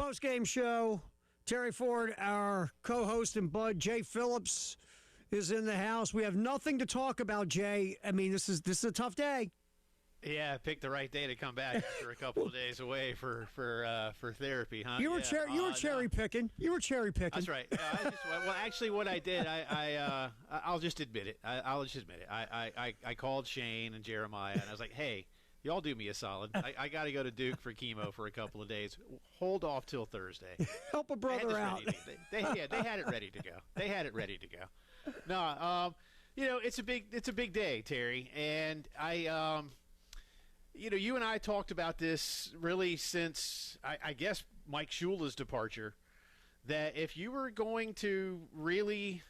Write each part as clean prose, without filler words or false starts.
Postgame show. Terry Ford, our co-host, and Bud. Jay Phillips is in the house. We have nothing to talk about, Jay. I mean, this is a tough day. Yeah, I picked the right day to come back after a couple of days away for therapy, huh? You were cherry picking. You were cherry picking. That's right. Actually, what I did, I'll just admit it. I called Shane and Jeremiah, and I was like, hey, y'all do me a solid. I got to go to Duke for chemo for a couple of days. Hold off till Thursday. Help a brother out. They had it ready to go. No, it's a big day, Terry, and you and I talked about this really since I guess Mike Shula's departure. That if you were going to really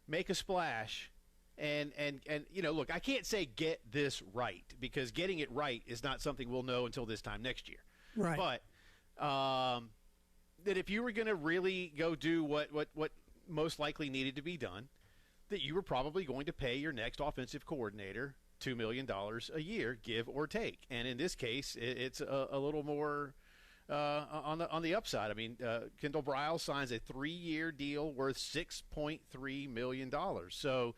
make a splash. And look, I can't say get this right because getting it right is not something we'll know until this time next year. Right. But that if you were going to really go do what most likely needed to be done, that you were probably going to pay your next offensive coordinator $2 million a year, give or take. And in this case, it's a little more on the upside. I mean, Kendall Briles signs a 3-year deal worth $6.3 million. So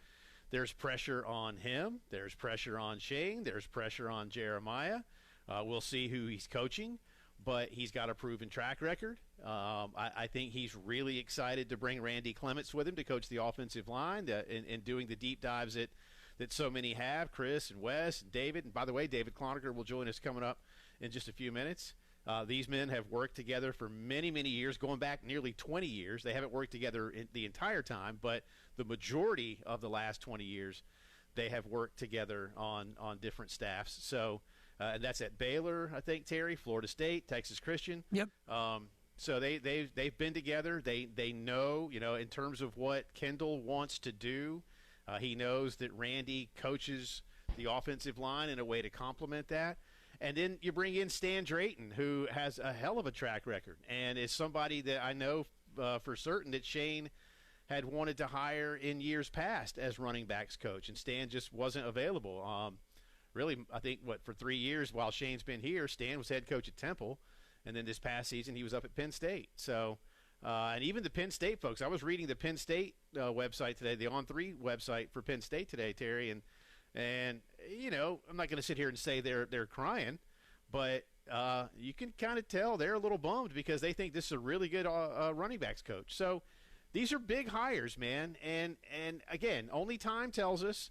there's pressure on him. There's pressure on Shane. There's pressure on Jeremiah. We'll see who he's coaching, but he's got a proven track record. I think he's really excited to bring Randy Clements with him to coach the offensive line and doing the deep dives that so many have, Chris and Wes and David. And by the way, David Cloninger will join us coming up in just a few minutes. These men have worked together for many, many years, going back nearly 20 years. They haven't worked together the entire time, but the majority of the last 20 years, they have worked together on different staffs. So, and that's at Baylor, I think, Terry, Florida State, Texas Christian. Yep. So they've been together. They know, in terms of what Kendall wants to do. He knows that Randy coaches the offensive line in a way to complement that. And then you bring in Stan Drayton, who has a hell of a track record and is somebody that I know for certain that Shane had wanted to hire in years past as running backs coach, and Stan just wasn't available. Really, I think, for 3 years while Shane's been here, Stan was head coach at Temple, and then this past season he was up at Penn State. So, and even the Penn State folks, I was reading the Penn State website today, the On3 website for Penn State today, Terry, and I'm not going to sit here and say they're crying, but you can kind of tell they're a little bummed because they think this is a really good running backs coach. So these are big hires, man. And again, only time tells us,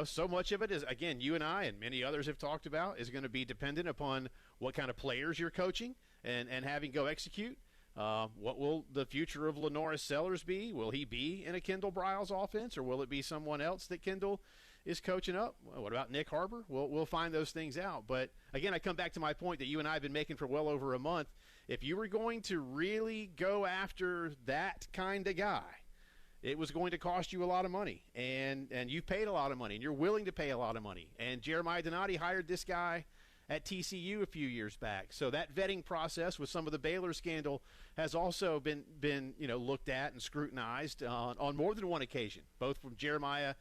so much of it is, again, you and I and many others have talked about, is going to be dependent upon what kind of players you're coaching and having go execute. What will the future of Lenoris Sellers be? Will he be in a Kendall Briles offense, or will it be someone else that Kendall is coaching up? What about Nick Harbor? We'll find those things out. But, again, I come back to my point that you and I have been making for well over a month. If you were going to really go after that kind of guy, it was going to cost you a lot of money. And you've paid a lot of money, and you're willing to pay a lot of money. And Jeremiah Donati hired this guy at TCU a few years back. So that vetting process with some of the Baylor scandal has also been looked at and scrutinized on more than one occasion, both from Jeremiah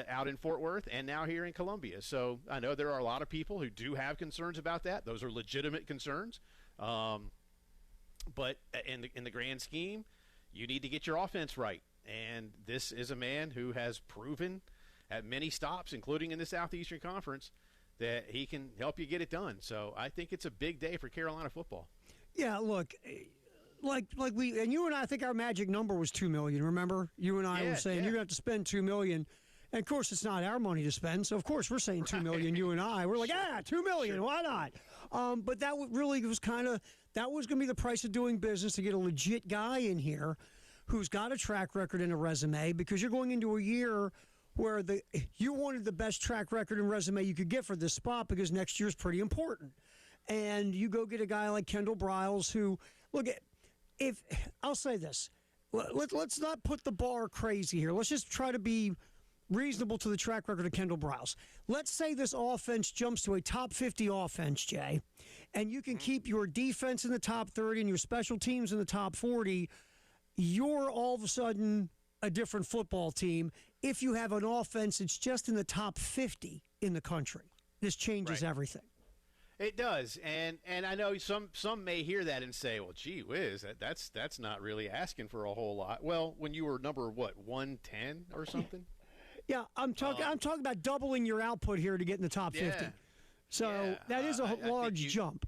out in Fort Worth and now here in Columbia. So I know there are a lot of people who do have concerns about that. Those are legitimate concerns. But in the grand scheme, you need to get your offense right. And this is a man who has proven at many stops, including in the Southeastern Conference, that he can help you get it done. So I think it's a big day for Carolina football. Yeah, look, like we and you and I think our magic number was $2 million. Remember, you and I were saying you're going to have to spend $2 million. And of course, it's not our money to spend. So of course, we're saying $2 million. You and I, we're like, $2 million. Sure. Why not? But that really was that was going to be the price of doing business, to get a legit guy in here who's got a track record and a resume, because you're going into a year where you wanted the best track record and resume you could get for this spot, because next year's pretty important. And you go get a guy like Kendall Briles, who, look, I'll say this, let's not put the bar crazy here. Let's just try to be reasonable to the track record of Kendall Briles. Let's say this offense jumps to a top 50 offense, Jay, and you can keep your defense in the top 30 and your special teams in the top 40. You're all of a sudden a different football team if you have an offense that's just in the top 50 in the country. This changes everything. It does, and I know some may hear that and say, "Well, gee whiz, that's not really asking for a whole lot." Well, when you were number 110 or something. Yeah, I'm talking about doubling your output here to get in the top 50. So that is a large jump.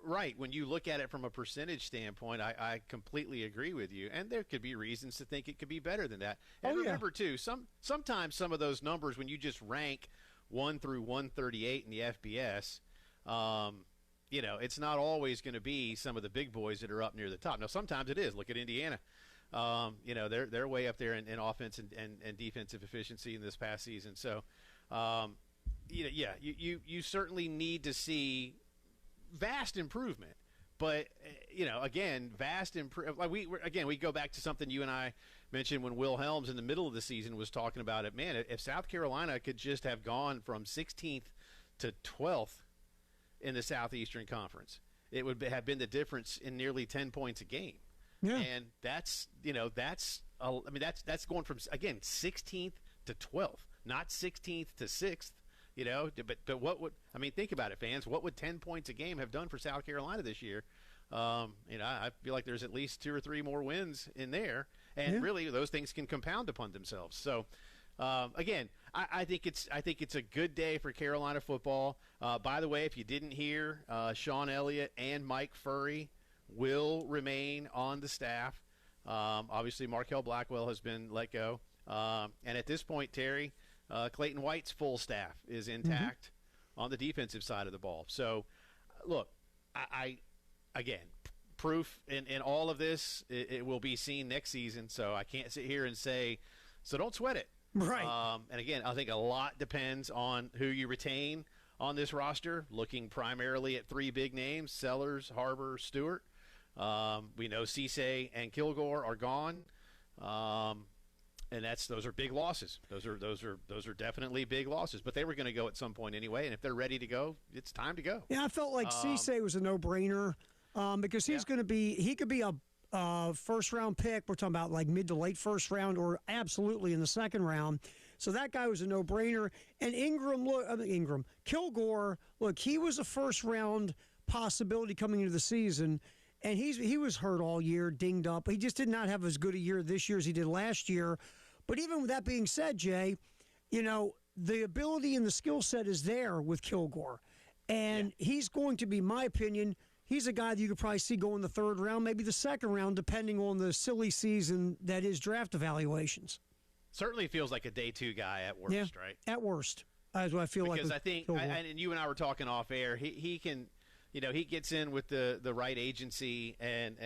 Right. When you look at it from a percentage standpoint, I completely agree with you. And there could be reasons to think it could be better than that. And remember, too, sometimes some of those numbers, when you just rank 1 through 138 in the FBS, it's not always going to be some of the big boys that are up near the top. Now, sometimes it is. Look at Indiana. They're way up there in offense and defensive efficiency in this past season. So, you certainly need to see vast improvement, but again, vast improvement. Like we go back to something you and I mentioned when Will Helms in the middle of the season was talking about it. Man, if South Carolina could just have gone from 16th to 12th in the Southeastern Conference, it would have been the difference in nearly 10 points a game. Yeah. And that's going from, again, 16th to 12th, not 16th to 6th. But what would think about it, fans? What would 10 points a game have done for South Carolina this year? I feel like there's at least 2 or 3 more wins in there, and really those things can compound upon themselves. So, again, I think it's a good day for Carolina football. By the way, if you didn't hear, Sean Elliott and Mike Furry will remain on the staff. Obviously, Markel Blackwell has been let go, and at this point, Terry. Clayton White's full staff is intact on the defensive side of the ball. So, look, again, proof in all of this, it will be seen next season. So I can't sit here and say, so don't sweat it. Right. And again, I think a lot depends on who you retain on this roster, looking primarily at 3 big names, Sellers, Harbor, Stewart. We know Cisse and Kilgore are gone. And those are big losses. Those are definitely big losses. But they were going to go at some point anyway. And if they're ready to go, it's time to go. Yeah, I felt like Cisse was a no-brainer because he could be a first-round pick. We're talking about like mid to late first round, or absolutely in the second round. So that guy was a no-brainer. And Kilgore, look, he was a first-round possibility coming into the season. And he was hurt all year, dinged up. He just did not have as good a year this year as he did last year. But even with that being said, Jay, the ability and the skill set is there with Kilgore. And he's going to be, my opinion, he's a guy that you could probably see go in the 3rd round, maybe the 2nd round, depending on the silly season that is draft evaluations. Certainly feels like a day 2 guy at worst, right? At worst. That's what I feel because like. Because I think, and you and I were talking off air, he can – he gets in with the right agency, and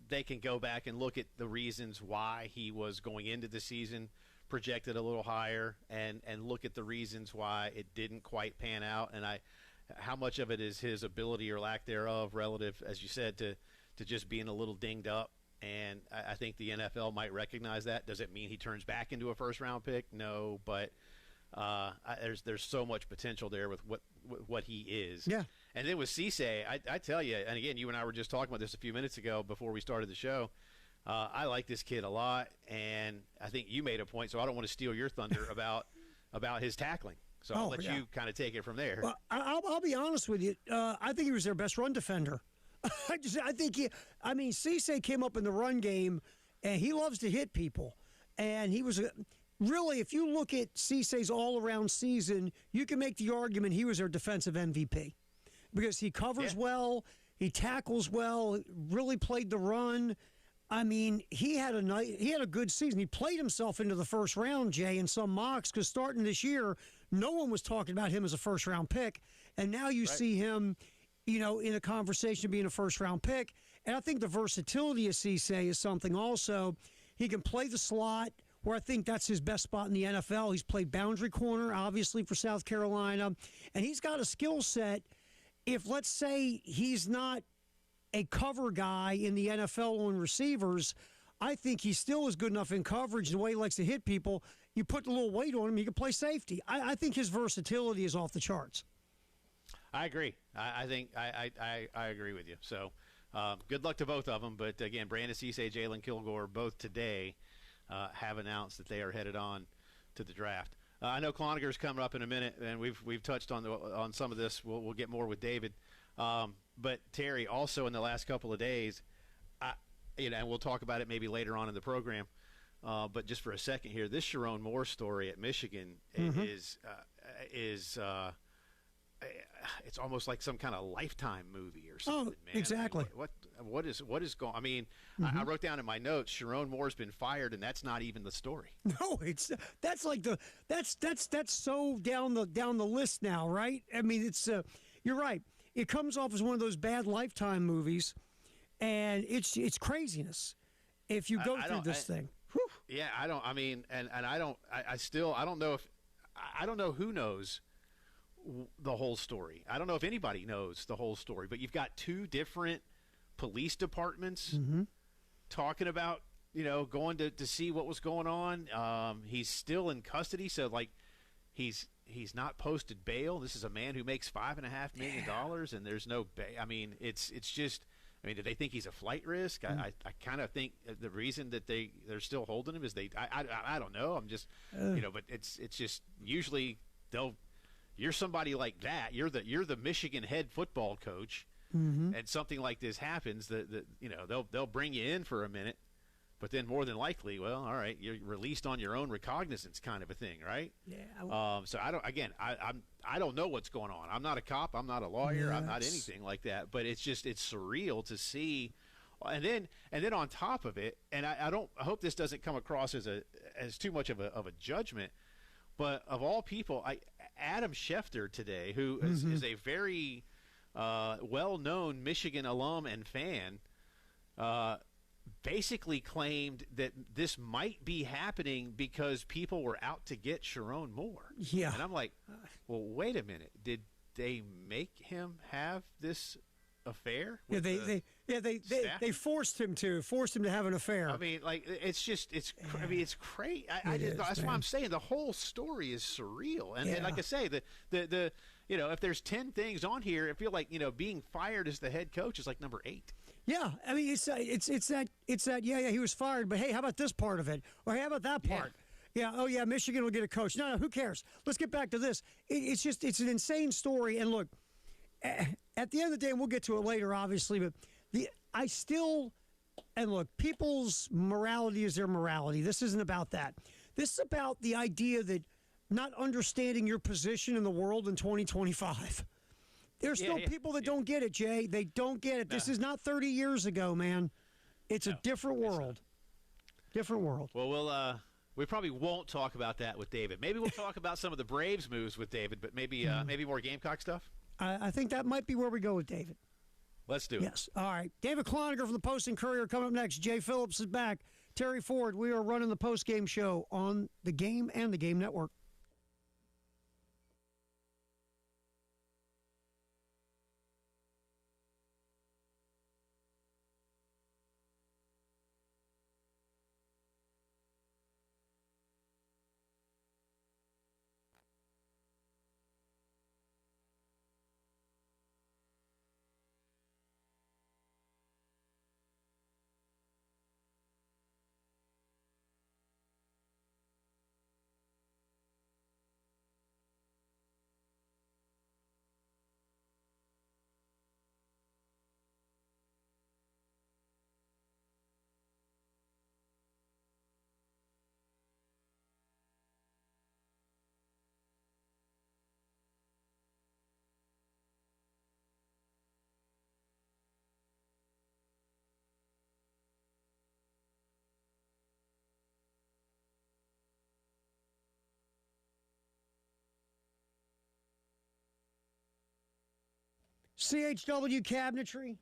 they can go back and look at the reasons why he was going into the season projected a little higher, and look at the reasons why it didn't quite pan out, and how much of it is his ability or lack thereof relative, as you said, to just being a little dinged up. And I think the NFL might recognize that. Does it mean he turns back into a first-round pick? No, but there's so much potential there with what he is. Yeah. And then with Cisse, I tell you, and again, you and I were just talking about this a few minutes ago before we started the show. I like this kid a lot, and I think you made a point, so I don't want to steal your thunder about his tackling. So I'll let you kind of take it from there. Well, I'll be honest with you. I think he was their best run defender. I think Cisse came up in the run game, and he loves to hit people, and he was really, if you look at Cisse's all-around season, you can make the argument he was their defensive MVP because he covers well, he tackles well, really played the run. I mean, he had a good season. He played himself into the first round, Jay, in some mocks because starting this year, no one was talking about him as a first-round pick, and now you see him, in a conversation of being a first-round pick. And I think the versatility of Cisse is something also. He can play the slot, where I think that's his best spot in the NFL. He's played boundary corner, obviously, for South Carolina. And he's got a skill set. If, let's say, he's not a cover guy in the NFL on receivers, I think he still is good enough in coverage, the way he likes to hit people. You put a little weight on him, he can play safety. I think his versatility is off the charts. I agree. I think I agree with you. So good luck to both of them. But, again, Brandon Cisse, Jalen Kilgore, both today have announced that they are headed on to the draft. I know Cloninger is coming up in a minute, and we've touched on some of this. We'll get more with David. But Terry, also in the last couple of days, and we'll talk about it maybe later on in the program. But just for a second here, this Sharon Moore story at Michigan is it's almost like some kind of Lifetime movie or something. Man. Exactly. I mean, what is going? I mean, I wrote down in my notes, Sharon Moore's been fired, and that's not even the story. No, that's so down the list now, right? I mean, it's you're right. It comes off as one of those bad Lifetime movies, and it's craziness if you go through this thing. Whew. Yeah, I don't. I mean, and I don't. I still. I don't know if. I don't know who knows the whole story. I don't know if anybody knows the whole story. But you've got two different police departments talking about, going to see what was going on. He's still in custody, so like he's not posted bail. This is a man who makes $5.5 million, and there's no bail. I mean, it's just. I mean, do they think he's a flight risk? I kind of think the reason that they're still holding him is I don't know. I'm just but it's just usually you're somebody like that. You're the Michigan head football coach, and something like this happens. They'll bring you in for a minute, but then more than likely, well, all right, you're released on your own recognizance, kind of a thing, right? Yeah. So I don't know what's going on. I'm not a cop. I'm not a lawyer. I'm not anything like that. But it's surreal to see, and then on top of it, and I hope this doesn't come across as too much of a judgment, but of all people, Adam Schefter today, who is a very well-known Michigan alum and fan, basically claimed that this might be happening because people were out to get Sharon Moore. Yeah. And I'm like, well, wait a minute. Did they make him have this affair? Yeah, they forced him to have an affair. I mean, like, it's crazy. That's why I'm saying the whole story is surreal. And like I say, the if there's 10 things on here, I feel like, being fired as the head coach is like number 8. Yeah, I mean, it's that he was fired, but hey, how about this part of it? Or hey, how about that part? Yeah, oh yeah, Michigan will get a coach. No, who cares? Let's get back to this. It's an insane story. And look, at the end of the day, and we'll get to it later, obviously, but people's morality is their morality. This isn't about that. This is about the idea that not understanding your position in the world in 2025. There's still people that don't get it, Jay. They don't get it. This is not 30 years ago, man. It's a different world. Different world. Well, we probably won't talk about that with David. Maybe we'll talk about some of the Braves moves with David, but maybe more Gamecock stuff. I think that might be where we go with David. Let's do it. Yes. All right. David Cloninger from the Post and Courier coming up next. Jay Phillips is back. Terry Ford, we are running the post-game show on the Game and the Game Network. CHW Cabinetry.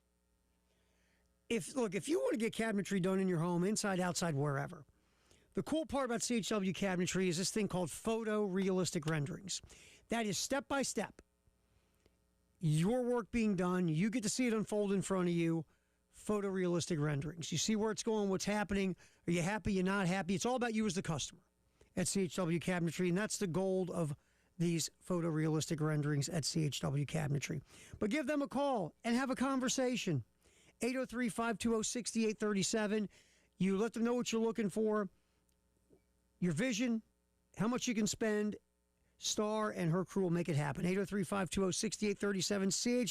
If you want to get cabinetry done in your home, inside, outside, wherever, the cool part about CHW Cabinetry is this thing called photorealistic renderings. That is step by step. Your work being done, you get to see it unfold in front of you. Photorealistic renderings. You see where it's going, what's happening. Are you happy? You're not happy? It's all about you as the customer at CHW Cabinetry, and that's the gold of these photorealistic renderings at CHW Cabinetry. But give them a call and have a conversation. 803-520-6837. You let them know what you're looking for, your vision, how much you can spend, Star and her crew will make it happen. 803-520-6837.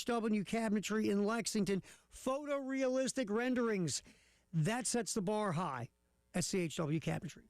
CHW Cabinetry in Lexington. Photorealistic renderings. That sets the bar high at CHW Cabinetry.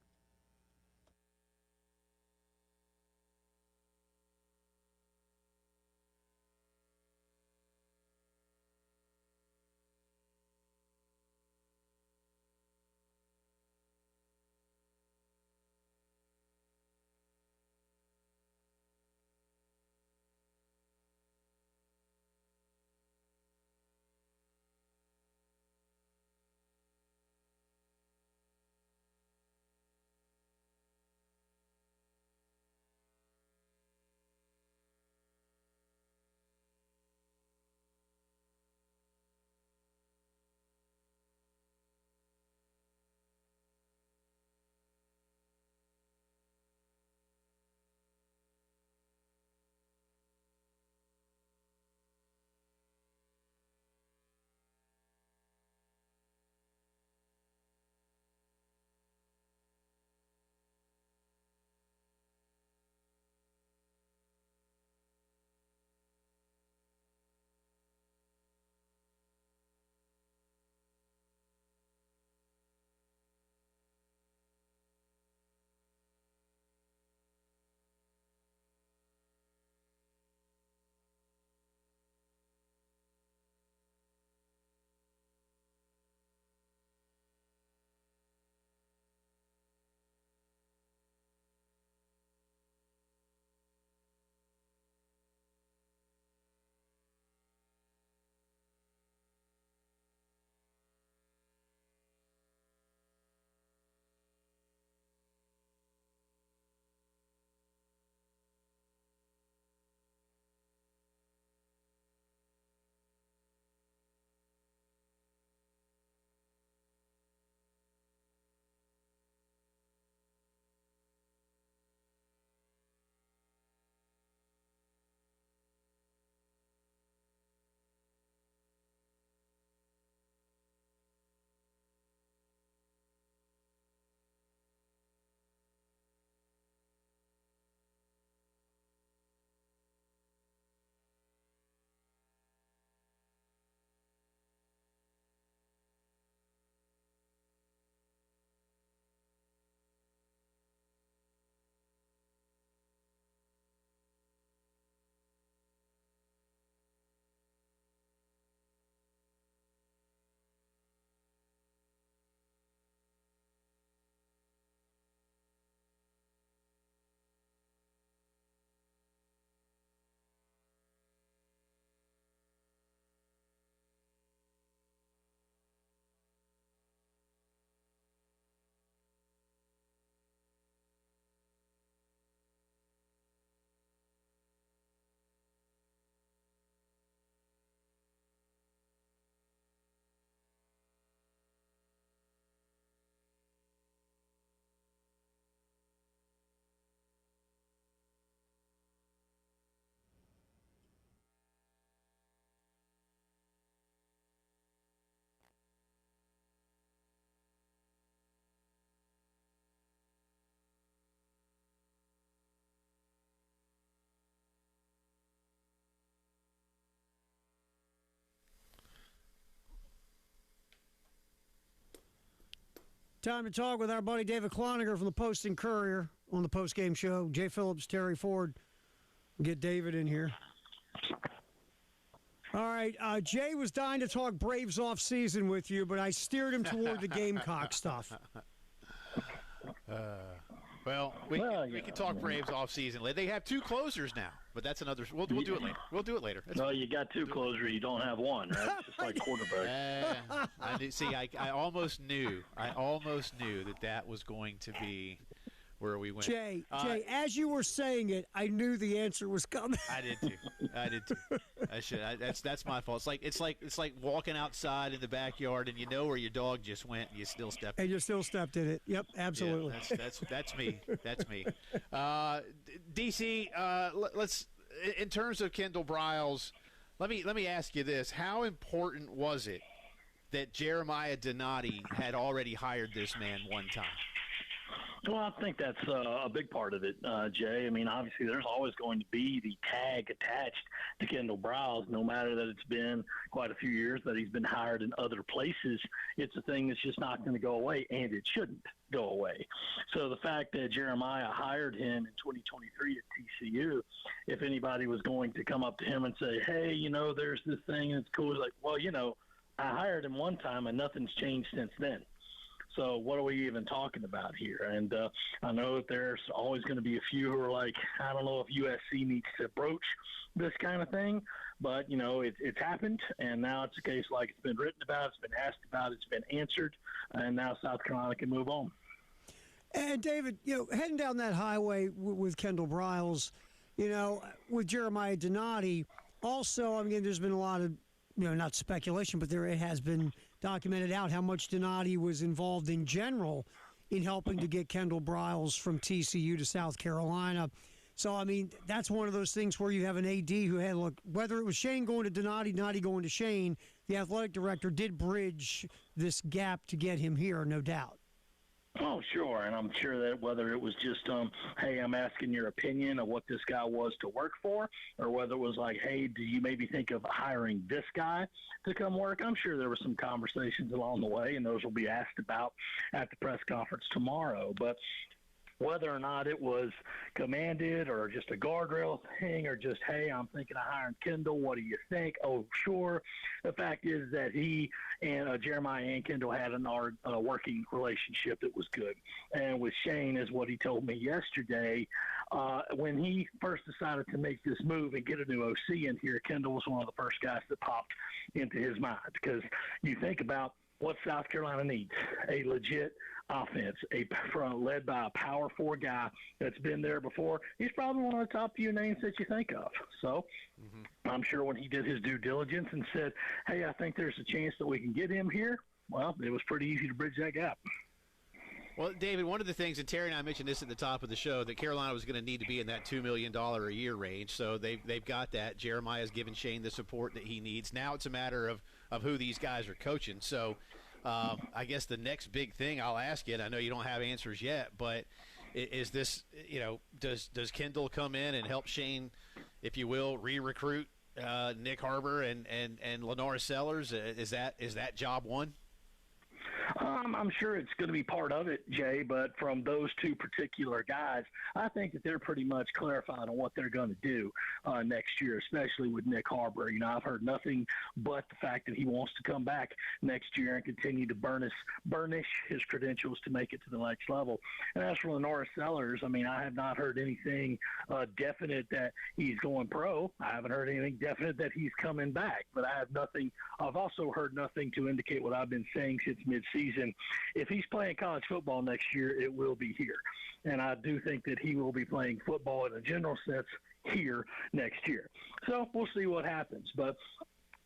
Time to talk with our buddy David Cloninger from the Post and Courier on the Postgame Show. Jay Phillips, Terry Ford. Get David in here. All right, Jay was dying to talk Braves off season with you, but I steered him toward the Gamecock stuff. Well, we can talk Braves off season. They have two closers now, but that's another. We'll do it later. We'll do it later. No, you got two closers. You don't have one, right? It's just like quarterback. I almost knew. that was going to be where we went. Jay, as you were saying it, I knew the answer was coming. I did too. I should. That's my fault. It's like walking outside in the backyard and you know where your dog just went and you still stepped. And you still stepped in it. Yep, absolutely. Yeah, that's me. That's me. DC, let's. In terms of Kendall Briles, let me ask you this: how important was it that Jeremiah Donati had already hired this man one time? Well, I think that's a big part of it, Jay. I mean, obviously, there's always going to be the tag attached to Kendall Briles, no matter that it's been quite a few years that he's been hired in other places. It's a thing that's just not going to go away, and it shouldn't go away. So the fact that Jeremiah hired him in 2023 at TCU, if anybody was going to come up to him and say, hey, there's this thing and it's cool, it's like, well, I hired him one time and nothing's changed since then. So what are we even talking about here? And I know that there's always going to be a few who are like, I don't know if USC needs to broach this kind of thing, but, it's happened, and now it's a case like it's been written about, it's been asked about, it's been answered, and now South Carolina can move on. And, David, heading down that highway with Kendall Briles, with Jeremiah Donati, also, there's been a lot of, not speculation, but it has been documented out how much Donati was involved in general in helping to get Kendall Briles from TCU to South Carolina. So, that's one of those things where you have an AD who had, whether it was Shane going to Donati going to Shane, the athletic director did bridge this gap to get him here, no doubt. Oh, sure, and I'm sure that whether it was just, hey, I'm asking your opinion of what this guy was to work for, or whether it was like, hey, do you maybe think of hiring this guy to come work? I'm sure there were some conversations along the way, and those will be asked about at the press conference tomorrow. But whether or not it was commanded or just a guardrail thing or just, hey, I'm thinking of hiring Kendall, what do you think? Oh, sure. The fact is that he and Jeremiah and Kendall had a working relationship that was good. And with Shane, is what he told me yesterday, when he first decided to make this move and get a new OC in here, Kendall was one of the first guys that popped into his mind, because you think about what South Carolina needs: a legit offense, led by a Power 4 guy that's been there before. He's probably one of the top few names that you think of. So I'm sure when he did his due diligence and said, hey, I think there's a chance that we can get him here, well, it was pretty easy to bridge that gap. Well, David, one of the things, and Terry and I mentioned this at the top of the show, that Carolina was going to need to be in that $2 million a year range. So they've got that. Jeremiah's given Shane the support that he needs. Now it's a matter of who these guys are coaching. So I guess the next big thing I'll ask you, and I know you don't have answers yet, but is this, does Kendall come in and help Shane, if you will, re-recruit Nick Harbor and Lenora Sellers? Is that job one? I'm sure it's going to be part of it, Jay, but from those two particular guys, I think that they're pretty much clarified on what they're going to do next year, especially with Nick Harbor. I've heard nothing but the fact that he wants to come back next year and continue to burnish his credentials to make it to the next level. And as for Lenora Sellers, I have not heard anything definite that he's going pro. I haven't heard anything definite that he's coming back, but I've also heard nothing to indicate what I've been saying since midseason. If he's playing college football next year, it will be here. And I do think that he will be playing football in a general sense here next year. So we'll see what happens. But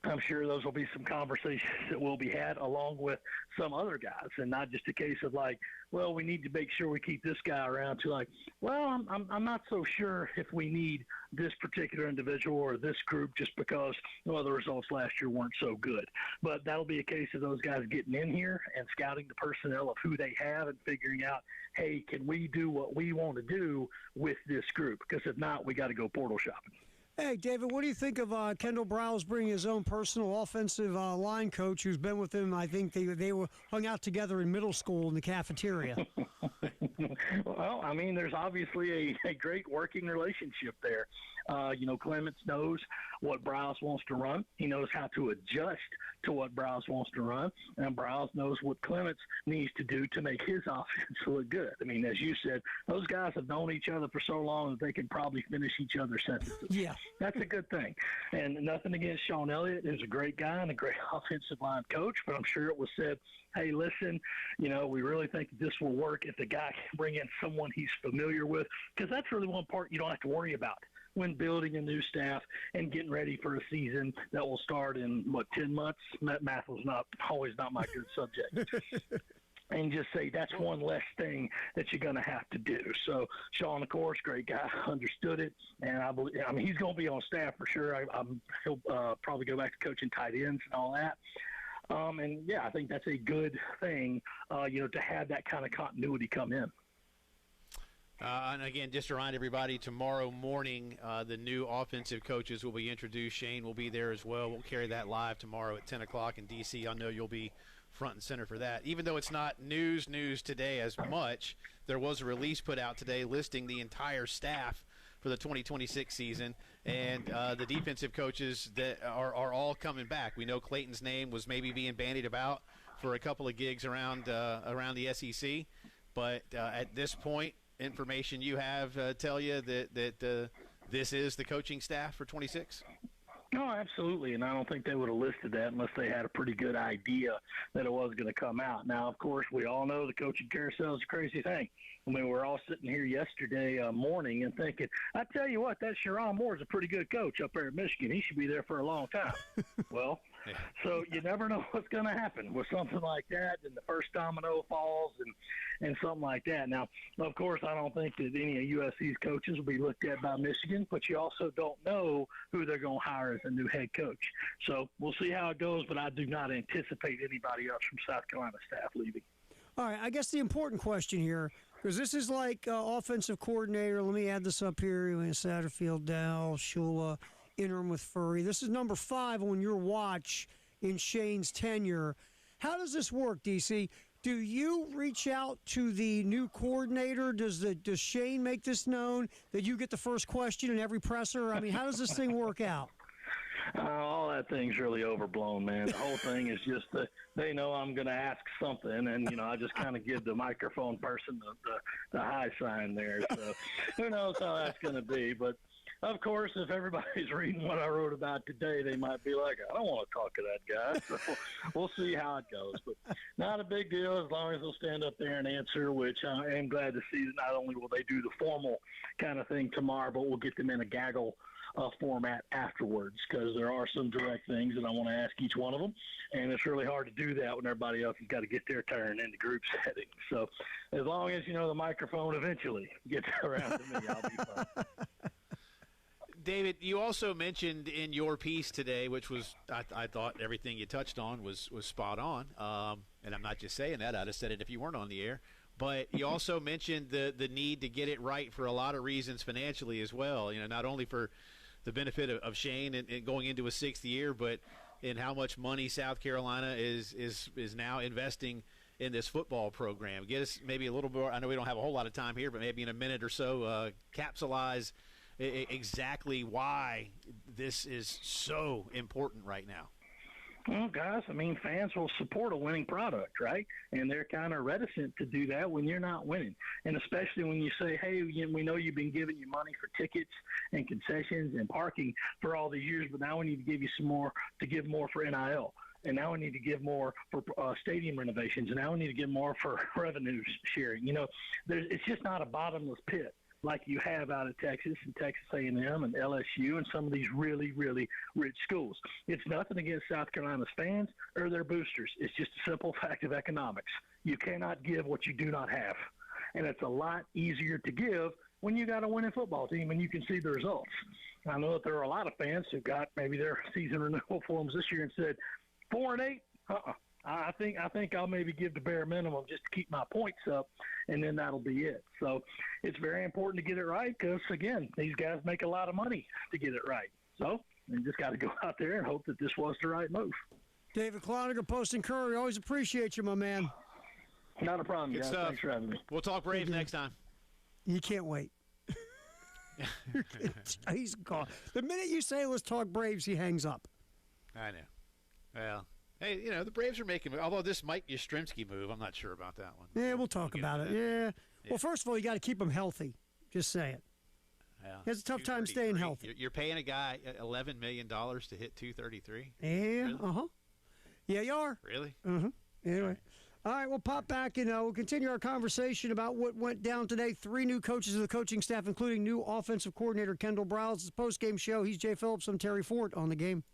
I'm sure those will be some conversations that will be had along with some other guys, and not just a case of like, well, we need to make sure we keep this guy around, to like, well, I'm not so sure if we need this particular individual or this group just because the results last year weren't so good. But that'll be a case of those guys getting in here and scouting the personnel of who they have and figuring out, hey, can we do what we want to do with this group? Because if not, we got to go portal shopping. Hey, David, what do you think of Kendall Briles bringing his own personal offensive line coach who's been with him? I think they were hung out together in middle school in the cafeteria. Well, there's obviously a great working relationship there. Clements knows what Briles wants to run. He knows how to adjust to what Briles wants to run, and Briles knows what Clements needs to do to make his offense look good. As you said, those guys have known each other for so long that they can probably finish each other's sentences. Yeah. That's a good thing. And nothing against Sean Elliott, who's a great guy and a great offensive line coach, but I'm sure it was said, hey, listen, we really think this will work if the guy can bring in someone he's familiar with, because that's really one part you don't have to worry about when building a new staff and getting ready for a season that will start in, 10 months? Math was always not my good subject. And just say that's one less thing that you're going to have to do. So Sean, of course, great guy, understood it, and I believe. He's going to be on staff for sure. He'll probably go back to coaching tight ends and all that. And yeah, I think that's a good thing, to have that kind of continuity come in. And again, just to remind everybody, tomorrow morning, the new offensive coaches will be introduced. Shane will be there as well. We'll carry that live tomorrow at 10 o'clock in D.C. I know you'll be front and center for that. Even though it's not news today as much, there was a release put out today listing the entire staff for the 2026 season, and the defensive coaches that are all coming back. We know Clayton's name was maybe being bandied about for a couple of gigs around the SEC, but at this point, information you have tell you that this is the coaching staff for 26? No, absolutely, and I don't think they would have listed that unless they had a pretty good idea that it was going to come out. Now, of course, we all know the coaching carousel is a crazy thing. I mean, we're all sitting here yesterday morning and thinking, I tell you what, that Sharon Moore is a pretty good coach up there at Michigan. He should be there for a long time. Well, so you never know what's going to happen with something like that, and the first domino falls and something like that. Now, of course, I don't think that any of USC's coaches will be looked at by Michigan, but you also don't know who they're going to hire as a new head coach. So we'll see how it goes, but I do not anticipate anybody else from South Carolina staff leaving. All right, I guess the important question here, because this is like offensive coordinator. Let me add this up here. Satterfield, Dow, Shula, interim with Furry. This is number 5 on your watch in Shane's tenure. How does this work, DC? Do you reach out to the new coordinator? Does Shane make this known that you get the first question in every presser? I mean, how does this thing work out? All that thing's really overblown, man. The whole thing is just that they know I'm going to ask something, and, I just kind of give the microphone person the high sign there. So who knows how that's going to be. But, of course, if everybody's reading what I wrote about today, they might be like, I don't want to talk to that guy. So we'll see how it goes. But not a big deal as long as they'll stand up there and answer, which I am glad to see that not only will they do the formal kind of thing tomorrow, but we'll get them in a gaggle format afterwards, because there are some direct things that I want to ask each one of them, and it's really hard to do that when everybody else has got to get their turn in the group setting. So as long as, the microphone eventually gets around to me, I'll be fine. David, you also mentioned in your piece today, which was I thought everything you touched on was spot on, and I'm not just saying that. I'd have said it if you weren't on the air. But you also mentioned the need to get it right for a lot of reasons financially as well, not only for the benefit of Shane and going into a 6th year, but in how much money South Carolina is now investing in this football program. Get us maybe a little more. I know we don't have a whole lot of time here, but maybe in a minute or so, capsulize exactly why this is so important right now. Well, guys, fans will support a winning product, right? And they're kind of reticent to do that when you're not winning. And especially when you say, hey, we know you've been giving you money for tickets and concessions and parking for all these years, but now we need to give you some more, to give more for NIL. And now we need to give more for stadium renovations. And now we need to give more for revenue sharing. It's just not a bottomless pit like you have out of Texas and Texas A&M and LSU and some of these really, really rich schools. It's nothing against South Carolina's fans or their boosters. It's just a simple fact of economics. You cannot give what you do not have. And it's a lot easier to give when you got a winning football team and you can see the results. I know that there are a lot of fans who got maybe their season renewal forms this year and said, 4-8? I think I'll maybe give the bare minimum just to keep my points up, and then that'll be it. So it's very important to get it right because, again, these guys make a lot of money to get it right. So you just got to go out there and hope that this was the right move. David Cloninger, Post and Curry, always appreciate you, my man. Not a problem, Good guys. stuff. Thanks for having me. We'll talk Braves next time. You can't wait. He's gone. The minute you say let's talk Braves, he hangs up. I know. Well, hey, the Braves are making – although this Mike Yastrzemski move, I'm not sure about that one. Yeah, we'll talk about it. Yeah. Well, first of all, you got to keep him healthy. Just say it. Yeah. He has a tough time staying healthy. You're paying a guy $11 million to hit 233? Yeah, really? Yeah, you are. Really? Anyway. All right, we'll pop back and we'll continue our conversation about what went down today. 3 new coaches of the coaching staff, including new offensive coordinator Kendall Browse. It's a post-game show. He's Jay Phillips. I'm Terry Fort on the game.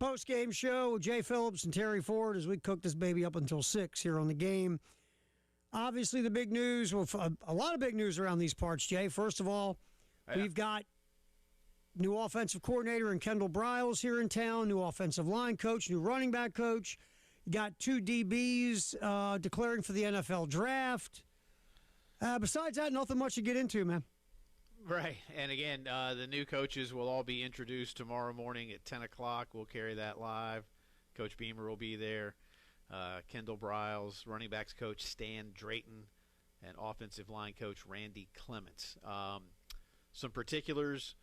Post-game show, Jay Phillips and Terry Ford as we cook this baby up until 6 here on the game. Obviously, the big news, well, a lot of big news around these parts, Jay. First of all, we've got new offensive coordinator in Kendall Briles here in town, new offensive line coach, new running back coach. You got 2 DBs declaring for the NFL draft. Besides that, nothing much to get into, man. Right. And again, the new coaches will all be introduced tomorrow morning at 10 o'clock. We'll carry that live. Coach Beamer will be there. Kendall Briles, running backs coach Stan Drayton, and offensive line coach Randy Clements. Some particulars,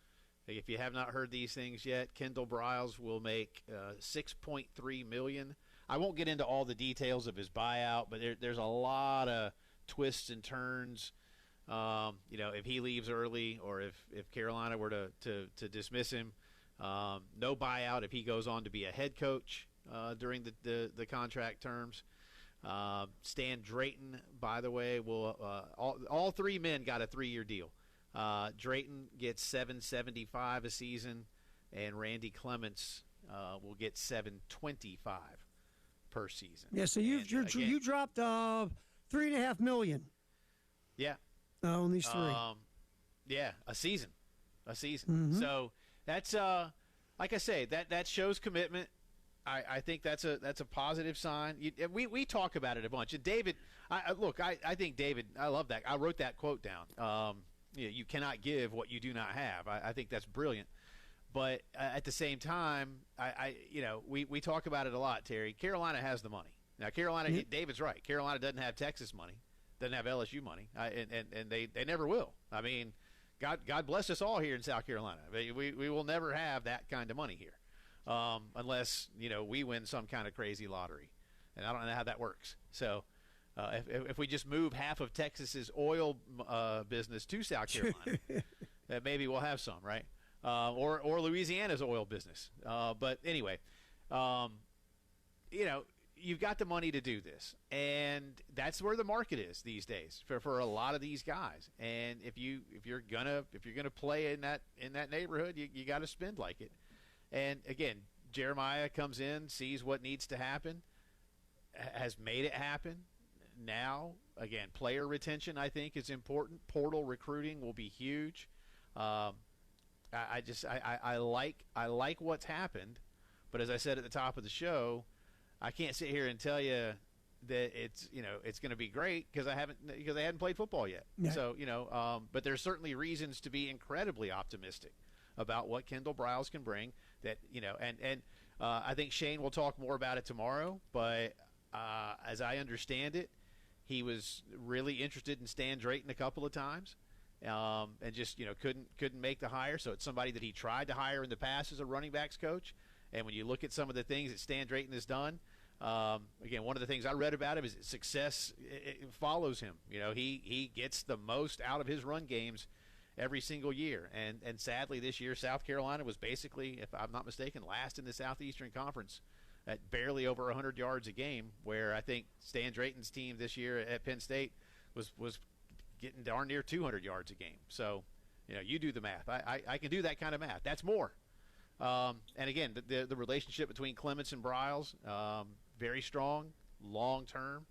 if you have not heard these things yet, Kendall Briles will make $6.3 million. I won't get into all the details of his buyout, but there's a lot of twists and turns. If he leaves early or if Carolina were to dismiss him, no buyout if he goes on to be a head coach during the contract terms. Stan Drayton, by the way, will all 3 men got a 3-year deal. Drayton gets $775 a season, and Randy Clements will get $725 per season. Yeah, so you dropped $3.5 million. Yeah. On these 3. Yeah, a season. Mm-hmm. So that's like I say, that shows commitment. I think that's a positive sign. We talk about it a bunch. And David, I think David, I love that. I wrote that quote down. You cannot give what you do not have. I think that's brilliant. But at the same time, we talk about it a lot, Terry. Carolina has the money. Now, Carolina, David's right. Carolina doesn't have Texas money, doesn't have LSU money, and they never will. I mean, God bless us all here in South Carolina. We will never have that kind of money here. Unless, we win some kind of crazy lottery. And I don't know how that works. So if we just move half of Texas's oil business to South Carolina, then maybe we'll have some, right? Or Louisiana's oil business. But anyway, you've got the money to do this. And that's where the market is these days for a lot of these guys. And if you're gonna play in that neighborhood, you got to spend like it. And again, Jeremiah comes in, sees what needs to happen, has made it happen. Now, again, player retention I think is important. Portal recruiting will be huge. I like what's happened, but as I said at the top of the show, I can't sit here and tell you that it's going to be great because I hadn't played football yet. Yeah. So but there's certainly reasons to be incredibly optimistic about what Kendall Briles can bring. That I think Shane will talk more about it tomorrow. But as I understand it, he was really interested in Stan Drayton a couple of times, and just couldn't make the hire. So it's somebody that he tried to hire in the past as a running backs coach. And when you look at some of the things that Stan Drayton has done, again, one of the things I read about him is success it follows him. He gets the most out of his run games every single year. And sadly, this year, South Carolina was basically, if I'm not mistaken, last in the Southeastern Conference at barely over 100 yards a game, where I think Stan Drayton's team this year at Penn State was getting darn near 200 yards a game. So, you do the math. I can do that kind of math. That's more. And again, the relationship between Clements and Briles, very strong, long term.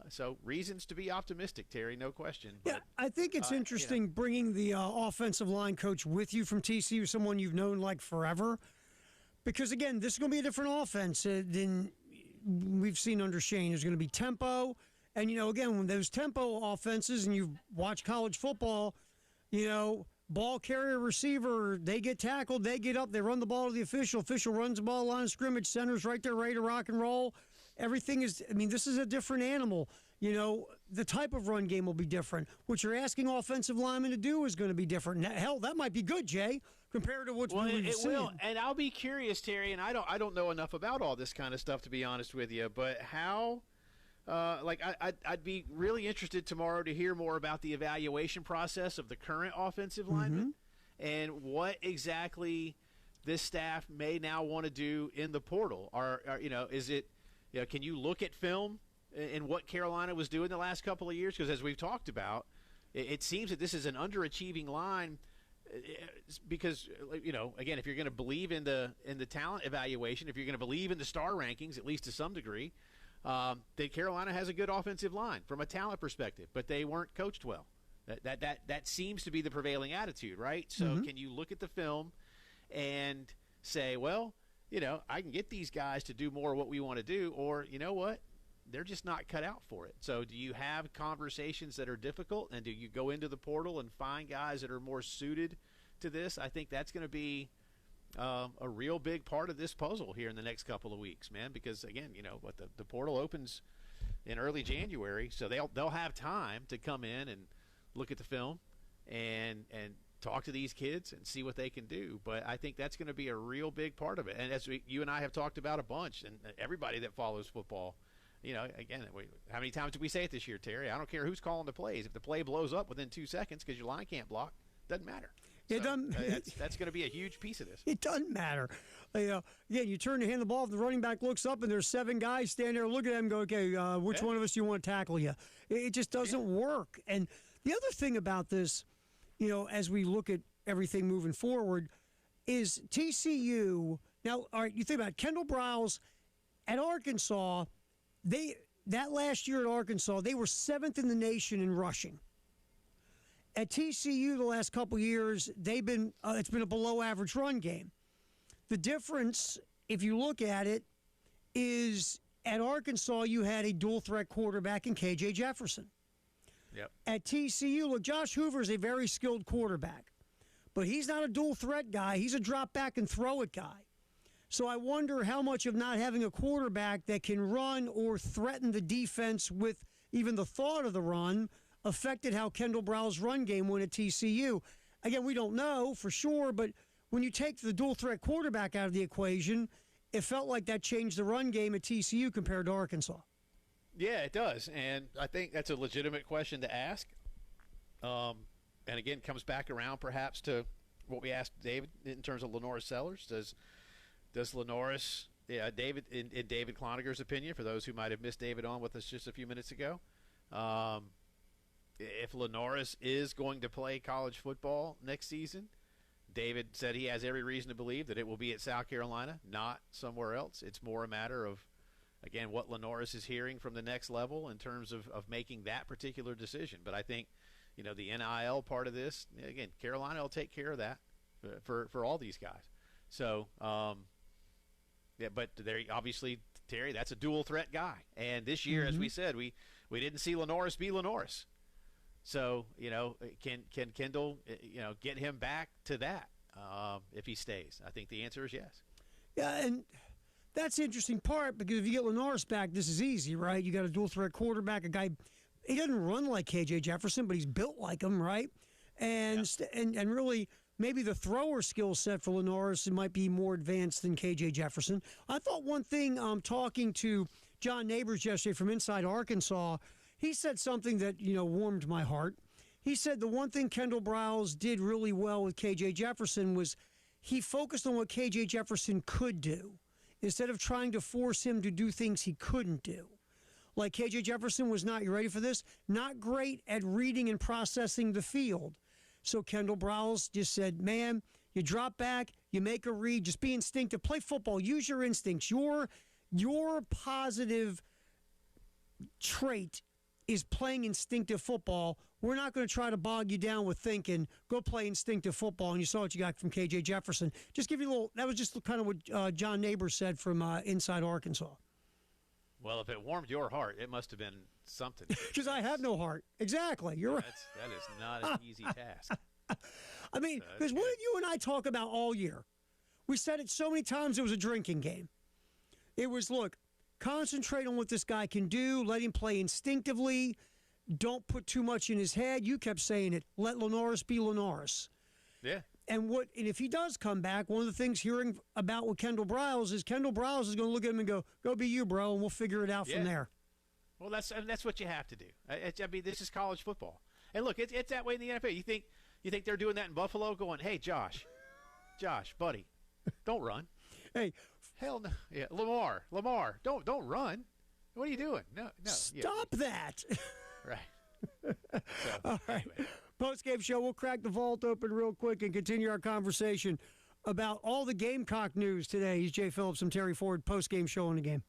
So reasons to be optimistic, Terry, no question. But, yeah, I think it's interesting bringing the offensive line coach with you from TCU, someone you've known like forever. Because, again, this is going to be a different offense than we've seen under Shane. There's going to be tempo. And, again, when those tempo offenses, and you've watched college football, ball carrier, receiver, they get tackled, they get up, they run the ball to the official. Official runs the ball, line of scrimmage, center's right there ready to rock and roll. Everything is, this is a different animal. The type of run game will be different. What you're asking offensive linemen to do is going to be different. Hell, that might be good, Jay, compared to what's we've seen. Will, and I'll be curious, Terry, and I don't know enough about all this kind of stuff, to be honest with you, but how I'd be really interested tomorrow to hear more about the evaluation process of the current offensive linemen and what exactly this staff may now want to do in the portal. Is it, can you look at film and what Carolina was doing the last couple of years? Because as we've talked about, it seems that this is an underachieving line because again, if you're going to believe in the talent evaluation, if you're going to believe in the star rankings, at least to some degree, that Carolina has a good offensive line from a talent perspective, but they weren't coached well. That seems to be the prevailing attitude, right? So can you look at the film and say, well, I can get these guys to do more of what we want to do, or you know what? They're just not cut out for it. So do you have conversations that are difficult, and do you go into the portal and find guys that are more suited to this? I think that's going to be a real big part of this puzzle here in the next couple of weeks, man, because, again, the portal opens in early January, so they'll have time to come in and look at the film and talk to these kids and see what they can do. But I think that's going to be a real big part of it. And as you and I have talked about a bunch, and everybody that follows football, again, how many times did we say it this year, Terry? I don't care who's calling the plays. If the play blows up within 2 seconds because your line can't block, doesn't matter. It doesn't. That's going to be a huge piece of this. It doesn't matter. Again, you turn to hand the ball, if the running back looks up and there's 7 guys standing there, look at them and go, okay, which one of us do you want to tackle you? It just doesn't work. And the other thing about this, as we look at everything moving forward, is TCU. Now, all right, you think about it, Kendall Briles at Arkansas. That last year at Arkansas, they were 7th in the nation in rushing. At TCU, the last couple years, it's been a below-average run game. The difference, if you look at it, is at Arkansas you had a dual-threat quarterback in KJ Jefferson. Yep. At TCU, look, Josh Hoover is a very skilled quarterback, but he's not a dual-threat guy. He's a drop-back-and-throw-it guy. So I wonder how much of not having a quarterback that can run or threaten the defense with even the thought of the run affected how Kendall Briles' run game went at TCU. Again, we don't know for sure, but when you take the dual-threat quarterback out of the equation, it felt like that changed the run game at TCU compared to Arkansas. Yeah, it does, and I think that's a legitimate question to ask. And again, comes back around perhaps to what we asked David in terms of Lenoris Sellers. Does Lenoris, David, in David Cloninger opinion, for those who might have missed David on with us just a few minutes ago, if Lenoris is going to play college football next season, David said he has every reason to believe that it will be at South Carolina, not somewhere else. It's more a matter of, again, what Lenoris is hearing from the next level in terms of making that particular decision. But I think, the NIL part of this, again, Carolina will take care of that for all these guys. So, yeah, but there obviously, Terry, that's a dual threat guy. And this year, as we said, we didn't see Lenoris be Lenoris. So, can Kendall, get him back to that if he stays? I think the answer is yes. Yeah, and that's the interesting part, because if you get Lenoris back, this is easy, right? You got a dual threat quarterback, a guy, he doesn't run like KJ Jefferson, but he's built like him, right? And really, maybe the thrower skill set for Lenoris might be more advanced than KJ Jefferson. I thought one thing, talking to John Neighbors yesterday from inside Arkansas, he said something that, warmed my heart. He said the one thing Kendall Briles did really well with KJ Jefferson was he focused on what KJ Jefferson could do instead of trying to force him to do things he couldn't do. Like KJ Jefferson was not, you ready for this? Not great at reading and processing the field. So Kendall Briles just said, man, you drop back, you make a read, just be instinctive, play football, use your instincts. Your positive trait is playing instinctive football. We're not going to try to bog you down with thinking, go play instinctive football, and you saw what you got from KJ Jefferson. Just give you a little, that was just kind of what John Neighbors said from inside Arkansas. Well, if it warmed your heart, it must have been something. Because I have no heart. Exactly. You're right. That is not an easy task. I mean, because what did you and I talk about all year? We said it so many times, it was a drinking game. It was, look, concentrate on what this guy can do. Let him play instinctively. Don't put too much in his head. You kept saying it. Let Lenoris be Lenoris. Yeah. And if he does come back, one of the things hearing about with Kendall Briles is Kendall Briles is going to look at him and go be you, bro, and we'll figure it out from there. Well, that's what you have to do. I mean, this is college football. And look, it's that way in the NFL. You think they're doing that in Buffalo, going, hey, Josh, buddy, don't run. Hey, hell no. Yeah, Lamar, don't run. What are you doing? No. Stop that. Right. So, all right. anyway. Post-game show, we'll crack the vault open real quick and continue our conversation about all the Gamecock news today. He's Jay Phillips. I'm Terry Ford. Post-game show on the game.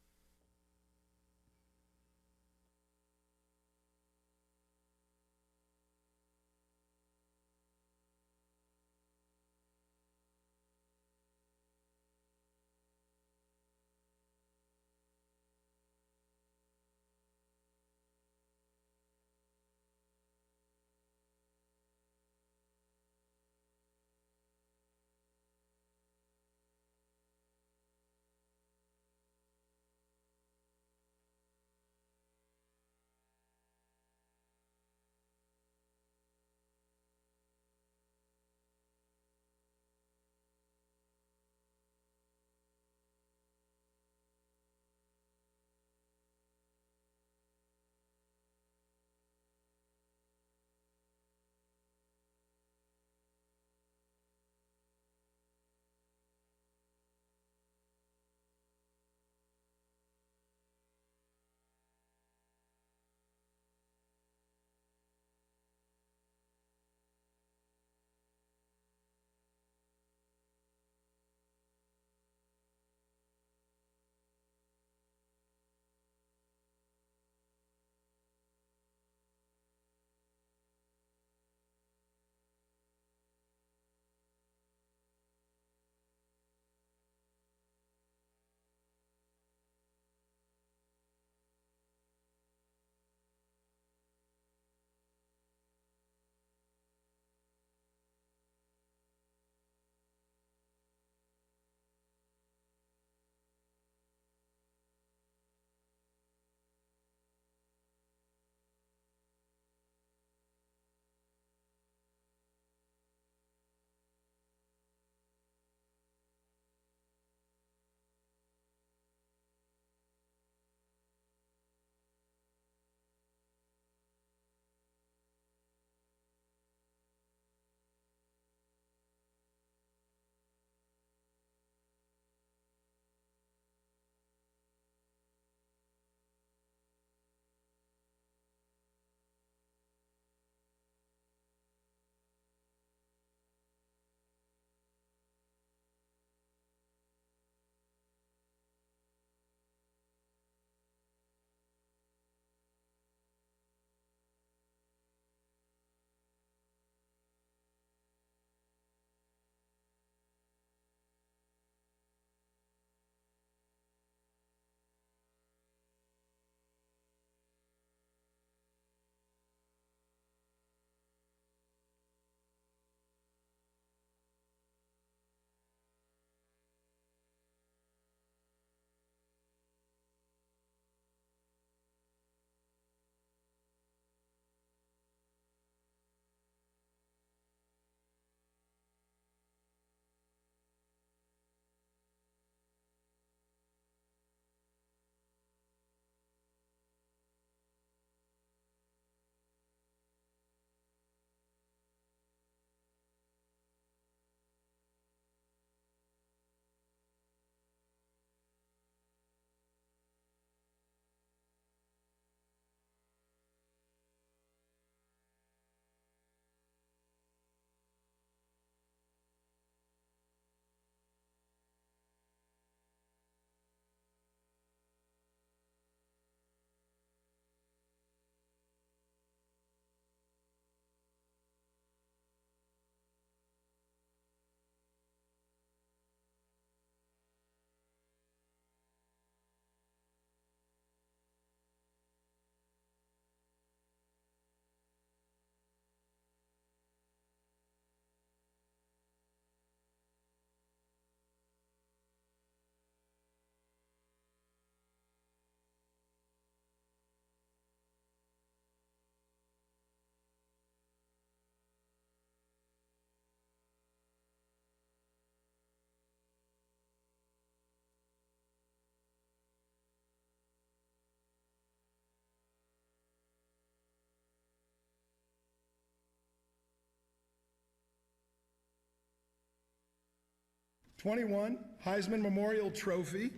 '21 Heisman Memorial Trophy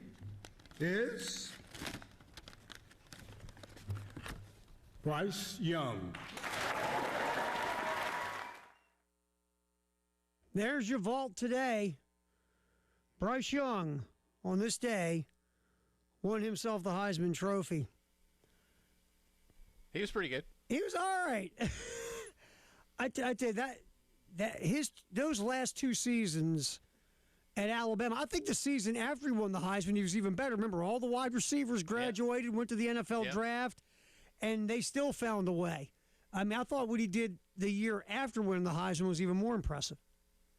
is Bryce Young. There's your vault today. Bryce Young, on this day, won himself the Heisman Trophy. He was pretty good. He was all right. I tell you those last two seasons at Alabama, I think the season after he won the Heisman, he was even better. Remember, all the wide receivers graduated, went to the NFL draft, and they still found a way. I mean, I thought what he did the year after winning the Heisman was even more impressive.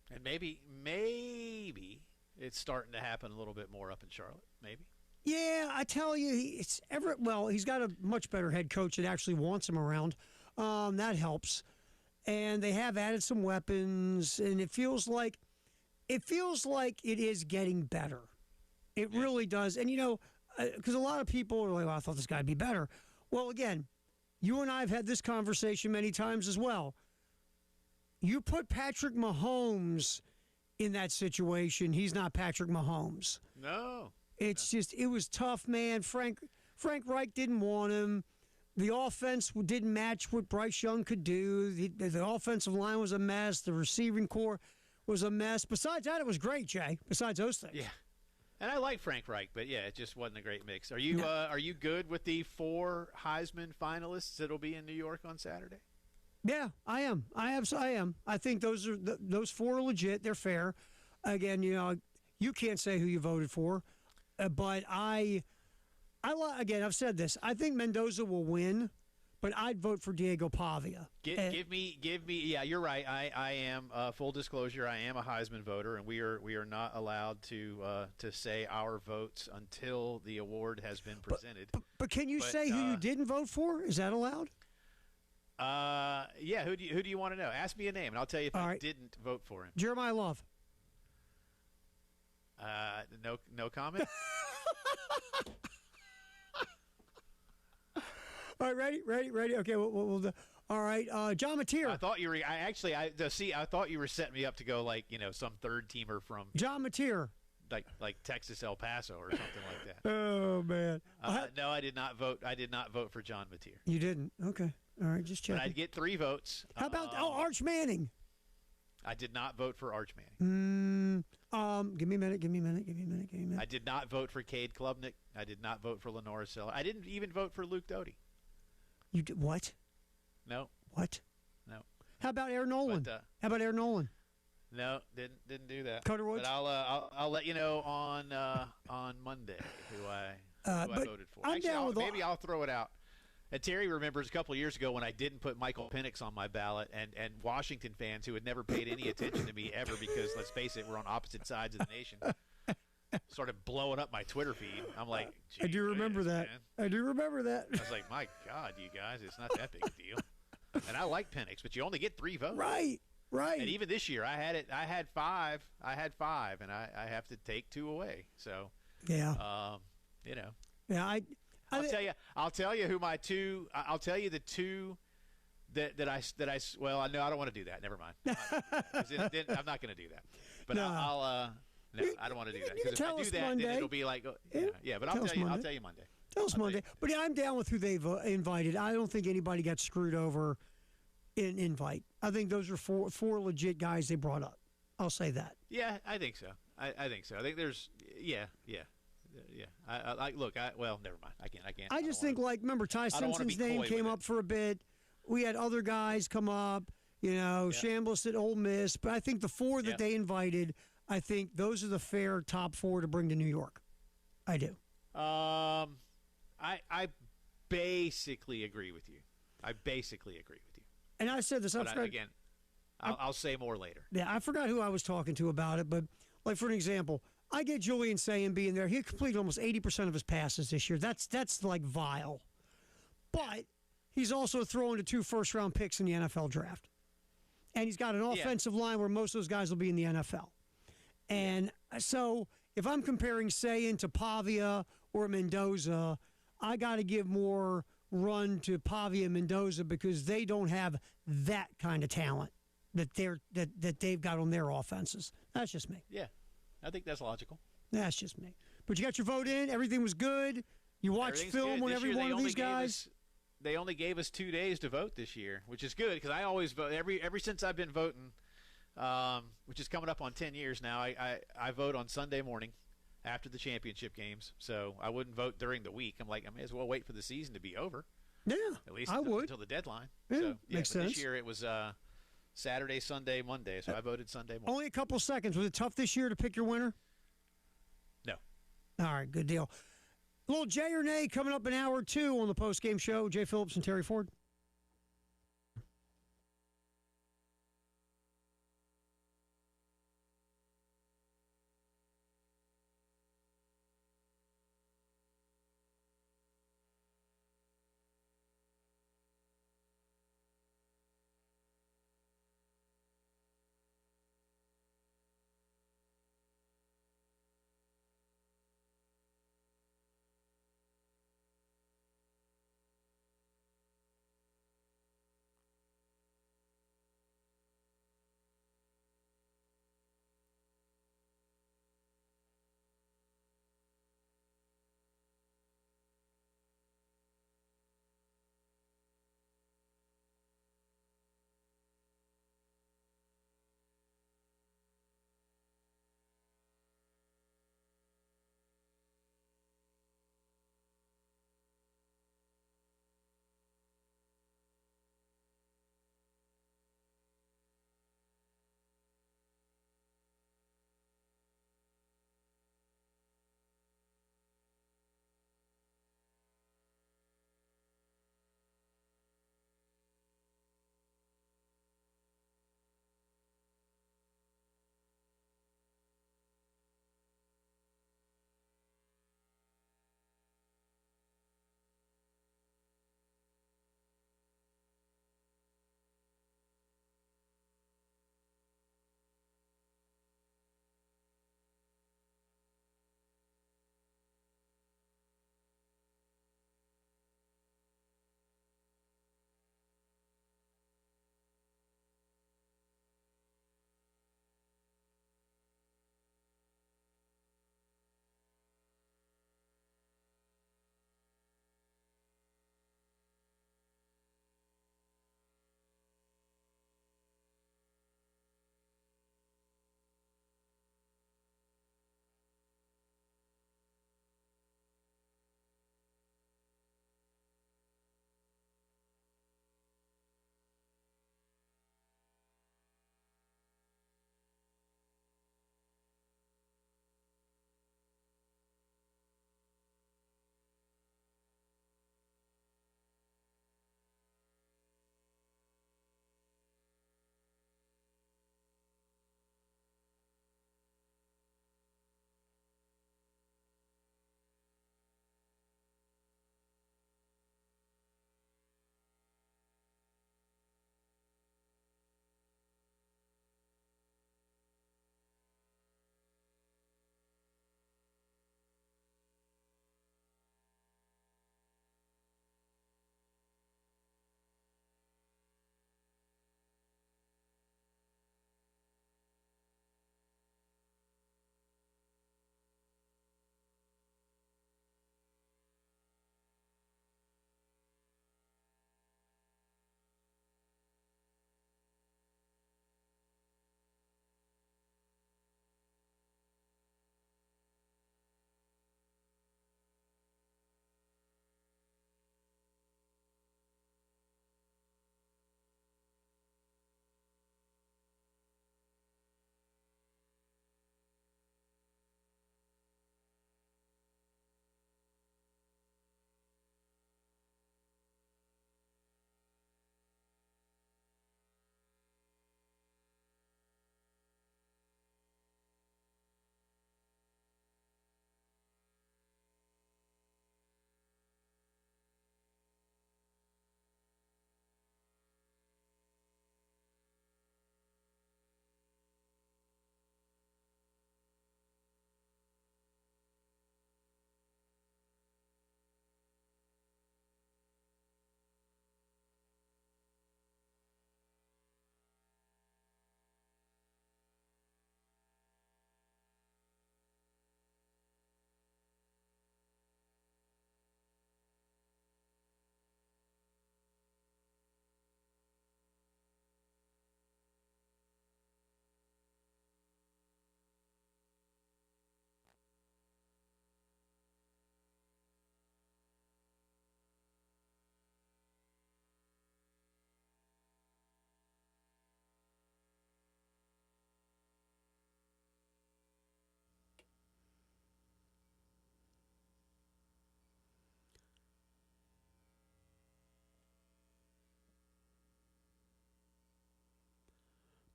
And maybe it's starting to happen a little bit more up in Charlotte. Maybe. Yeah, I tell you, he's got a much better head coach that actually wants him around. That helps. And they have added some weapons, and it feels like it is getting better. It really does. And, because a lot of people are like, well, I thought this guy would be better. Well, again, you and I have had this conversation many times as well. You put Patrick Mahomes in that situation, he's not Patrick Mahomes. No. It's just, it was tough, man. Frank Reich didn't want him. The offense didn't match what Bryce Young could do. The offensive line was a mess. The receiving core was a mess. Besides that, it was great, Jay. Besides those things. Yeah. And I like Frank Reich, but yeah, it just wasn't a great mix. Are you good with the 4 Heisman finalists that'll be in New York on Saturday? Yeah, I am. I am. I think those 4 are legit. They're fair. Again, you can't say who you voted for, but again, I've said this. I think Mendoza will win, but I'd vote for Diego Pavia. Give me. Yeah, you're right. I am. Full disclosure, I am a Heisman voter, and we are not allowed to say our votes until the award has been presented. But can you say who you didn't vote for? Is that allowed? Yeah. Who do you want to know? Ask me a name, and I'll tell you if I didn't vote for him. Jeremiah Love. No comment. All right, ready. Okay, we'll do. All right, John Mateer. I thought you were. I thought you were setting me up to go like some third teamer from John Mateer, like Texas El Paso or something like that. Oh man. No, I did not vote. I did not vote for John Mateer. You didn't? Okay. All right, just checking. But I'd get 3 votes. How about Arch Manning? I did not vote for Arch Manning. Give me a minute. I did not vote for Cade Klubnik. I did not vote for Lenora Sella. I didn't even vote for Luke Doty. You did what? No. What? No. How about Aaron Nolan? But, How about Aaron Nolan? No, didn't do that. Carter Woods? But I'll let you know on Monday who I voted for. Maybe I'll throw it out. And Terry remembers a couple of years ago when I didn't put Michael Penix on my ballot, and Washington fans who had never paid any attention to me ever because, let's face it, we're on opposite sides of the nation, started blowing up my Twitter feed. I'm like, I do remember that. Man. I do remember that. I was like, my God, you guys, it's not that big a deal. And I like Penix, but you only get 3 votes. Right. And even this year, I had 5, and I have to take 2 away. So, yeah, Yeah, I'll tell you who my 2. I'll tell you the 2 that I. Well, I know I don't want to do that. Never mind. I'm not going to do that. But no. No, I don't want to do that because if I do that, Monday. then it'll be like, yeah. But I'll tell you Monday. Tell us Monday. But yeah, I'm down with who they've invited. I don't think anybody got screwed over in invite. I think those are 4 legit guys they brought up. I'll say that. Yeah, I think so. I think so. I think there's yeah. Well, never mind. I can't. I just think remember Ty Simpson's name came up for a bit. We had other guys come up. Chambliss at Ole Miss. But I think the 4 that they invited, I think those are the fair top 4 to bring to New York. I do. I basically agree with you. And I said this. I'll say more later. Yeah, I forgot who I was talking to about it, but like for an example, I get Julian Sayin being there. He completed almost 80% of his passes this year. That's like vile. But he's also throwing to 2 first-round picks in the NFL draft. And he's got an offensive line where most of those guys will be in the NFL. And so if I'm comparing Sayin to Pavia or Mendoza, I got to give more run to Pavia and Mendoza because they don't have that kind of talent that they've got on their offenses. That's just me. Yeah, I think that's logical. That's just me. But you got your vote in. Everything was good. You watched film on every one of these guys. They only gave us 2 days to vote this year, which is good because I always vote. Ever since I've been voting, which is coming up on 10 years now. I vote on Sunday morning after the championship games, so I wouldn't vote during the week. I'm like, I may as well wait for the season to be over. Yeah, at least I would until the deadline. Yeah, so, makes sense. This year it was Saturday, Sunday, Monday, so I voted Sunday morning. Only a couple seconds. Was it tough this year to pick your winner? No. All right, good deal. A little Jay or Nay coming up in hour 2 on the post-game show. Jay Phillips and Terry Ford.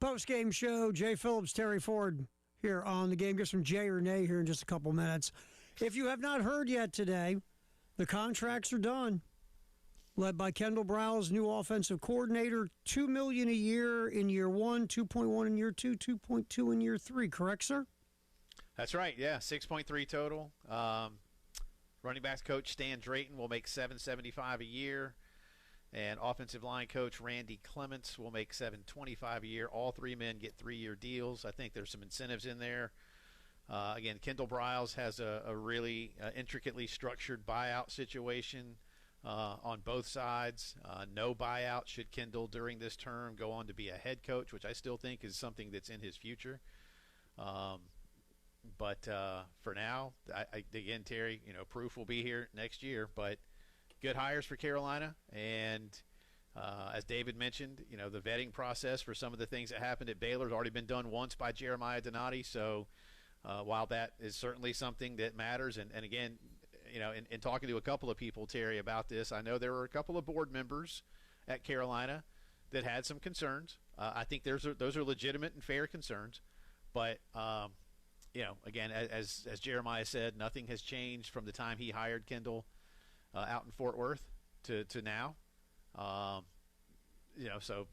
Post-game show, Jay Phillips, Terry Ford here on the game. Get some Jay or Nay here in just a couple minutes. If you have not heard yet today, the contracts are done. Led by Kendall Browse, new offensive coordinator, $2 million a year in year 1, 2.1 in year 2, 2.2 in year 3. Correct, sir? That's right. Yeah, 6.3 total. Running backs coach Stan Drayton will make $775 a year. And offensive line coach Randy Clements will make $725 a year. All three men get 3-year deals. I think there's some incentives in there. Again, Kendall Briles has a really intricately structured buyout situation on both sides. No buyout should Kendall during this term go on to be a head coach, which I still think is something that's in his future. But for now, again, Terry, proof will be here next year. But good hires for Carolina, and as David mentioned, the vetting process for some of the things that happened at Baylor has already been done once by Jeremiah Donati. So while that is certainly something that matters, and again, in talking to a couple of people, Terry, about this, I know there were a couple of board members at Carolina that had some concerns. I think those are legitimate and fair concerns, but again, as Jeremiah said, nothing has changed from the time he hired Kendall out in Fort Worth to now. So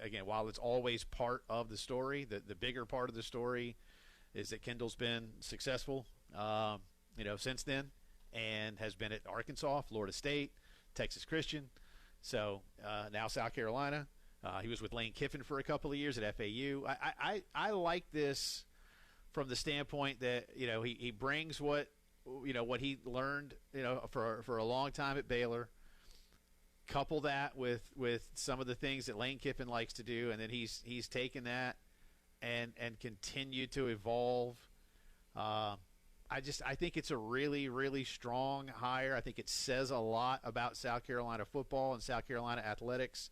again, while it's always part of the story, the bigger part of the story is that Kendall's been successful, since then, and has been at Arkansas, Florida State, Texas Christian. So now South Carolina. He was with Lane Kiffin for a couple of years at FAU. I like this from the standpoint that he brings what he learned for a long time at Baylor. Couple that with some of the things that Lane Kiffin likes to do, and then he's taken that and continued to evolve. I think it's a really, really strong hire. I think it says a lot about South Carolina football and South Carolina athletics,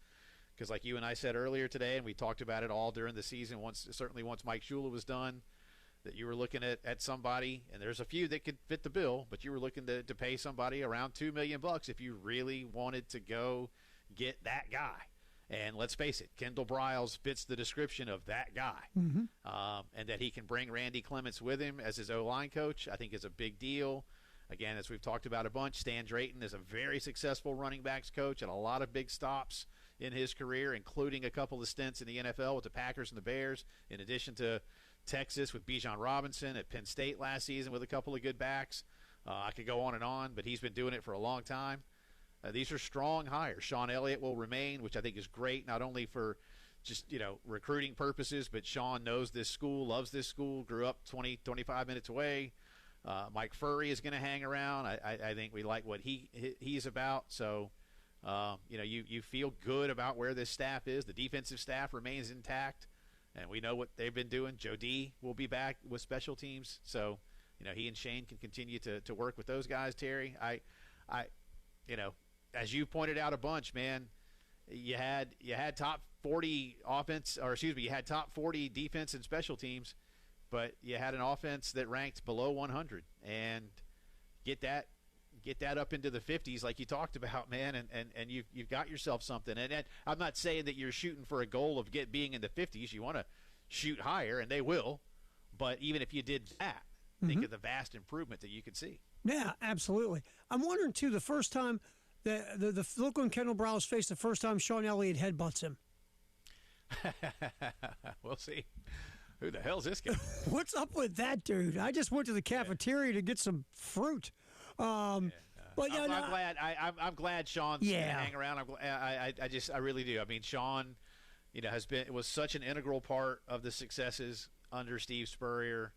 because like you and I said earlier today, and we talked about it all during the season, once Mike Shula was done, that you were looking at somebody, and there's a few that could fit the bill, but you were looking to pay somebody around $2 million if you really wanted to go get that guy. And let's face it, Kendall Briles fits the description of that guy. Mm-hmm. And that he can bring Randy Clements with him as his O-line coach, I think is a big deal. Again, as we've talked about a bunch, Stan Drayton is a very successful running backs coach and a lot of big stops in his career, including a couple of stints in the NFL with the Packers and the Bears, in addition to Texas with Bijan Robinson, at Penn State last season with a couple of good backs. I could go on and on, but he's been doing it for a long time. These are strong hires. Sean Elliott will remain, which I think is great, not only for just recruiting purposes, but Sean knows this school, loves this school, grew up 25 minutes away. Mike Furry is going to hang around. I think we like what he's about. So, you feel good about where this staff is. The defensive staff remains intact, and we know what they've been doing. Joe D will be back with special teams. So, he and Shane can continue to work with those guys, Terry. As you pointed out a bunch, man, you had top 40 offense, or excuse me, you had top 40 defense and special teams, but you had an offense that ranked below 100, and get that up into the 50s like you talked about, man, and you've got yourself something. And I'm not saying that you're shooting for a goal of being in the 50s. You want to shoot higher, and they will. But even if you did that, think of the vast improvement that you could see. Yeah, absolutely. I'm wondering too, the first time the look on Kendall Briles' face, the first time Sean Elliott headbutts him. We'll see. Who the hell's this guy? What's up with that, dude? I just went to the cafeteria to get some fruit. But I'm glad Sean's going to hang around. I really do. I mean, Sean, was such an integral part of the successes under Steve Spurrier.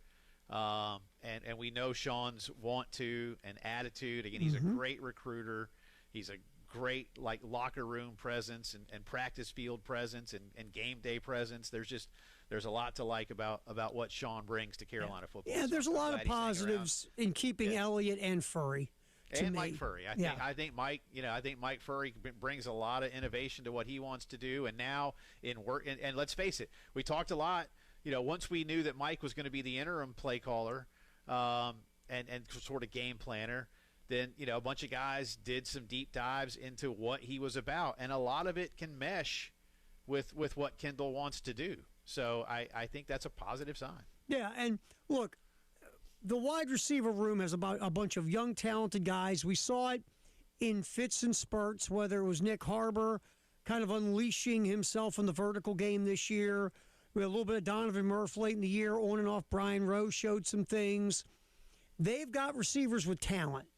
And we know Sean's want to and attitude. Again, he's a great recruiter. He's a great locker room presence and practice field presence and game day presence. There's a lot to like about what Sean brings to Carolina football. Yeah, there's a lot of positives in keeping Elliott and Furry. And Mike Furry. I think Mike Furry brings a lot of innovation to what he wants to do. And now in work, and let's face it, we talked a lot. Once we knew that Mike was going to be the interim play caller and sort of game planner, then, a bunch of guys did some deep dives into what he was about. And a lot of it can mesh with what Kendall wants to do. So I think that's a positive sign. Yeah, and look, the wide receiver room has about a bunch of young, talented guys. We saw it in fits and spurts, whether it was Nick Harbor kind of unleashing himself in the vertical game this year. We had a little bit of Donovan Murphy late in the year, on and off. Brian Rowe showed some things. They've got receivers with talent.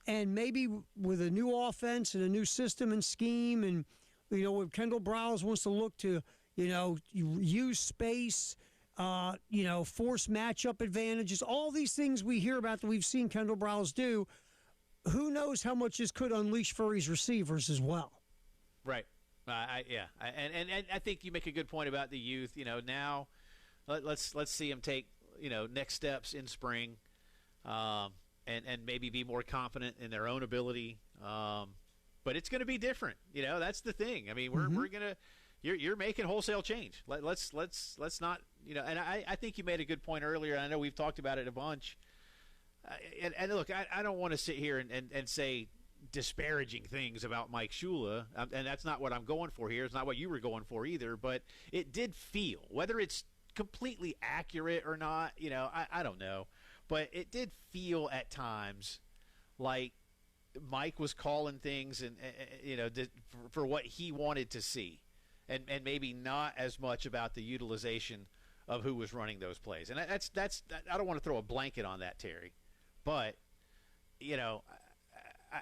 And maybe with a new offense and a new system and scheme, and, when Kendall Browse wants to look to, use space, force matchup advantages, all these things we hear about that we've seen Kendall Browse do, who knows how much this could unleash for his receivers as well. Right. And I think you make a good point about the youth. Now let's see them take next steps in spring, and maybe be more confident in their own ability. But it's going to be different. That's the thing. I mean, we're gonna you're making wholesale change. Let's not And I think you made a good point earlier. I know we've talked about it a bunch. And look, I don't want to sit here and say disparaging things about Mike Shula, and that's not what I'm going for here. It's not what you were going for either, but it did feel, whether it's completely accurate or not, I don't know, but it did feel at times like Mike was calling things and for what he wanted to see, and maybe not as much about the utilization of who was running those plays. And that's I don't want to throw a blanket on that, Terry, but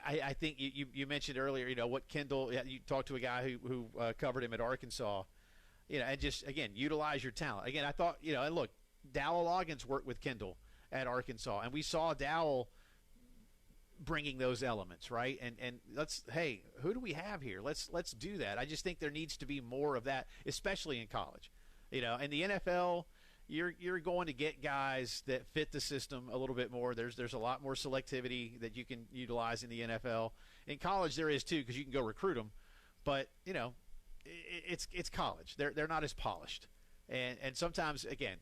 I think you mentioned earlier, what Kendall, you talked to a guy who covered him at Arkansas, and just, again, utilize your talent. Again, I thought, and look, Dowell Loggins worked with Kendall at Arkansas, and we saw Dowell bringing those elements, right? And hey, who do we have here? Let's do that. I just think there needs to be more of that, especially in college. In the NFL, you're going to get guys that fit the system a little bit more. There's a lot more selectivity that you can utilize in the NFL. In college, there is too, because you can go recruit them. But it's college. They're not as polished, and sometimes, again,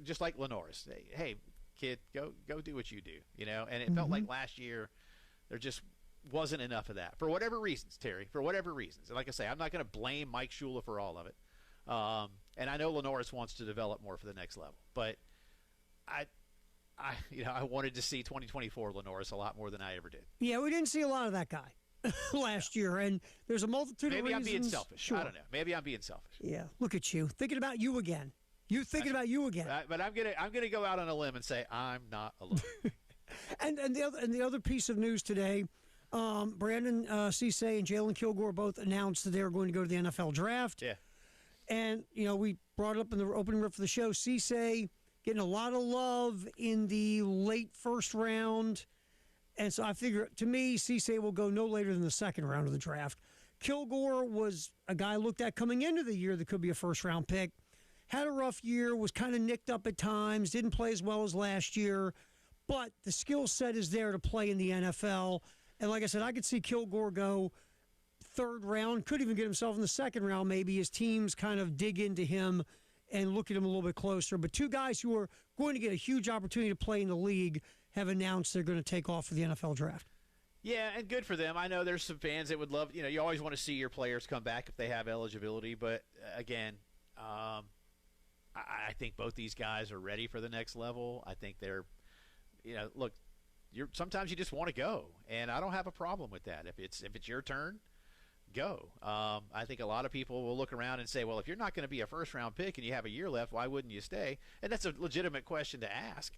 just like Lenoris, hey kid, go do what you do. And it felt like last year there just wasn't enough of that for whatever reasons, Terry. For whatever reasons, and like I say, I'm not going to blame Mike Shula for all of it. And I know Lenoris wants to develop more for the next level, but I wanted to see 2024 Lenoris a lot more than I ever did. Yeah, we didn't see a lot of that guy last year, and there's a multitude of reasons. Maybe I'm being selfish. Sure. I don't know. Maybe I'm being selfish. Yeah, look at you, thinking about you again. You thinking about you again. But I'm gonna go out on a limb and say I'm not alone. and the other piece of news today, Brandon Cisse and Jalen Kilgore both announced that they are going to go to the NFL draft. Yeah. And, we brought it up in the opening riff of the show, Cisse getting a lot of love in the late first round. And so I figure, to me, Cisse will go no later than the second round of the draft. Kilgore was a guy looked at coming into the year that could be a first-round pick. Had a rough year, was kind of nicked up at times, didn't play as well as last year. But the skill set is there to play in the NFL. And like I said, I could see Kilgore go third round, could even get himself in the second round maybe as teams kind of dig into him and look at him a little bit closer. But two guys who are going to get a huge opportunity to play in the league have announced they're going to take off for the NFL draft. Yeah, and good for them. I know there's some fans that would love, you always want to see your players come back if they have eligibility. But, again, I think both these guys are ready for the next level. I think they're, look, sometimes you just want to go, and I don't have a problem with that. If it's your turn, go. I think a lot of people will look around and say, well, if you're not going to be a first-round pick and you have a year left, why wouldn't you stay? And that's a legitimate question to ask.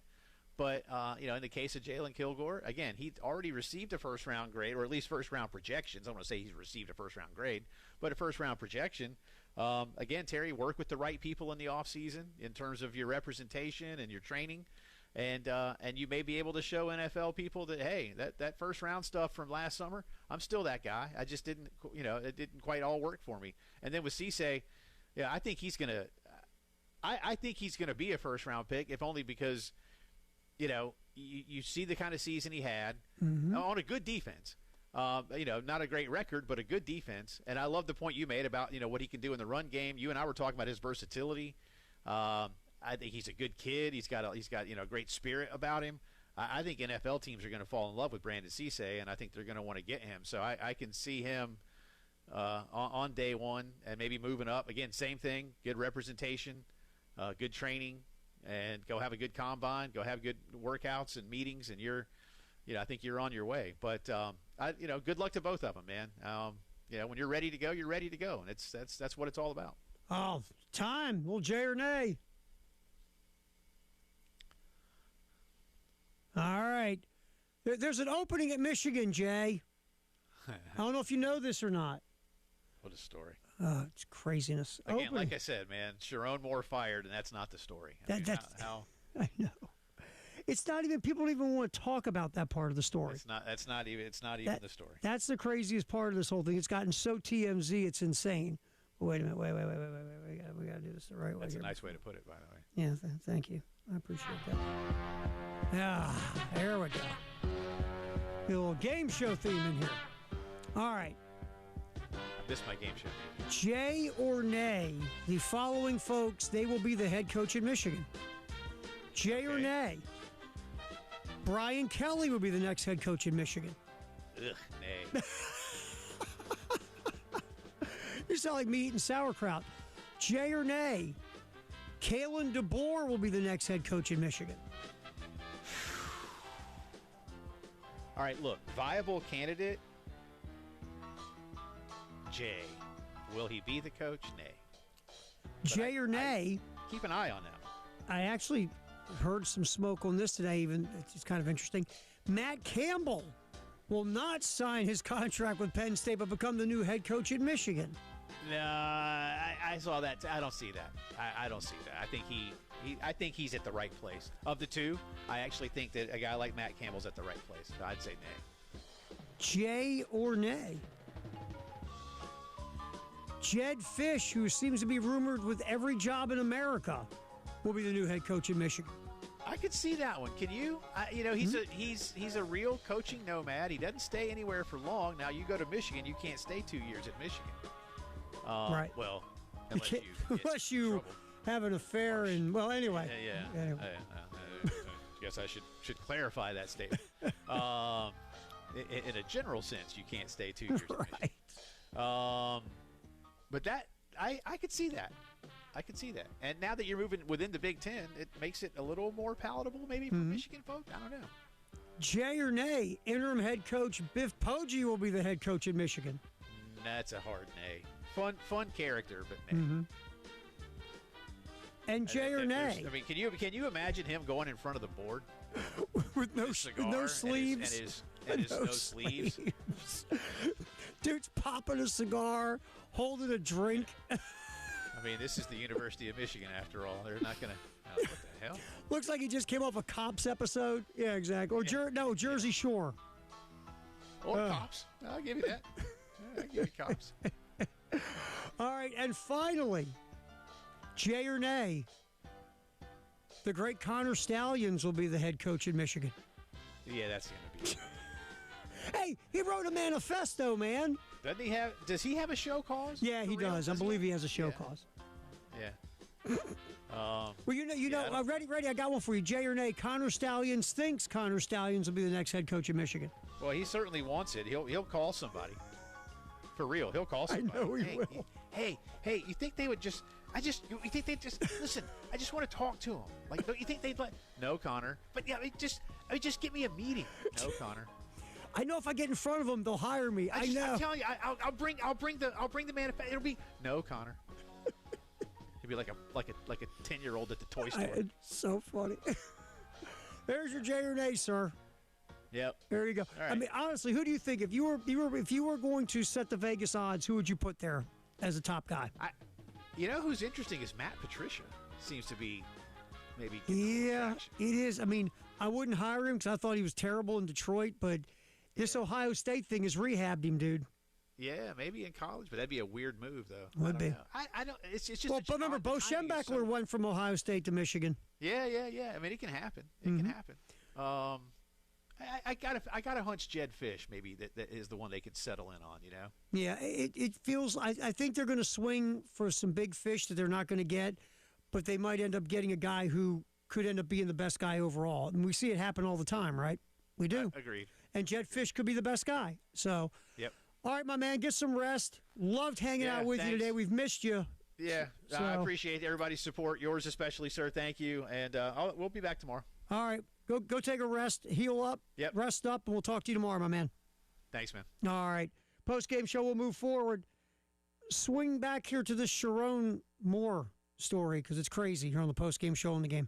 But, in the case of Jalen Kilgore, again, he already received a first-round grade, or at least first-round projections. I don't want to say he's received a first-round grade, but a first-round projection. Again, Terry, work with the right people in the offseason in terms of your representation and your training. And you may be able to show NFL people that, hey, that first round stuff from last summer, I'm still that guy. I just didn't, it didn't quite all work for me. And then with Cisse, yeah, I think he's gonna be a first round pick, if only because, you see the kind of season he had on a good defense. Not a great record, but a good defense. And I love the point you made about what he can do in the run game. You and I were talking about his versatility. I think he's a good kid. He's got great spirit about him. I think NFL teams are going to fall in love with Brandon Cisse, and I think they're going to want to get him. So I can see him on day one, and maybe moving up. Again, same thing, good representation, good training, and go have a good combine, go have good workouts and meetings, and I think you're on your way. But, good luck to both of them, man. When you're ready to go, you're ready to go, and that's what it's all about. Oh, time. Little Jay or nay? All right. There's an opening at Michigan, Jay. I don't know if you know this or not. What a story. It's craziness. Again, like I said, man, Sharon Moore fired, and that's not the story. I know. It's not even, people don't even want to talk about that part of the story. It's not even the story. That's the craziest part of this whole thing. It's gotten so TMZ, it's insane. Wait a minute. Wait. We got to do this the right way. That's here. a nice way to put it, by the way. Yeah, thank you. I appreciate that. Yeah, there we go. A little game show theme in here. All right. I missed my game show. Jay or nay, the following folks, they will be the head coach in Michigan. Jay or nay, Brian Kelly will be the next head coach in Michigan. Ugh, nay. You sound like me eating sauerkraut. Jay or nay, Kalen DeBoer will be the next head coach in Michigan. All right, look, viable candidate, Jay. Will he be the coach? Nay. Jay or nay. Keep an eye on that. I actually heard some smoke on this today, even. It's kind of interesting. Matt Campbell will not sign his contract with Penn State, but become the new head coach at Michigan. No, I saw that. I don't see that. I don't see that. I think he's at the right place. Of the two, I actually think that a guy like Matt Campbell's at the right place. I'd say nay. Jay or nay? Jed Fish, who seems to be rumored with every job in America, will be the new head coach in Michigan. I could see that one. Can you? He's a real coaching nomad. He doesn't stay anywhere for long. Now you go to Michigan, you can't stay 2 years at Michigan. Right. Well, unless you have an affair and anyway. Yeah. Anyway. I guess I should clarify that statement. In a general sense, you can't stay 2 years at Michigan. But that I could see that. I could see that. And now that you're moving within the Big Ten, it makes it a little more palatable maybe for Michigan folk. I don't know. Jay or nay, interim head coach Biff Poggi will be the head coach in Michigan. That's a hard nay. Fun character, but nay. Mm-hmm. And Jay or nay? I mean, can you imagine him going in front of the board with no sleeves and his no sleeves? Dude's popping a cigar, holding a drink. I mean, this is the University of Michigan, after all. They're not going to. What the hell? Looks like he just came off a Cops episode. Yeah, exactly. Or Jersey Shore. Or Cops. I'll give you that. I'll give you Cops. All right, and finally, Jay or nay, the great Connor Stallions will be the head coach in Michigan. Yeah, that's going to be. Hey, he wrote a manifesto, man. Doesn't he have? Does he have a show cause? Yeah, he does. I believe he has a show cause. Yeah. Well, ready. I got one for you. Jay or nay, Connor Stallions thinks Connor Stallions will be the next head coach of Michigan. Well, he certainly wants it. He'll call somebody. For real, he'll call somebody. I know he will. Hey, you think they would just? You think they'd just listen? I just want to talk to him. Like, don't you think they'd let? No, Connor. But yeah, just get me a meeting. No, Connor. I know if I get in front of them, they'll hire me. I know. I'm telling you, I'll bring the manifesto. It'll be no, Connor. It'll be like a 10-year-old at the toy store. It's so funny. There's your Jay or nay, sir. Yep. There you go. Right. I mean, honestly, who do you think if you were going to set the Vegas odds, who would you put there as a top guy? You know who's interesting is Matt Patricia. Seems to be maybe. Yeah, it is. I mean, I wouldn't hire him because I thought he was terrible in Detroit, but this Ohio State thing has rehabbed him, dude. Yeah, maybe in college, but that'd be a weird move, though. Would be. I don't. It's just. Well, but remember, Bo Schembechler went from Ohio State to Michigan. Yeah. I mean, it can happen. It can happen. I got a hunch Jed Fish maybe that is the one they could settle in on, you know? Yeah, it feels, I think they're going to swing for some big fish that they're not going to get, but they might end up getting a guy who could end up being the best guy overall. And we see it happen all the time, right? We do. Agreed. And Jed Fish could be the best guy. So, yep. All right, my man, get some rest. Loved hanging out with you today. We've missed you. Yeah, I appreciate everybody's support, yours especially, sir. Thank you, and we'll be back tomorrow. All right, go take a rest, heal up, rest up, and we'll talk to you tomorrow, my man. Thanks, man. All right, post-game show, we'll move forward. Swing back here to this Sharon Moore story because it's crazy here on the post-game show in the game.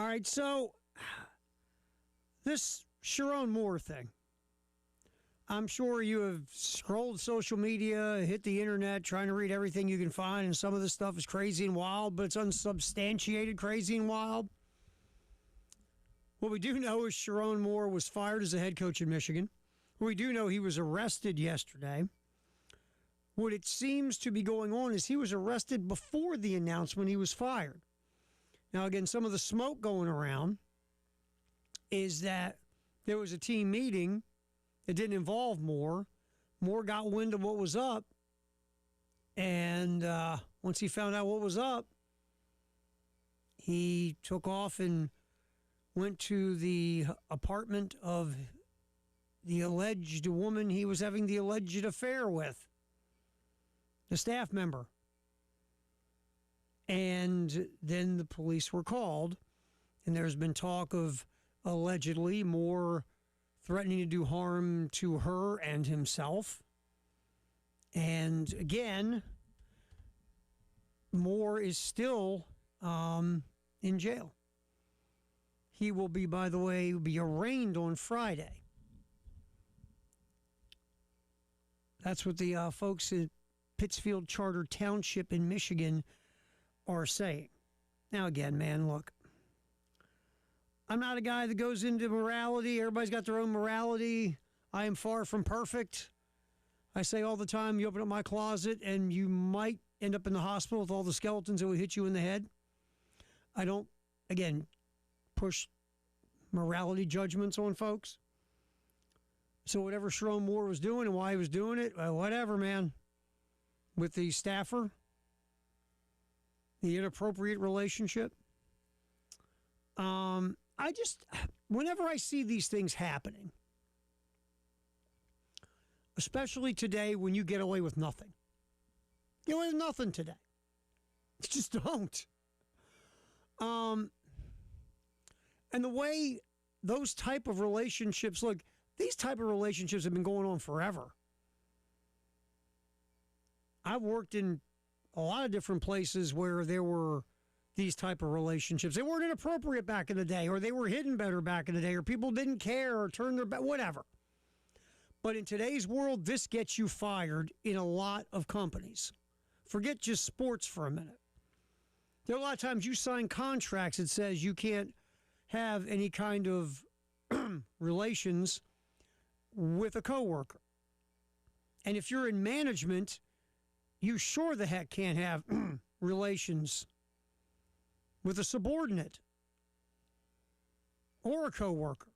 All right, so this Sharon Moore thing. I'm sure you have scrolled social media, hit the internet, trying to read everything you can find, and some of this stuff is crazy and wild, but it's unsubstantiated crazy and wild. What we do know is Sharon Moore was fired as a head coach in Michigan. We do know he was arrested yesterday. What it seems to be going on is he was arrested before the announcement he was fired. Now, again, some of the smoke going around is that there was a team meeting that didn't involve Moore. Moore got wind of what was up, and once he found out what was up, he took off and went to the apartment of the alleged woman he was having the alleged affair with, the staff member. And then the police were called, and there's been talk of allegedly Moore threatening to do harm to her and himself. And again, Moore is still in jail. He will be, by the way, arraigned on Friday. That's what the folks at Pittsfield Charter Township in Michigan are saying. Now, again, man, look, I'm not a guy that goes into morality. Everybody's got their own morality. I am far from perfect. I say all the time, you open up my closet and you might end up in the hospital with all the skeletons that will hit you in the head. I don't, again, push morality judgments on folks. So whatever Sharon Moore was doing and why he was doing it, whatever, man. With the staffer, the inappropriate relationship. Whenever I see these things happening, especially today when you get away with nothing. Get away with nothing today. You just don't. And the way those type of relationships, look, these type of relationships have been going on forever. I've worked in a lot of different places where there were these type of relationships. They weren't inappropriate back in the day, or they were hidden better back in the day, or people didn't care or turned their back, whatever. But in today's world, this gets you fired in a lot of companies. Forget just sports for a minute. There are a lot of times you sign contracts that says you can't have any kind of relations with a coworker. And if you're in management, you sure the heck can't have relations with a subordinate or a coworker.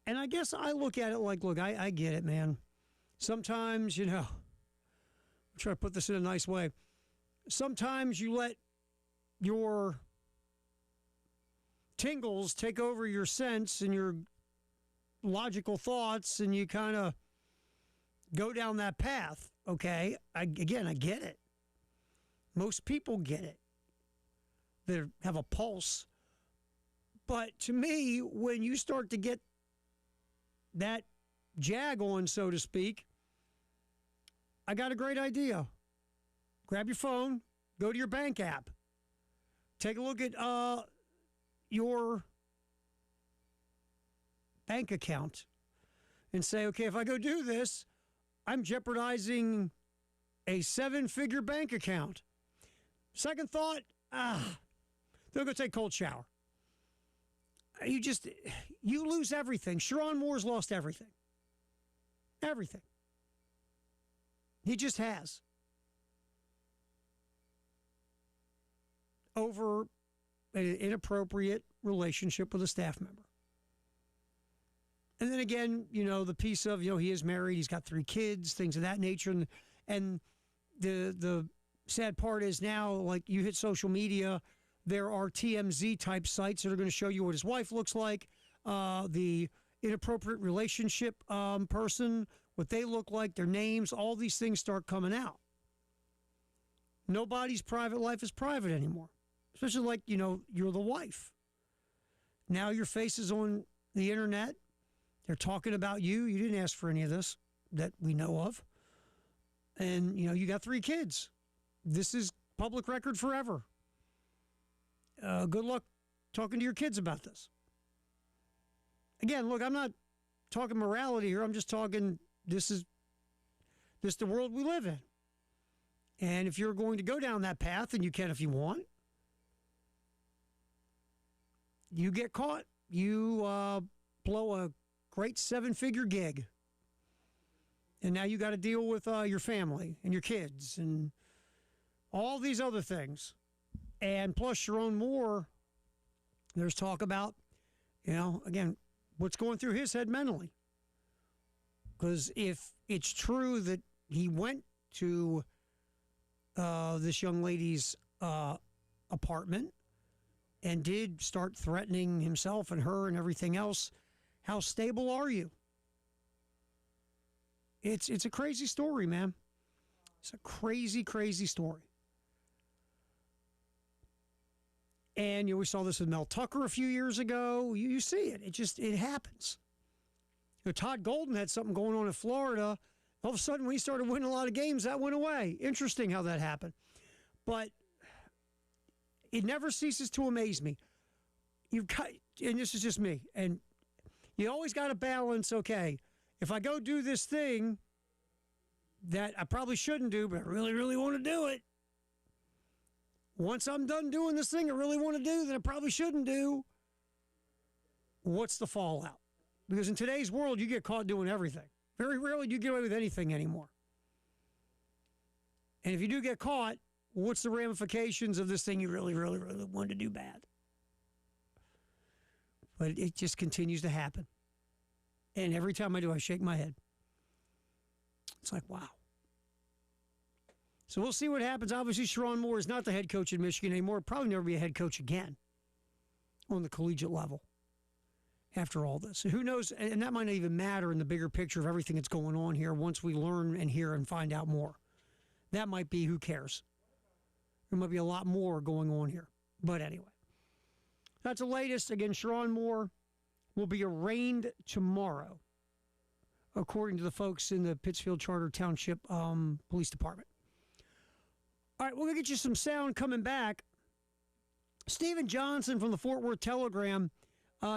And I guess I look at it like, look, I get it, man. Sometimes, I'm trying to put this in a nice way. Sometimes you let your tingles take over your sense and your logical thoughts, and you kind of go down that path, okay? I get it. Most people get it. They have a pulse. But to me, when you start to get that jag on, so to speak, I got a great idea. Grab your phone, go to your bank app, take a look at your bank account and say, okay, if I go do this, I'm jeopardizing a 7-figure bank account. Second thought, they'll go take a cold shower. You lose everything. Sharon Moore's lost everything. Everything. He just has. Over an inappropriate relationship with a staff member. And then again, the piece of, he is married, he's got 3 kids, things of that nature. And the sad part is now, like, you hit social media, there are TMZ type sites that are going to show you what his wife looks like, the inappropriate relationship person, what they look like, their names, all these things start coming out. Nobody's private life is private anymore, especially like, you're the wife. Now your face is on the internet. They're talking about you. You didn't ask for any of this that we know of. And, you got 3 kids. This is public record forever. Good luck talking to your kids about this. Again, look, I'm not talking morality here. I'm just talking this is the world we live in. And if you're going to go down that path, and you can if you want, you get caught. You blow a great 7-figure gig. And now you got to deal with your family and your kids and all these other things. And plus Sharon Moore, there's talk about, again, what's going through his head mentally. Because if it's true that he went to this young lady's apartment and did start threatening himself and her and everything else, how stable are you? It's a crazy story, man. It's a crazy, crazy story. And we saw this with Mel Tucker a few years ago. You see it. It happens. Todd Golden had something going on in Florida. All of a sudden, when he started winning a lot of games, that went away. Interesting how that happened. But it never ceases to amaze me. And this is just me. And you always got to balance, okay, if I go do this thing that I probably shouldn't do, but I really, really want to do it, once I'm done doing this thing I really want to do that I probably shouldn't do, what's the fallout? Because in today's world, you get caught doing everything. Very rarely do you get away with anything anymore. And if you do get caught, what's the ramifications of this thing you really, really, really wanted to do bad? But it just continues to happen. And every time I do, I shake my head. It's like, wow. So we'll see what happens. Obviously, Sharon Moore is not the head coach at Michigan anymore. Probably never be a head coach again on the collegiate level after all this. So who knows? And that might not even matter in the bigger picture of everything that's going on here once we learn and hear and find out more. That might be, who cares? There might be a lot more going on here. But anyway, that's the latest. Again, Sharon Moore will be arraigned tomorrow, according to the folks in the Pittsfield Charter Township Police Department. All right, we're going to get you some sound coming back. Stephen Johnson from the Fort Worth Telegram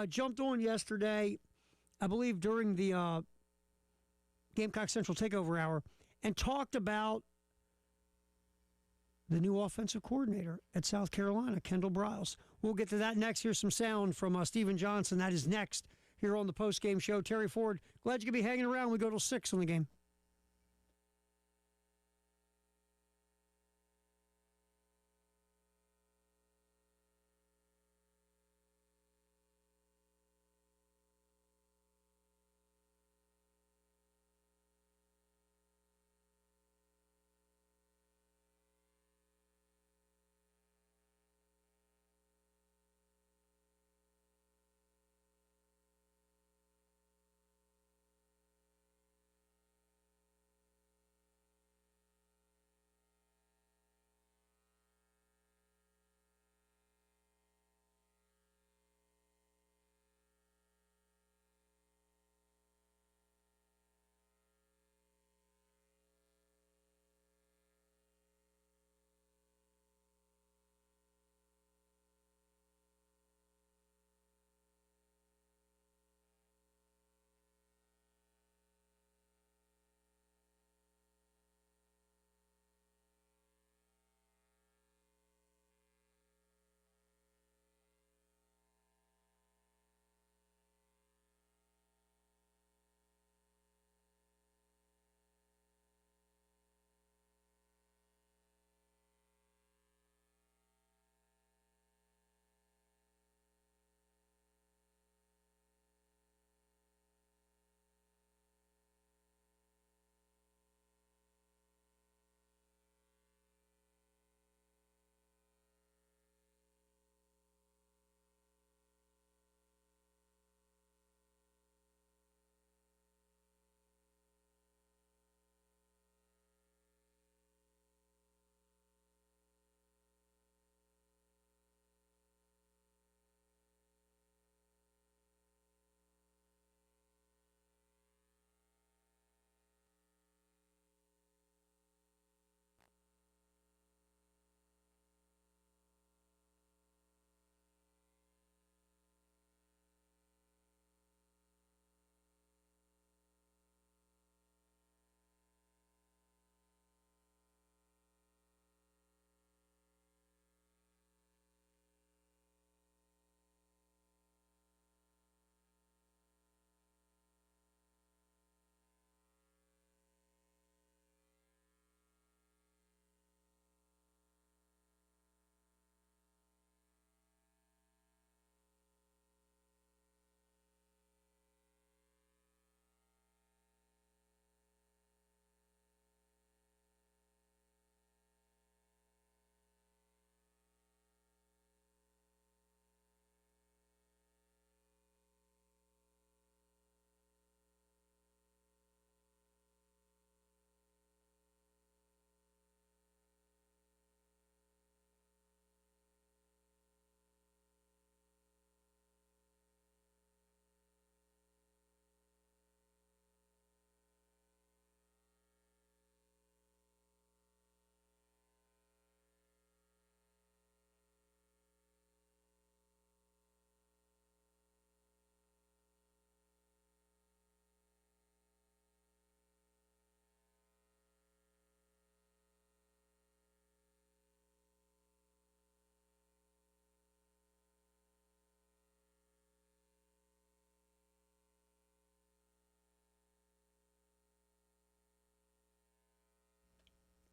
jumped on yesterday, I believe during the Gamecock Central Takeover Hour, and talked about the new offensive coordinator at South Carolina, Kendall Briles. We'll get to that next. Here's some sound from Stephen Johnson. That is next here on the postgame show. Terry Ford, glad you could be hanging around. We go till 6 on the game.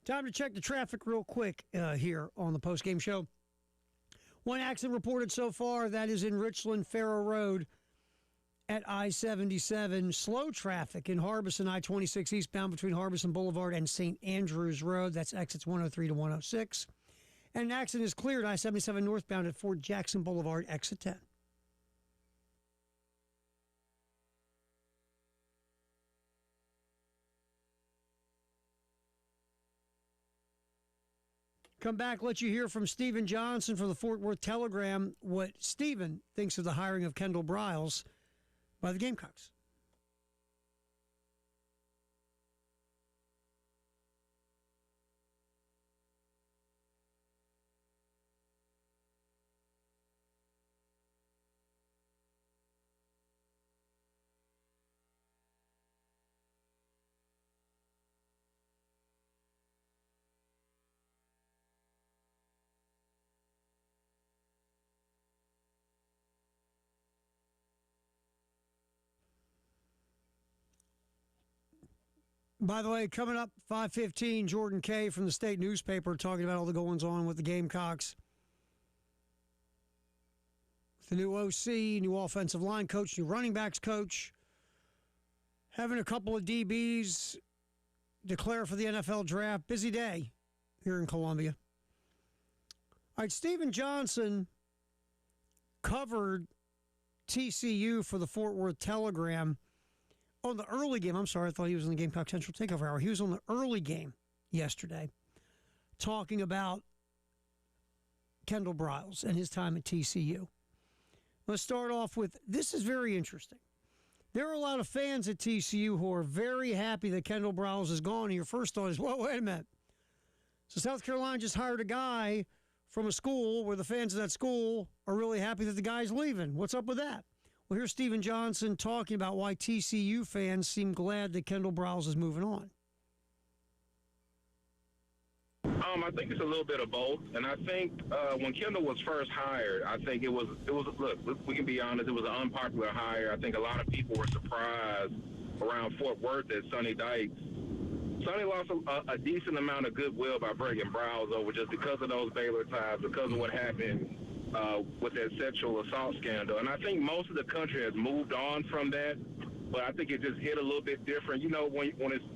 Time to check the traffic real quick here on the postgame show. One accident reported so far. That is in Richland, Farrow Road at I-77. Slow traffic in Harbison, I-26 eastbound between Harbison Boulevard and St. Andrews Road. That's exits 103 to 106. And an accident is cleared I-77 northbound at Fort Jackson Boulevard, exit 10. Come back, let you hear from Stephen Johnson from the Fort Worth Telegram what Stephen thinks of the hiring of Kendall Briles by the Gamecocks. By the way, coming up 5:15, Jordan Kay from the State newspaper talking about all the goings-on with the Gamecocks. The new OC, new offensive line coach, new running backs coach. Having a couple of DBs declare for the NFL draft. Busy day here in Columbia. All right, Stephen Johnson covered TCU for the Fort Worth Telegram. On the early game, I'm sorry, I thought he was in the Gamecock Central Takeover Hour. He was on the early game yesterday talking about Kendall Briles and his time at TCU. Let's start off with, this is very interesting. There are a lot of fans at TCU who are very happy that Kendall Briles is gone, and your first thought is, well, wait a minute. So South Carolina just hired a guy from a school where the fans of that school are really happy that the guy's leaving. What's up with that? Well, here's Stephen Johnson talking about why TCU fans seem glad that Kendall Briles is moving on. I think it's a little bit of both, and I think when Kendall was first hired, I think it was look, we can be honest, it was an unpopular hire. I think a lot of people were surprised around Fort Worth at Sonny Dykes. Sonny lost a decent amount of goodwill by bringing Briles over just because of those Baylor ties, because of what happened with that sexual assault scandal. And I think most of the country has moved on from that, but I think it just hit a little bit different. You know, when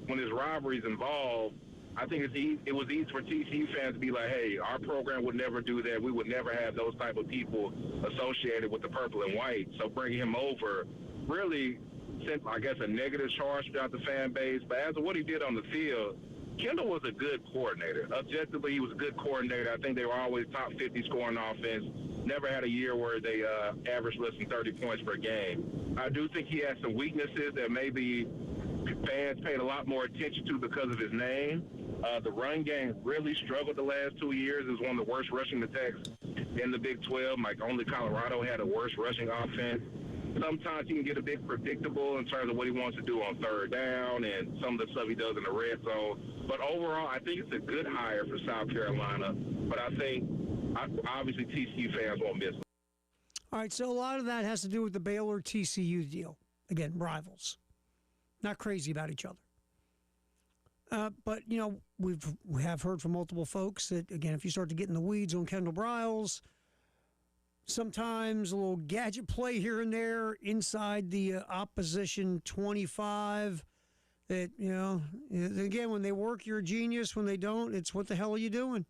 there's rivalries involved, I think it was easy for TCU fans to be like, hey, our program would never do that. We would never have those type of people associated with the purple and white. So bringing him over really sent, I guess, a negative charge throughout the fan base. But as of what he did on the field, Kendall was a good coordinator. Objectively, he was a good coordinator. I think they were always top 50 scoring offense. Never had a year where they averaged less than 30 points per game. I do think he had some weaknesses that maybe fans paid a lot more attention to because of his name. The run game really struggled the last 2 years. It was one of the worst rushing attacks in the Big 12. Like, only Colorado had a worse rushing offense. Sometimes he can get a bit predictable in terms of what he wants to do on third down and some of the stuff he does in the red zone. But overall, I think it's a good hire for South Carolina. But I think, obviously, TCU fans won't miss him. All right, so a lot of that has to do with the Baylor-TCU deal. Again, rivals. Not crazy about each other. But, you know, we have heard from multiple folks that, again, if you start to get in the weeds on Kendall Briles, sometimes a little gadget play here and there inside the opposition 25 that, you know, again, when they work, you're a genius. When they don't, it's what the hell are you doing?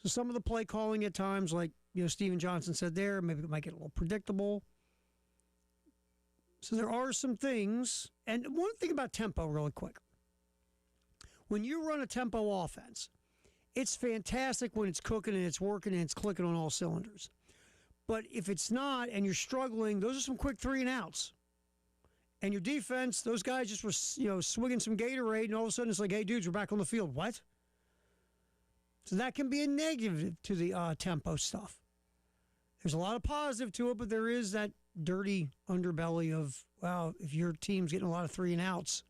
So some of the play calling at times, like, you know, Stephen Johnson said there, maybe it might get a little predictable. So there are some things. And one thing about tempo really quick. When you run a tempo offense, it's fantastic when it's cooking and it's working and it's clicking on all cylinders. But if it's not and you're struggling, those are some quick 3 and outs. And your defense, those guys just were, you know, swigging some Gatorade, and all of a sudden it's like, hey, dudes, we're back on the field. What? So that can be a negative to the tempo stuff. There's a lot of positive to it, but there is that dirty underbelly of, wow, if your team's getting a lot of 3 and outs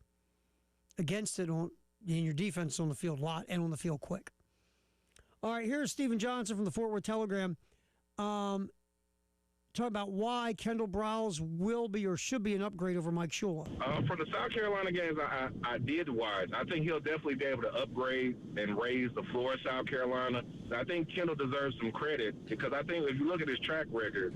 against it, and your defense is on the field a lot and on the field quick. All right, here's Stephen Johnson from the Fort Worth Telegram talk about why Kendall Briles will be or should be an upgrade over Mike Shula. For the South Carolina games, I did watch. I think he'll definitely be able to upgrade and raise the floor of South Carolina. I think Kendall deserves some credit because I think if you look at his track record,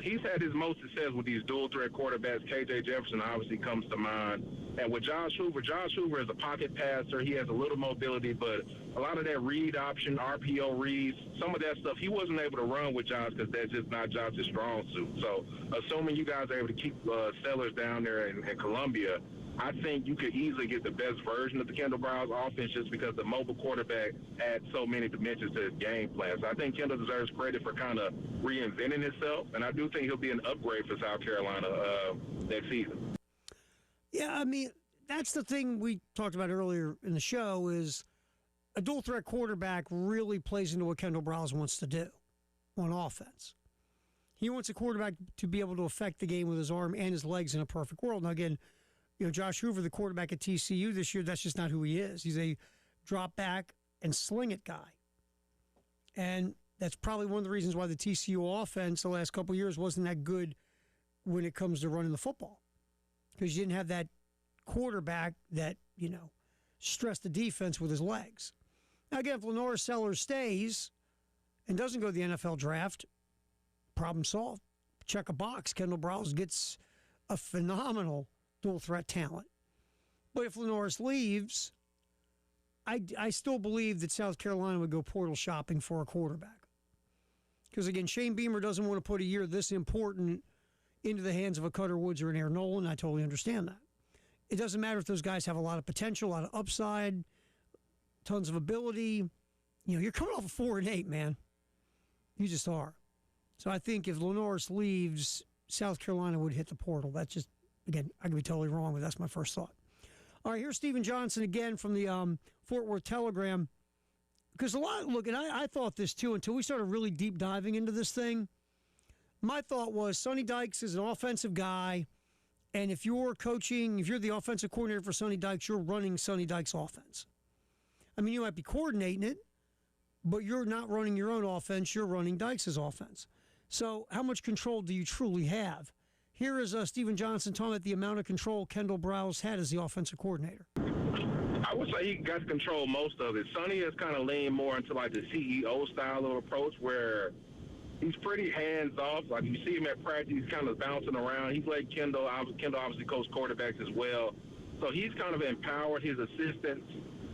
he's had his most success with these dual-threat quarterbacks. K.J. Jefferson obviously comes to mind. And with Josh Hoover is a pocket passer. He has a little mobility, but a lot of that read option, RPO reads, some of that stuff, he wasn't able to run with Josh because that's just not Josh's strong suit. So assuming you guys are able to keep Sellers down there in Columbia, I think you could easily get the best version of the Kendall Briles offense just because the mobile quarterback adds so many dimensions to his game plan. So I think Kendall deserves credit for kind of reinventing himself, and I do think he'll be an upgrade for South Carolina next season. Yeah, I mean, that's the thing we talked about earlier in the show is a dual-threat quarterback really plays into what Kendall Briles wants to do on offense. He wants a quarterback to be able to affect the game with his arm and his legs in a perfect world. Now, again, Josh Hoover, the quarterback at TCU this year, that's just not who he is. He's a drop back and sling it guy. And that's probably one of the reasons why the TCU offense the last couple of years wasn't that good when it comes to running the football. Because you didn't have that quarterback that, stressed the defense with his legs. Now, again, if Lenore Sellers stays and doesn't go to the NFL draft, problem solved. Check a box. Kendall Briles gets a phenomenal dual-threat talent. But if Lenoris leaves, I still believe that South Carolina would go portal shopping for a quarterback. Because, again, Shane Beamer doesn't want to put a year this important into the hands of a Cutter Woods or an Aaron Nolan. I totally understand that. It doesn't matter if those guys have a lot of potential, a lot of upside, tons of ability. You're coming off a 4-8, man. You just are. So I think if Lenoris leaves, South Carolina would hit the portal. That's just, again, I could be totally wrong, but that's my first thought. All right, here's Steven Johnson again from the Fort Worth Telegram. Because and I thought this too until we started really deep diving into this thing. My thought was Sonny Dykes is an offensive guy, and if you're the offensive coordinator for Sonny Dykes, you're running Sonny Dykes' offense. I mean, you might be coordinating it, but you're not running your own offense, you're running Dykes' offense. So how much control do you truly have? Here is Steven Johnson talking about the amount of control Kendall Briles had as the offensive coordinator. I would say he got to control most of it. Sonny has kind of leaned more into like the CEO style of approach where he's pretty hands-off. Like, you see him at practice, he's kind of bouncing around. He's like Kendall. Kendall obviously coached quarterbacks as well. So he's kind of empowered his assistants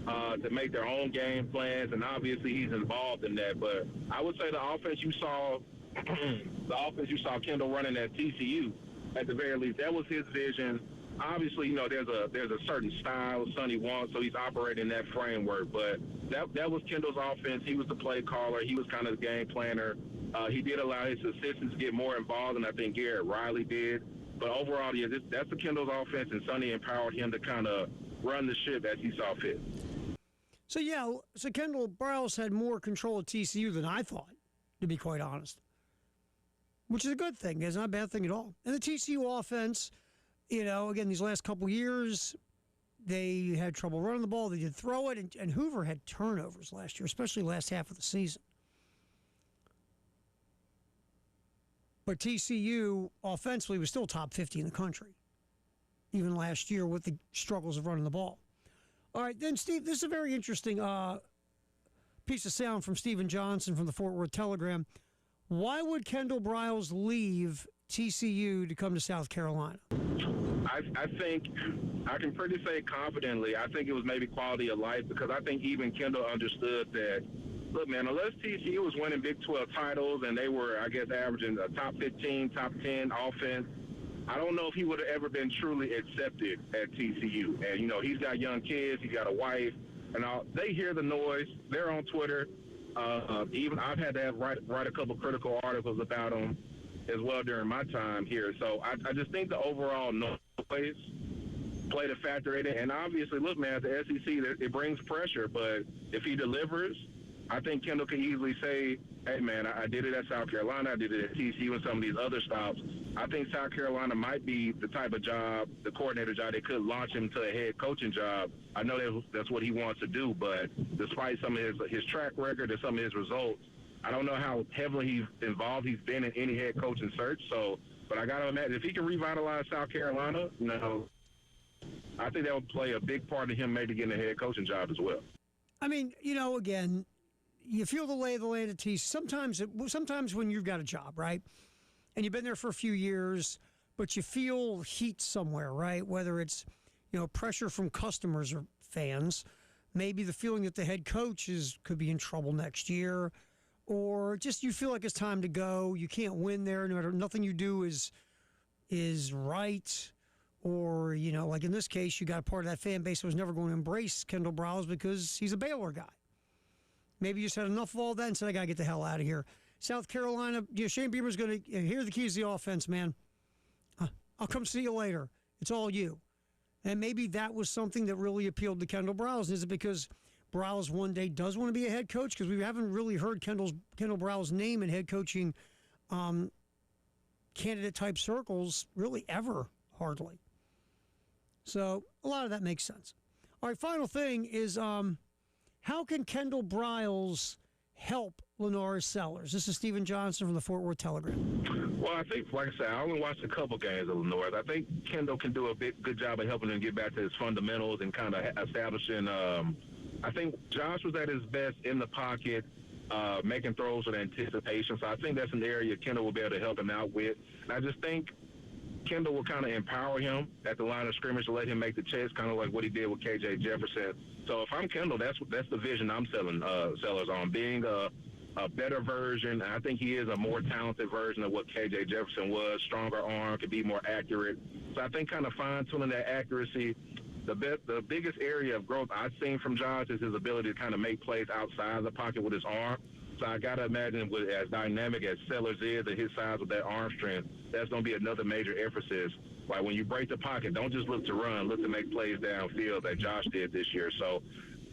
to make their own game plans, and obviously he's involved in that. But I would say the offense you saw Kendall running at TCU, at the very least, that was his vision. Obviously, there's a certain style Sonny wants, so he's operating that framework. But that was Kendall's offense. He was the play caller. He was kind of the game planner. He did allow his assistants to get more involved than I think Garrett Riley did. But overall, yeah, that's the Kendall's offense, and Sonny empowered him to kind of run the ship as he saw fit. So Kendall Briles had more control at TCU than I thought, to be quite honest, which is a good thing. It's not a bad thing at all. And the TCU offense, again, these last couple years, they had trouble running the ball. They did throw it, and Hoover had turnovers last year, especially last half of the season. But TCU offensively was still top 50 in the country, even last year with the struggles of running the ball. All right, then, Steve, this is a very interesting piece of sound from Steven Johnson from the Fort Worth Telegram. Why would Kendall Briles leave TCU to come to South Carolina? I think I can pretty say confidently, I think it was maybe quality of life, because I think even Kendall understood that, look, man, unless TCU was winning Big 12 titles and they were, I guess, averaging a top 15, top 10 offense, I don't know if he would have ever been truly accepted at TCU. And, he's got young kids, he's got a wife, and all. They hear the noise. They're on Twitter. Even I've had to write a couple critical articles about him as well during my time here. So I just think the overall noise played a factor in it. And obviously, look, man, at the SEC, it brings pressure. But if he delivers, I think Kendall can easily say, hey, man, I did it at South Carolina. I did it at TCU and some of these other stops. I think South Carolina might be the type of job, the coordinator job, that could launch him to a head coaching job. I know that's what he wants to do, but despite some of his track record and some of his results, I don't know how heavily he's been in any head coaching search. So, but I got to imagine if he can revitalize South Carolina, I think that would play a big part in him maybe getting a head coaching job as well. I mean, again, you feel the lay of the land at T. Sometimes when you've got a job, right, and you've been there for a few years, but you feel heat somewhere, right? Whether it's, pressure from customers or fans, maybe the feeling that the head coach could be in trouble next year, or just you feel like it's time to go. You can't win there. Nothing you do is right. Or, like in this case, you got a part of that fan base that was never going to embrace Kendall Briles because he's a Baylor guy. Maybe you just had enough of all that and said, I got to get the hell out of here. South Carolina, Shane Beamer's going to, here are the keys to the offense, man. I'll come see you later. It's all you. And maybe that was something that really appealed to Kendall Briles. Is it because Briles one day does want to be a head coach? Because we haven't really heard Kendall Briles' name in head coaching candidate-type circles really ever, hardly. So a lot of that makes sense. All right, final thing is how can Kendall Briles help Lenore Sellers? This is Stephen Johnson from the Fort Worth Telegram. Well, I think, like I said, I only watched a couple games of Lenore. I think Kendall can do a good job of helping him get back to his fundamentals and kind of establishing. I think Josh was at his best in the pocket, making throws with anticipation. So I think that's an area Kendall will be able to help him out with. And I just think Kendall will kind of empower him at the line of scrimmage to let him make the checks, kind of like what he did with KJ Jefferson. So if I'm Kendall, that's the vision I'm Sellers on, being a better version. I think he is a more talented version of what KJ Jefferson was, stronger arm, could be more accurate. So I think kind of fine-tuning that accuracy. The biggest area of growth I've seen from Josh is his ability to kind of make plays outside of the pocket with his arm. So I got to imagine with as dynamic as Sellers is at his size with that arm strength, that's going to be another major emphasis. Like when you break the pocket, don't just look to run, look to make plays downfield that Josh did this year. So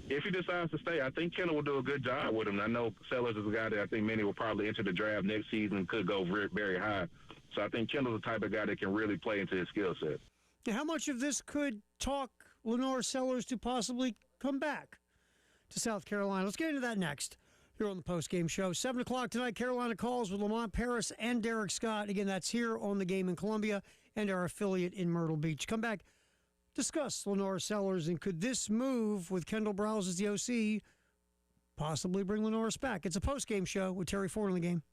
if he decides to stay, I think Kendall will do a good job with him. I know Sellers is a guy that I think many will probably enter the draft next season and could go very, very high. So I think Kendall's the type of guy that can really play into his skill set. Now, how much of this could talk Lenore Sellers to possibly come back to South Carolina? Let's get into that next here on the Postgame Show. 7 o'clock tonight, Carolina Calls with Lamont Paris and Derek Scott. Again, that's here on the Game in Columbia and our affiliate in Myrtle Beach. Come back, discuss Lenore Sellers, and could this move with Kendall Briles as the OC possibly bring Lenore back? It's a Postgame Show with Terry Ford on the Game.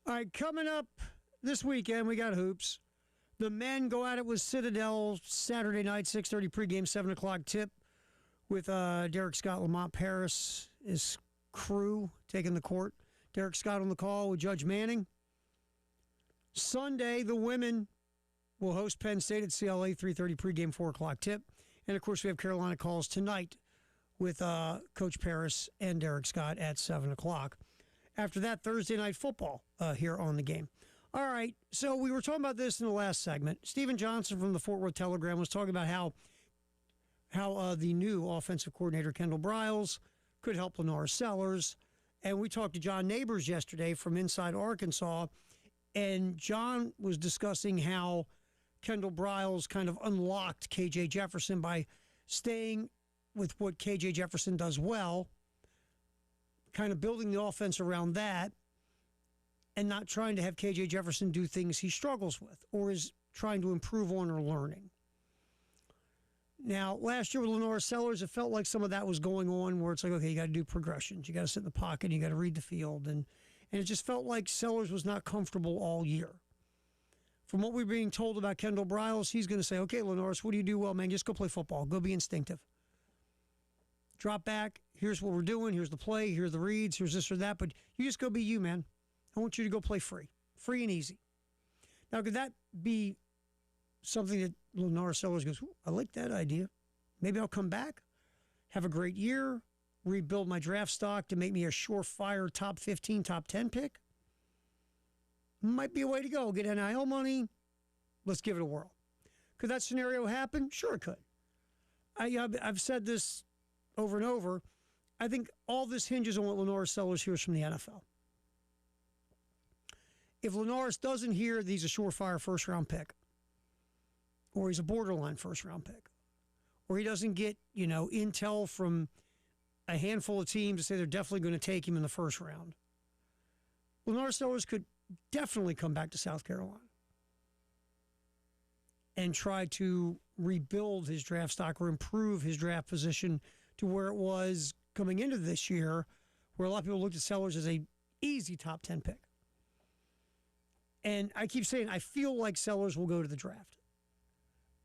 All right, coming up this weekend, we got hoops. The men go at it with Citadel Saturday night, 6:30 pregame, 7 o'clock tip with Derek Scott, Lamont Paris, his crew taking the court. Derek Scott on the call with Judge Manning. Sunday, the women will host Penn State at CLA, 3:30 pregame, 4 o'clock tip. And, of course, we have Carolina calls tonight with Coach Paris and Derek Scott at 7 o'clock. After that, Thursday night football here on the game. All right, so we were talking about this in the last segment. Stephen Johnson from the Fort Worth Telegram was talking about how the new offensive coordinator, Kendall Briles, could help Lenore Sellers. And we talked to John Neighbors yesterday from inside Arkansas, and John was discussing how Kendall Briles kind of unlocked K.J. Jefferson by staying with what K.J. Jefferson does well, kind of building the offense around that, and not trying to have K.J. Jefferson do things he struggles with or is trying to improve on or learning. Now, last year with Lenore Sellers, it felt like some of that was going on where it's like, okay, you got to do progressions. You got to sit in the pocket. You got to read the field. And it just felt like Sellers was not comfortable all year. From what we're being told about Kendall Briles, he's going to say, okay, Lenore, what do you do well, man? Just go play football. Go be instinctive. Drop back. Here's what we're doing. Here's the play. Here's the reads. Here's this or that. But you just go be you, man. I want you to go play free and easy. Now, could that be something that Lenore Sellers goes, I like that idea. Maybe I'll come back, have a great year, rebuild my draft stock to make me a surefire top 15, top 10 pick? Might be a way to go. Get NIL money. Let's give it a whirl. Could that scenario happen? Sure it could. I've said this over and over. I think all this hinges on what Lenore Sellers hears from the NFL. If Lenoris doesn't hear that he's a surefire first-round pick, or he's a borderline first-round pick, or he doesn't get, intel from a handful of teams to say they're definitely going to take him in the first round, Lenoris Sellers could definitely come back to South Carolina and try to rebuild his draft stock or improve his draft position to where it was coming into this year, where a lot of people looked at Sellers as a easy top 10 pick. And I keep saying, I feel like Sellers will go to the draft.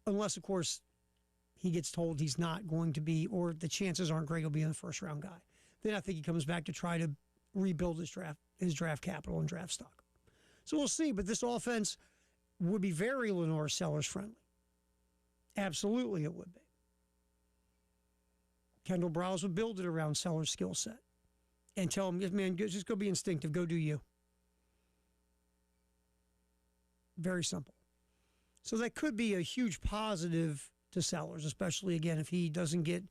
Unless, of course, he gets told he's not going to be, or the chances aren't great he'll be in the first-round guy. Then I think he comes back to try to rebuild his draft capital and draft stock. So we'll see, but this offense would be very Lenore Sellers friendly. Absolutely it would be. Kendall Briles would build it around Sellers' skill set and tell him, man, just go be instinctive, go do you. Very simple. So that could be a huge positive to Sellers, especially, again, if he doesn't get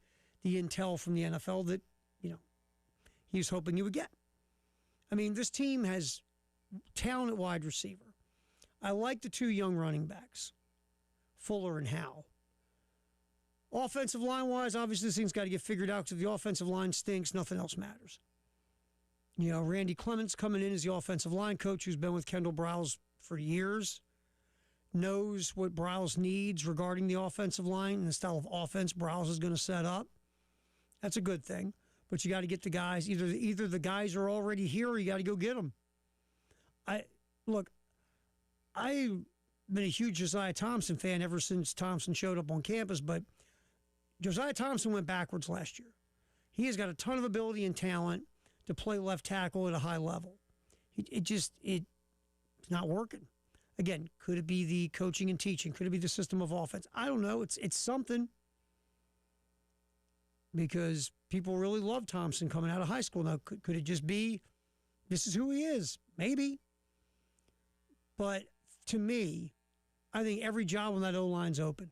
the intel from the NFL that, he's hoping he would get. I mean, this team has talent at wide receiver. I like the two young running backs, Fuller and Howe. Offensive line-wise, obviously this thing's got to get figured out because if the offensive line stinks, nothing else matters. Randy Clements coming in as the offensive line coach who's been with Kendall Briles for years, knows what Briles needs regarding the offensive line and the style of offense Briles is going to set up. That's a good thing. But you got to get the guys. Either the guys are already here or you got to go get them. I've been a huge Josiah Thompson fan ever since Thompson showed up on campus, but Josiah Thompson went backwards last year. He has got a ton of ability and talent to play left tackle at a high level. It's not working. Again, could it be the coaching and teaching? Could it be the system of offense? I don't know. It's something, because people really love Thompson coming out of high school. Now, could it just be this is who he is? Maybe. But to me, I think every job on that O-line's open.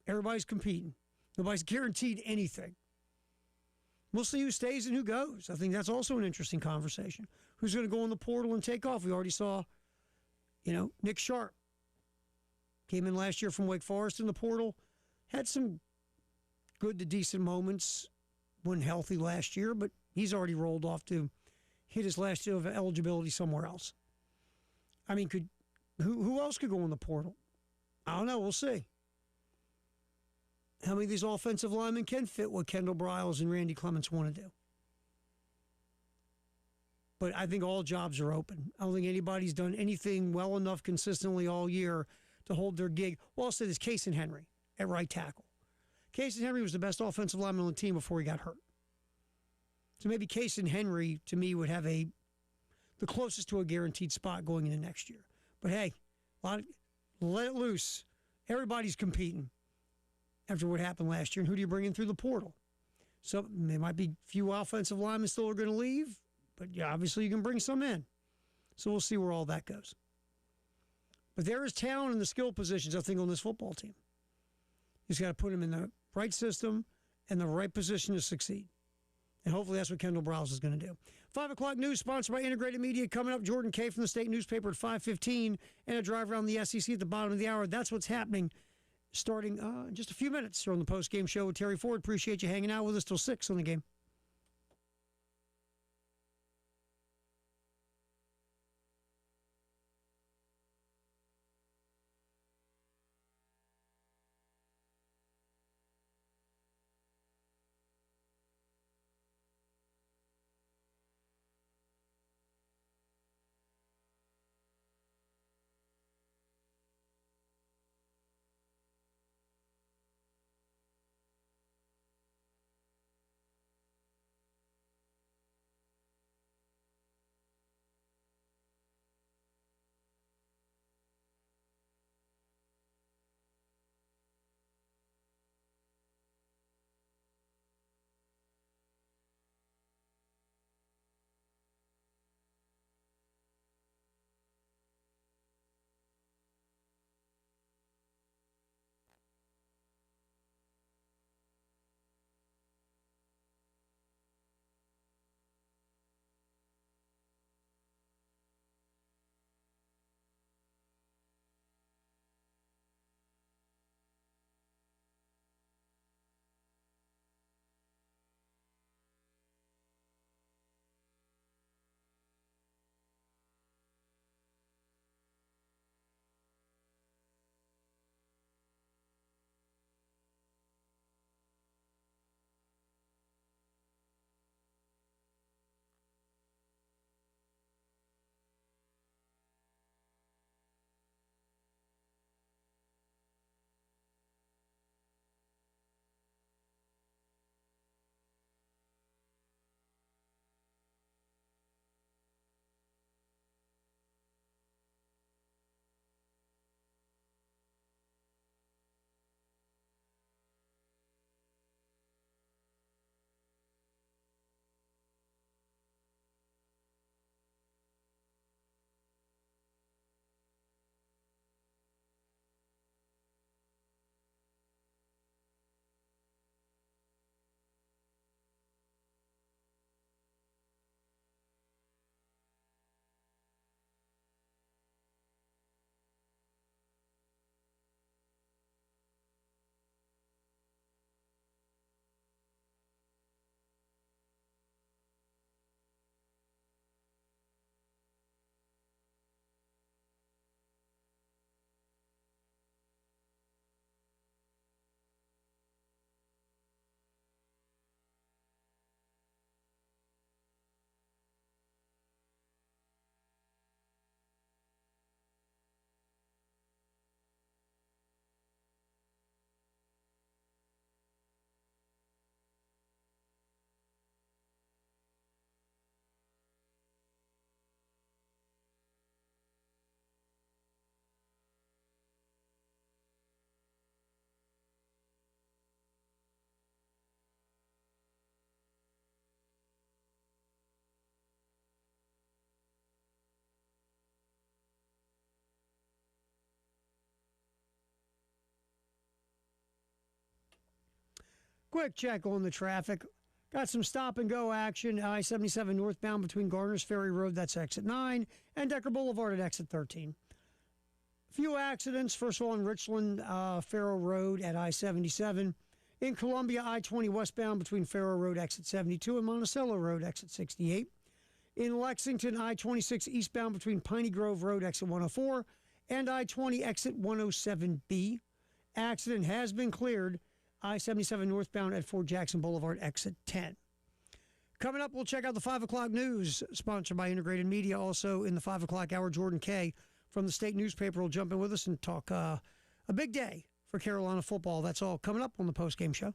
Everybody's competing. Nobody's guaranteed anything. We'll see who stays and who goes. I think that's also an interesting conversation. Who's going to go in the portal and take off? We already saw, Nick Sharp came in last year from Wake Forest in the portal, had some good to decent moments when healthy last year, but he's already rolled off to hit his last year of eligibility somewhere else. I mean, who else could go in the portal? I don't know. We'll see. How many of these offensive linemen can fit what Kendall Briles and Randy Clements want to do? But I think all jobs are open. I don't think anybody's done anything well enough consistently all year to hold their gig. Well, I'll say this, Casey Henry at right tackle. Casey Henry was the best offensive lineman on the team before he got hurt. So maybe Casey Henry, to me, would have the closest to a guaranteed spot going into next year. But hey, let it loose. Everybody's competing after what happened last year. And who do you bring in through the portal? So there might be a few offensive linemen still are going to leave, but yeah, obviously you can bring some in. So we'll see where all that goes. But there is talent in the skill positions, I think, on this football team. You just got to put them in the right system and the right position to succeed. And hopefully that's what Kendall Browse is going to do. 5 o'clock news sponsored by Integrated Media. Coming up, Jordan Kay from the State Newspaper at 5:15 and a drive around the SEC at the bottom of the hour. That's what's happening starting in just a few minutes here on the Postgame Show with Terry Ford. Appreciate you hanging out with us till 6 on the game. Quick check on the traffic. Got some stop and go action. I-77 northbound between Garner's Ferry Road, that's exit 9, and Decker Boulevard at exit 13. Few accidents. First of all, in Richland, Farrow Road at I-77. In Columbia, I-20 westbound between Farrow Road, exit 72, and Monticello Road, exit 68. In Lexington, I-26 eastbound between Piney Grove Road, exit 104, and I-20 exit 107B. Accident has been cleared. I-77 northbound at Fort Jackson Boulevard, exit 10. Coming up, we'll check out the 5 o'clock news, sponsored by Integrated Media. Also in the 5 o'clock hour, Jordan Kay from the state newspaper will jump in with us and talk a big day for Carolina football. That's all coming up on the postgame show.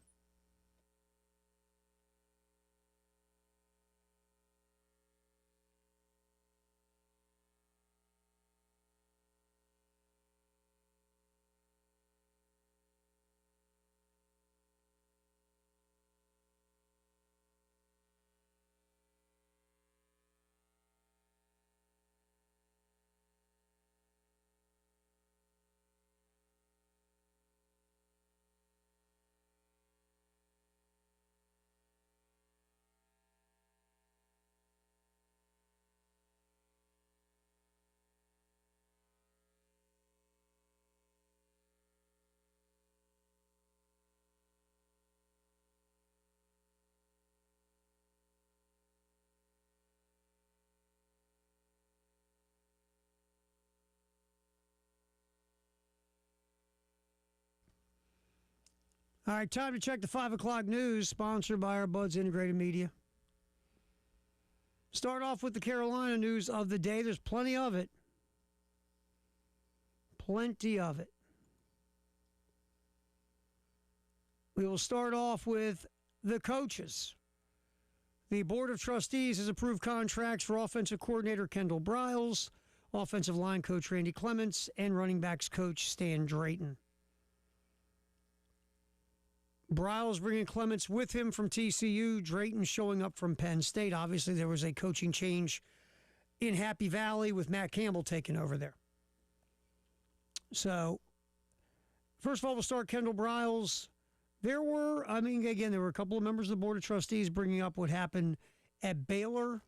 All right, time to check the 5 o'clock news, sponsored by our buds Integrated Media. Start off with the Carolina news of the day. There's plenty of it. Plenty of it. We will start off with the coaches. The Board of Trustees has approved contracts for offensive coordinator Kendall Briles, offensive line coach Randy Clements, and running backs coach Stan Drayton. Briles bringing Clements with him from TCU, Drayton showing up from Penn State. Obviously, there was a coaching change in Happy Valley with Matt Campbell taking over there. So, first of all, we'll start Kendall Briles. There were a couple of members of the Board of Trustees bringing up what happened at Baylor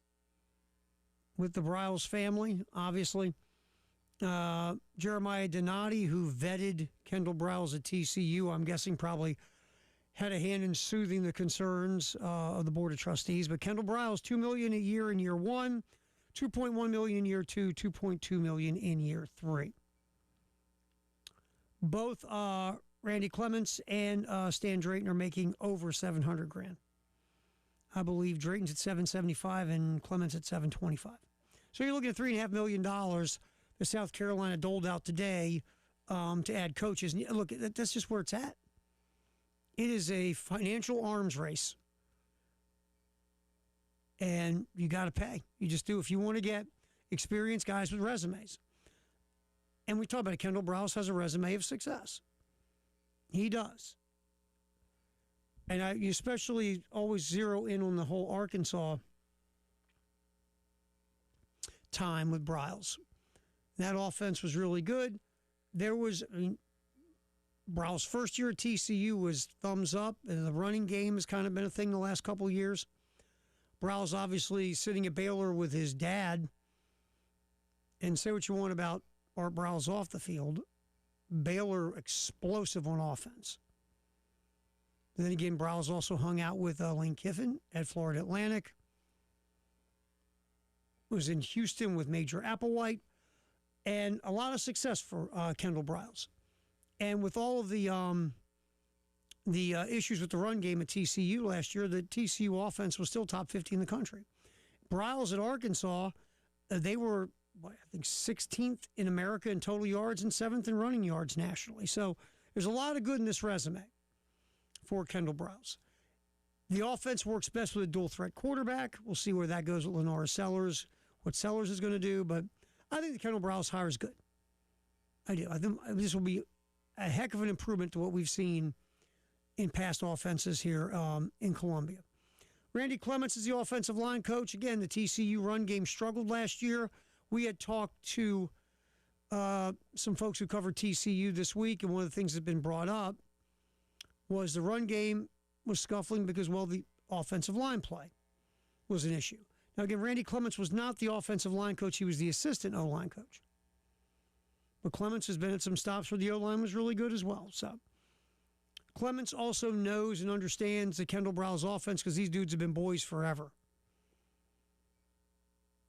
with the Briles family, obviously. Jeremiah Donati, who vetted Kendall Briles at TCU, I'm guessing probably had a hand in soothing the concerns of the Board of Trustees. But Kendall Briles, $2 million a year in year one, $2.1 million in year two, $2.2 million in year three. Both Randy Clements and Stan Drayton are making over $700,000. I believe Drayton's at $775,000 and Clements at $725,000. So you're looking at $3.5 million that South Carolina doled out today to add coaches. And look, that's just where it's at. It is a financial arms race. And you got to pay. You just do if you want to get experienced guys with resumes. And we talk about it. Kendall Briles has a resume of success. He does. And you especially always zero in on the whole Arkansas time with Briles. That offense was really good. Briles' first year at TCU was thumbs up, and the running game has kind of been a thing the last couple of years. Briles obviously sitting at Baylor with his dad, and say what you want about Art Briles off the field, Baylor explosive on offense. And then again, Briles also hung out with Lane Kiffin at Florida Atlantic. Was in Houston with Major Applewhite, and a lot of success for Kendall Briles. And with all of the issues with the run game at TCU last year, the TCU offense was still top 50 in the country. Briles at Arkansas, they were, I think, 16th in America in total yards and 7th in running yards nationally. So there's a lot of good in this resume for Kendall Briles. The offense works best with a dual-threat quarterback. We'll see where that goes with Lenora Sellers, what Sellers is going to do. But I think the Kendall Briles hire is good. I do. I think this will be a heck of an improvement to what we've seen in past offenses here in Columbia. Randy Clements is the offensive line coach. Again, the TCU run game struggled last year. We had talked to some folks who covered TCU this week, and one of the things that's been brought up was the run game was scuffling because, well, the offensive line play was an issue. Now, again, Randy Clements was not the offensive line coach. He was the assistant O-line coach. But Clements has been at some stops where the O-line was really good as well. So Clements also knows and understands the Kendall Briles offense because these dudes have been boys forever.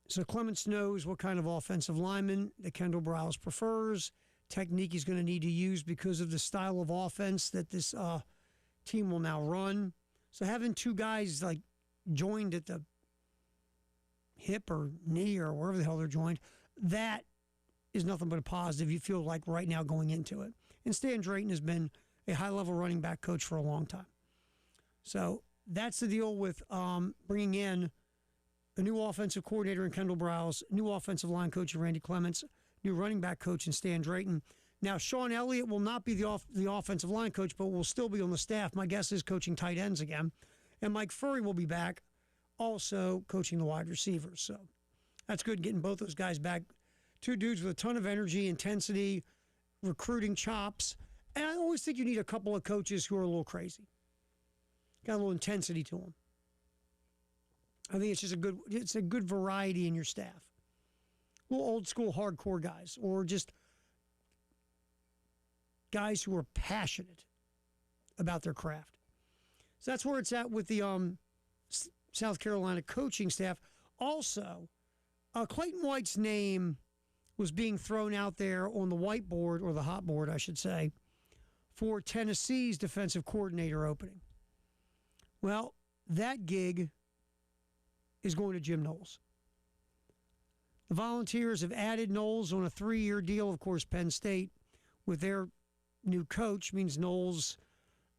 So Clements knows what kind of offensive lineman that Kendall Briles prefers, technique he's going to need to use because of the style of offense that this team will now run. So having two guys like joined at the hip or knee or wherever the hell they're joined, that is nothing but a positive, you feel like, right now going into it. And Stan Drayton has been a high-level running back coach for a long time. So that's the deal with bringing in a new offensive coordinator in Kendall Browse, new offensive line coach in Randy Clements, new running back coach in Stan Drayton. Now, Sean Elliott will not be the offensive line coach, but will still be on the staff. My guess is coaching tight ends again. And Mike Furry will be back, also coaching the wide receivers. So that's good, getting both those guys back. Two dudes with a ton of energy, intensity, recruiting chops. And I always think you need a couple of coaches who are a little crazy. Got a little intensity to them. I think it's just a good variety in your staff. Little old school hardcore guys, or just guys who are passionate about their craft. So that's where it's at with the South Carolina coaching staff. Also, Clayton White's name was being thrown out there on the whiteboard, or the hot board, I should say, for Tennessee's defensive coordinator opening. Well, that gig is going to Jim Knowles. The Volunteers have added Knowles on a 3-year deal. Of course, Penn State, with their new coach, means Knowles,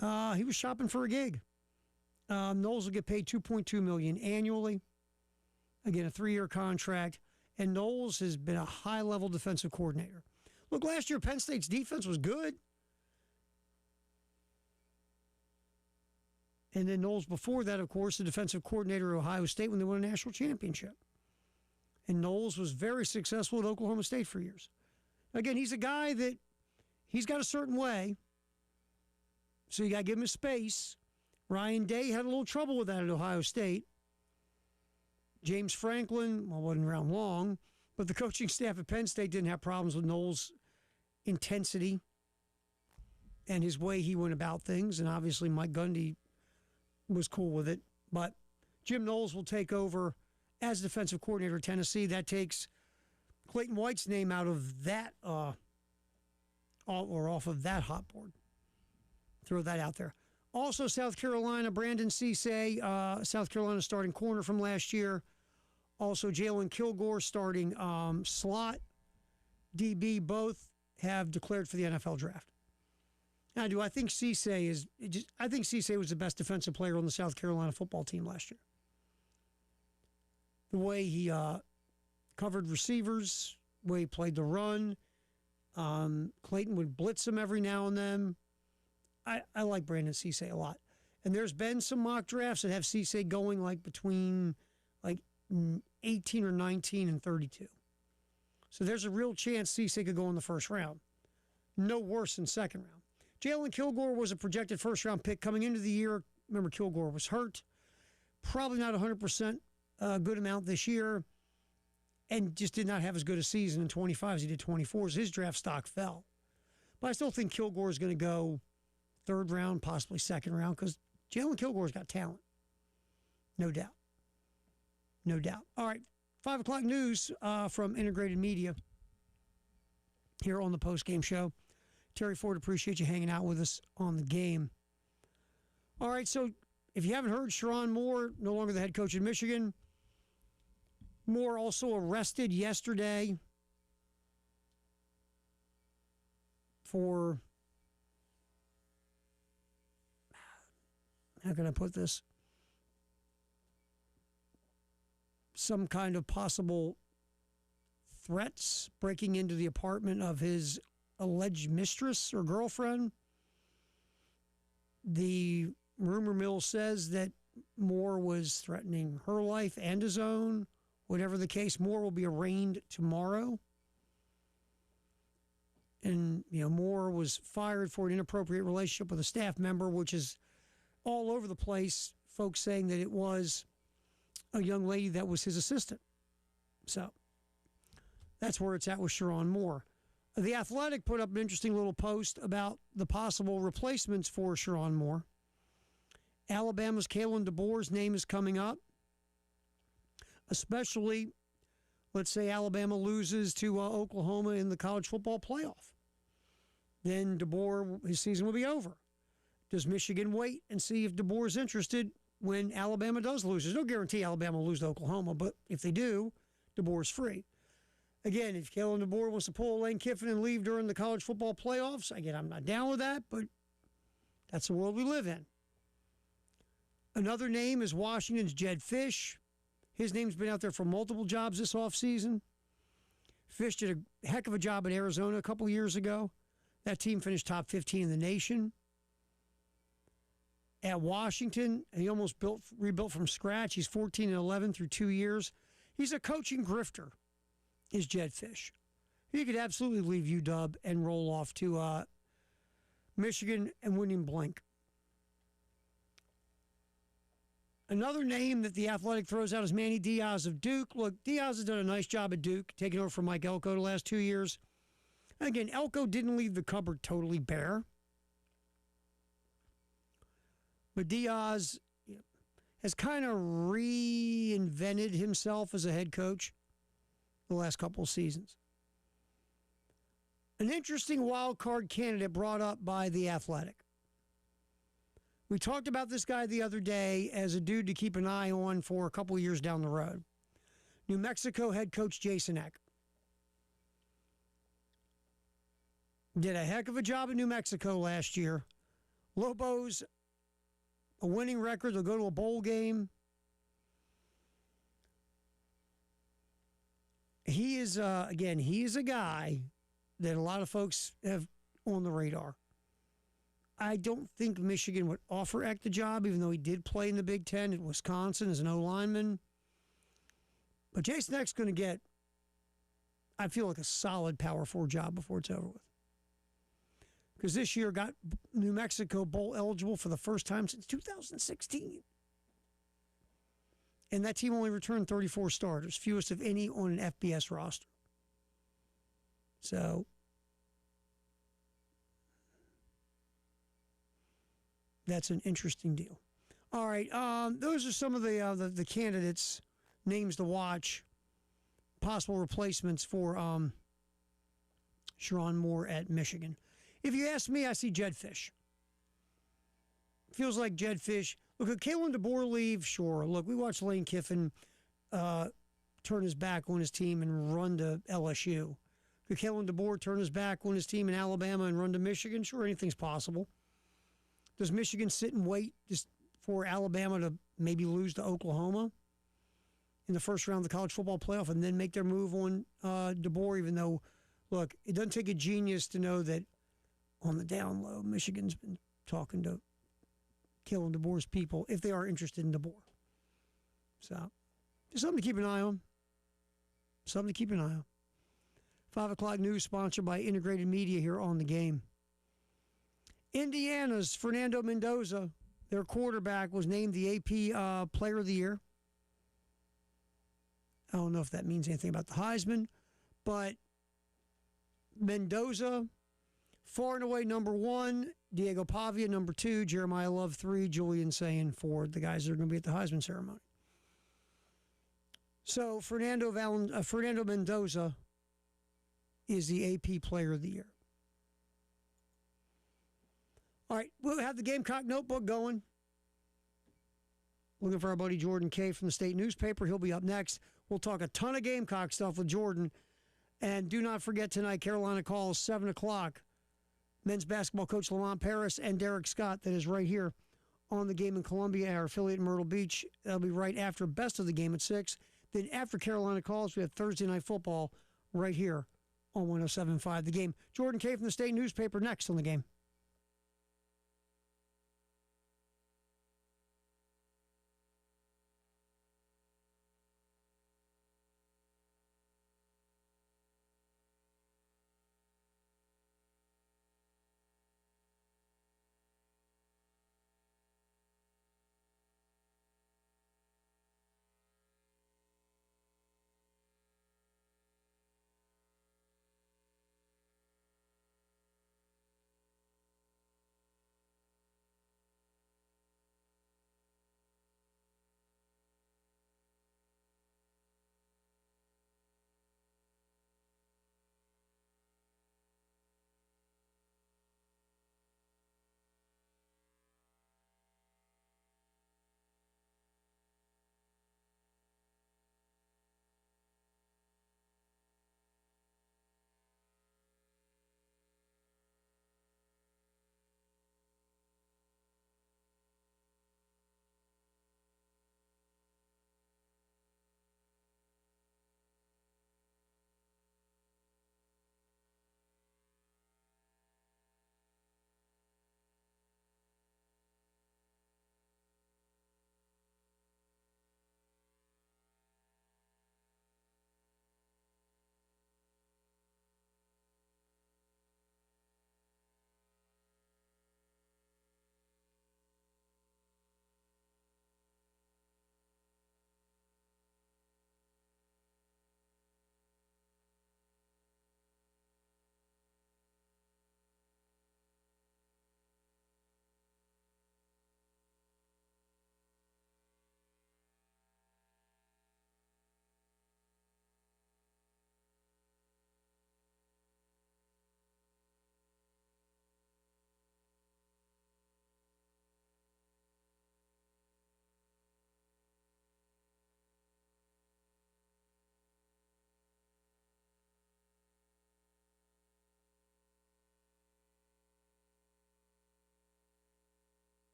he was shopping for a gig. Knowles will get paid $2.2 million annually. Again, a 3-year contract. And Knowles has been a high-level defensive coordinator. Look, last year Penn State's defense was good. And then Knowles before that, of course, the defensive coordinator at Ohio State when they won a national championship. And Knowles was very successful at Oklahoma State for years. Again, he's a guy that he's got a certain way, so you got to give him his space. Ryan Day had a little trouble with that at Ohio State. James Franklin, well, wasn't around long, but the coaching staff at Penn State didn't have problems with Knowles' intensity and his way he went about things. And obviously Mike Gundy was cool with it. But Jim Knowles will take over as defensive coordinator of Tennessee. That takes Clayton White's name out of that, or off of that hot board. Throw that out there. Also, South Carolina, Brandon Cisse, South Carolina starting corner from last year. Also, Jalen Kilgore starting slot. DB, both have declared for the NFL draft. Now, I think Cisse I think Cisse was the best defensive player on the South Carolina football team last year. The way he covered receivers, the way he played the run. Clayton would blitz him every now and then. I like Brandon Cisse a lot. And there's been some mock drafts that have Cisse going like between 18 or 19 and 32. So there's a real chance Cisse could go in the first round. No worse than second round. Jalen Kilgore was a projected first-round pick coming into the year. Remember, Kilgore was hurt. Probably not 100% good amount this year. And just did not have as good a season in 25 as he did 24. So his draft stock fell. But I still think Kilgore is going to go third round, possibly second round, because Jalen Kilgore's got talent. No doubt. No doubt. All right, 5 o'clock news from Integrated Media here on the Postgame Show. Terry Ford, appreciate you hanging out with us on the game. All right, so if you haven't heard, Sherrone Moore, no longer the head coach in Michigan. Moore also arrested yesterday for, how can I put this? Some kind of possible threats, breaking into the apartment of his alleged mistress or girlfriend. The rumor mill says that Moore was threatening her life and his own. Whatever the case, Moore will be arraigned tomorrow. And, Moore was fired for an inappropriate relationship with a staff member, which is all over the place. Folks saying that it was a young lady that was his assistant. So that's where it's at with Sherrone Moore. The Athletic put up an interesting little post about the possible replacements for Sherrone Moore. Alabama's Kalen DeBoer's name is coming up. Especially, let's say Alabama loses to Oklahoma in the college football playoff. Then DeBoer, his season will be over. Does Michigan wait and see if DeBoer's interested when Alabama does lose. There's no guarantee Alabama will lose to Oklahoma, but if they do, DeBoer's free. Again, if Kalen DeBoer wants to pull Lane Kiffin and leave during the college football playoffs, again, I'm not down with that, but that's the world we live in. Another name is Washington's Jed Fish. His name's been out there for multiple jobs this offseason. Fish did a heck of a job at Arizona a couple years ago. That team finished top 15 in the nation. At Washington, he almost rebuilt from scratch. He's 14-11 through 2 years. He's a coaching grifter, is Jed Fish. He could absolutely leave UW and roll off to Michigan and William Blank. Another name that the Athletic throws out is Manny Diaz of Duke. Look, Diaz has done a nice job at Duke, taking over from Mike Elko the last 2 years. Again, Elko didn't leave the cupboard totally bare. But Diaz has kind of reinvented himself as a head coach the last couple of seasons. An interesting wild card candidate brought up by the Athletic. We talked about this guy the other day as a dude to keep an eye on for a couple years down the road. New Mexico head coach Jason Eck. Did a heck of a job in New Mexico last year. Lobos, a winning record. They'll go to a bowl game. He is, he is a guy that a lot of folks have on the radar. I don't think Michigan would offer Eck the job, even though he did play in the Big Ten at Wisconsin as an O-lineman. But Jason Eck's going to get, I feel like, a solid Power 4 job before it's over with. Because this year got New Mexico bowl eligible for the first time since 2016. And that team only returned 34 starters, fewest of any on an FBS roster. So that's an interesting deal. All right, those are some of the candidates, names to watch, possible replacements for Sharon Moore at Michigan. If you ask me, I see Jed Fish. Feels like Jed Fish. Look, could Kalen DeBoer leave? Sure. Look, we watched Lane Kiffin turn his back on his team and run to LSU. Could Kalen DeBoer turn his back on his team in Alabama and run to Michigan? Sure, anything's possible. Does Michigan sit and wait just for Alabama to maybe lose to Oklahoma in the first round of the college football playoff and then make their move on DeBoer, even though, look, it doesn't take a genius to know that on the down low, Michigan's been talking to Kalen DeBoer's people if they are interested in DeBoer. So, just something to keep an eye on. Something to keep an eye on. 5 o'clock news sponsored by Integrated Media here on The Game. Indiana's Fernando Mendoza, their quarterback, was named the AP Player of the Year. I don't know if that means anything about the Heisman, but Mendoza, far and away number 1, Diego Pavia number 2, Jeremiah Love 3, Julian Sayin 4, the guys that are going to be at the Heisman ceremony. So Fernando Mendoza is the AP Player of the Year. All right, we'll have the Gamecock Notebook going. Looking for our buddy Jordan Kay from the State Newspaper. He'll be up next. We'll talk a ton of Gamecock stuff with Jordan. And do not forget tonight, Carolina calls 7 o'clock. Men's basketball coach Lamont Paris and Derek Scott, that is right here on The Game in Columbia, our affiliate in Myrtle Beach. That'll be right after Best of the Game at 6. Then after Carolina calls, we have Thursday Night Football right here on 107.5 The Game. Jordan Kay from the State Newspaper next on The Game.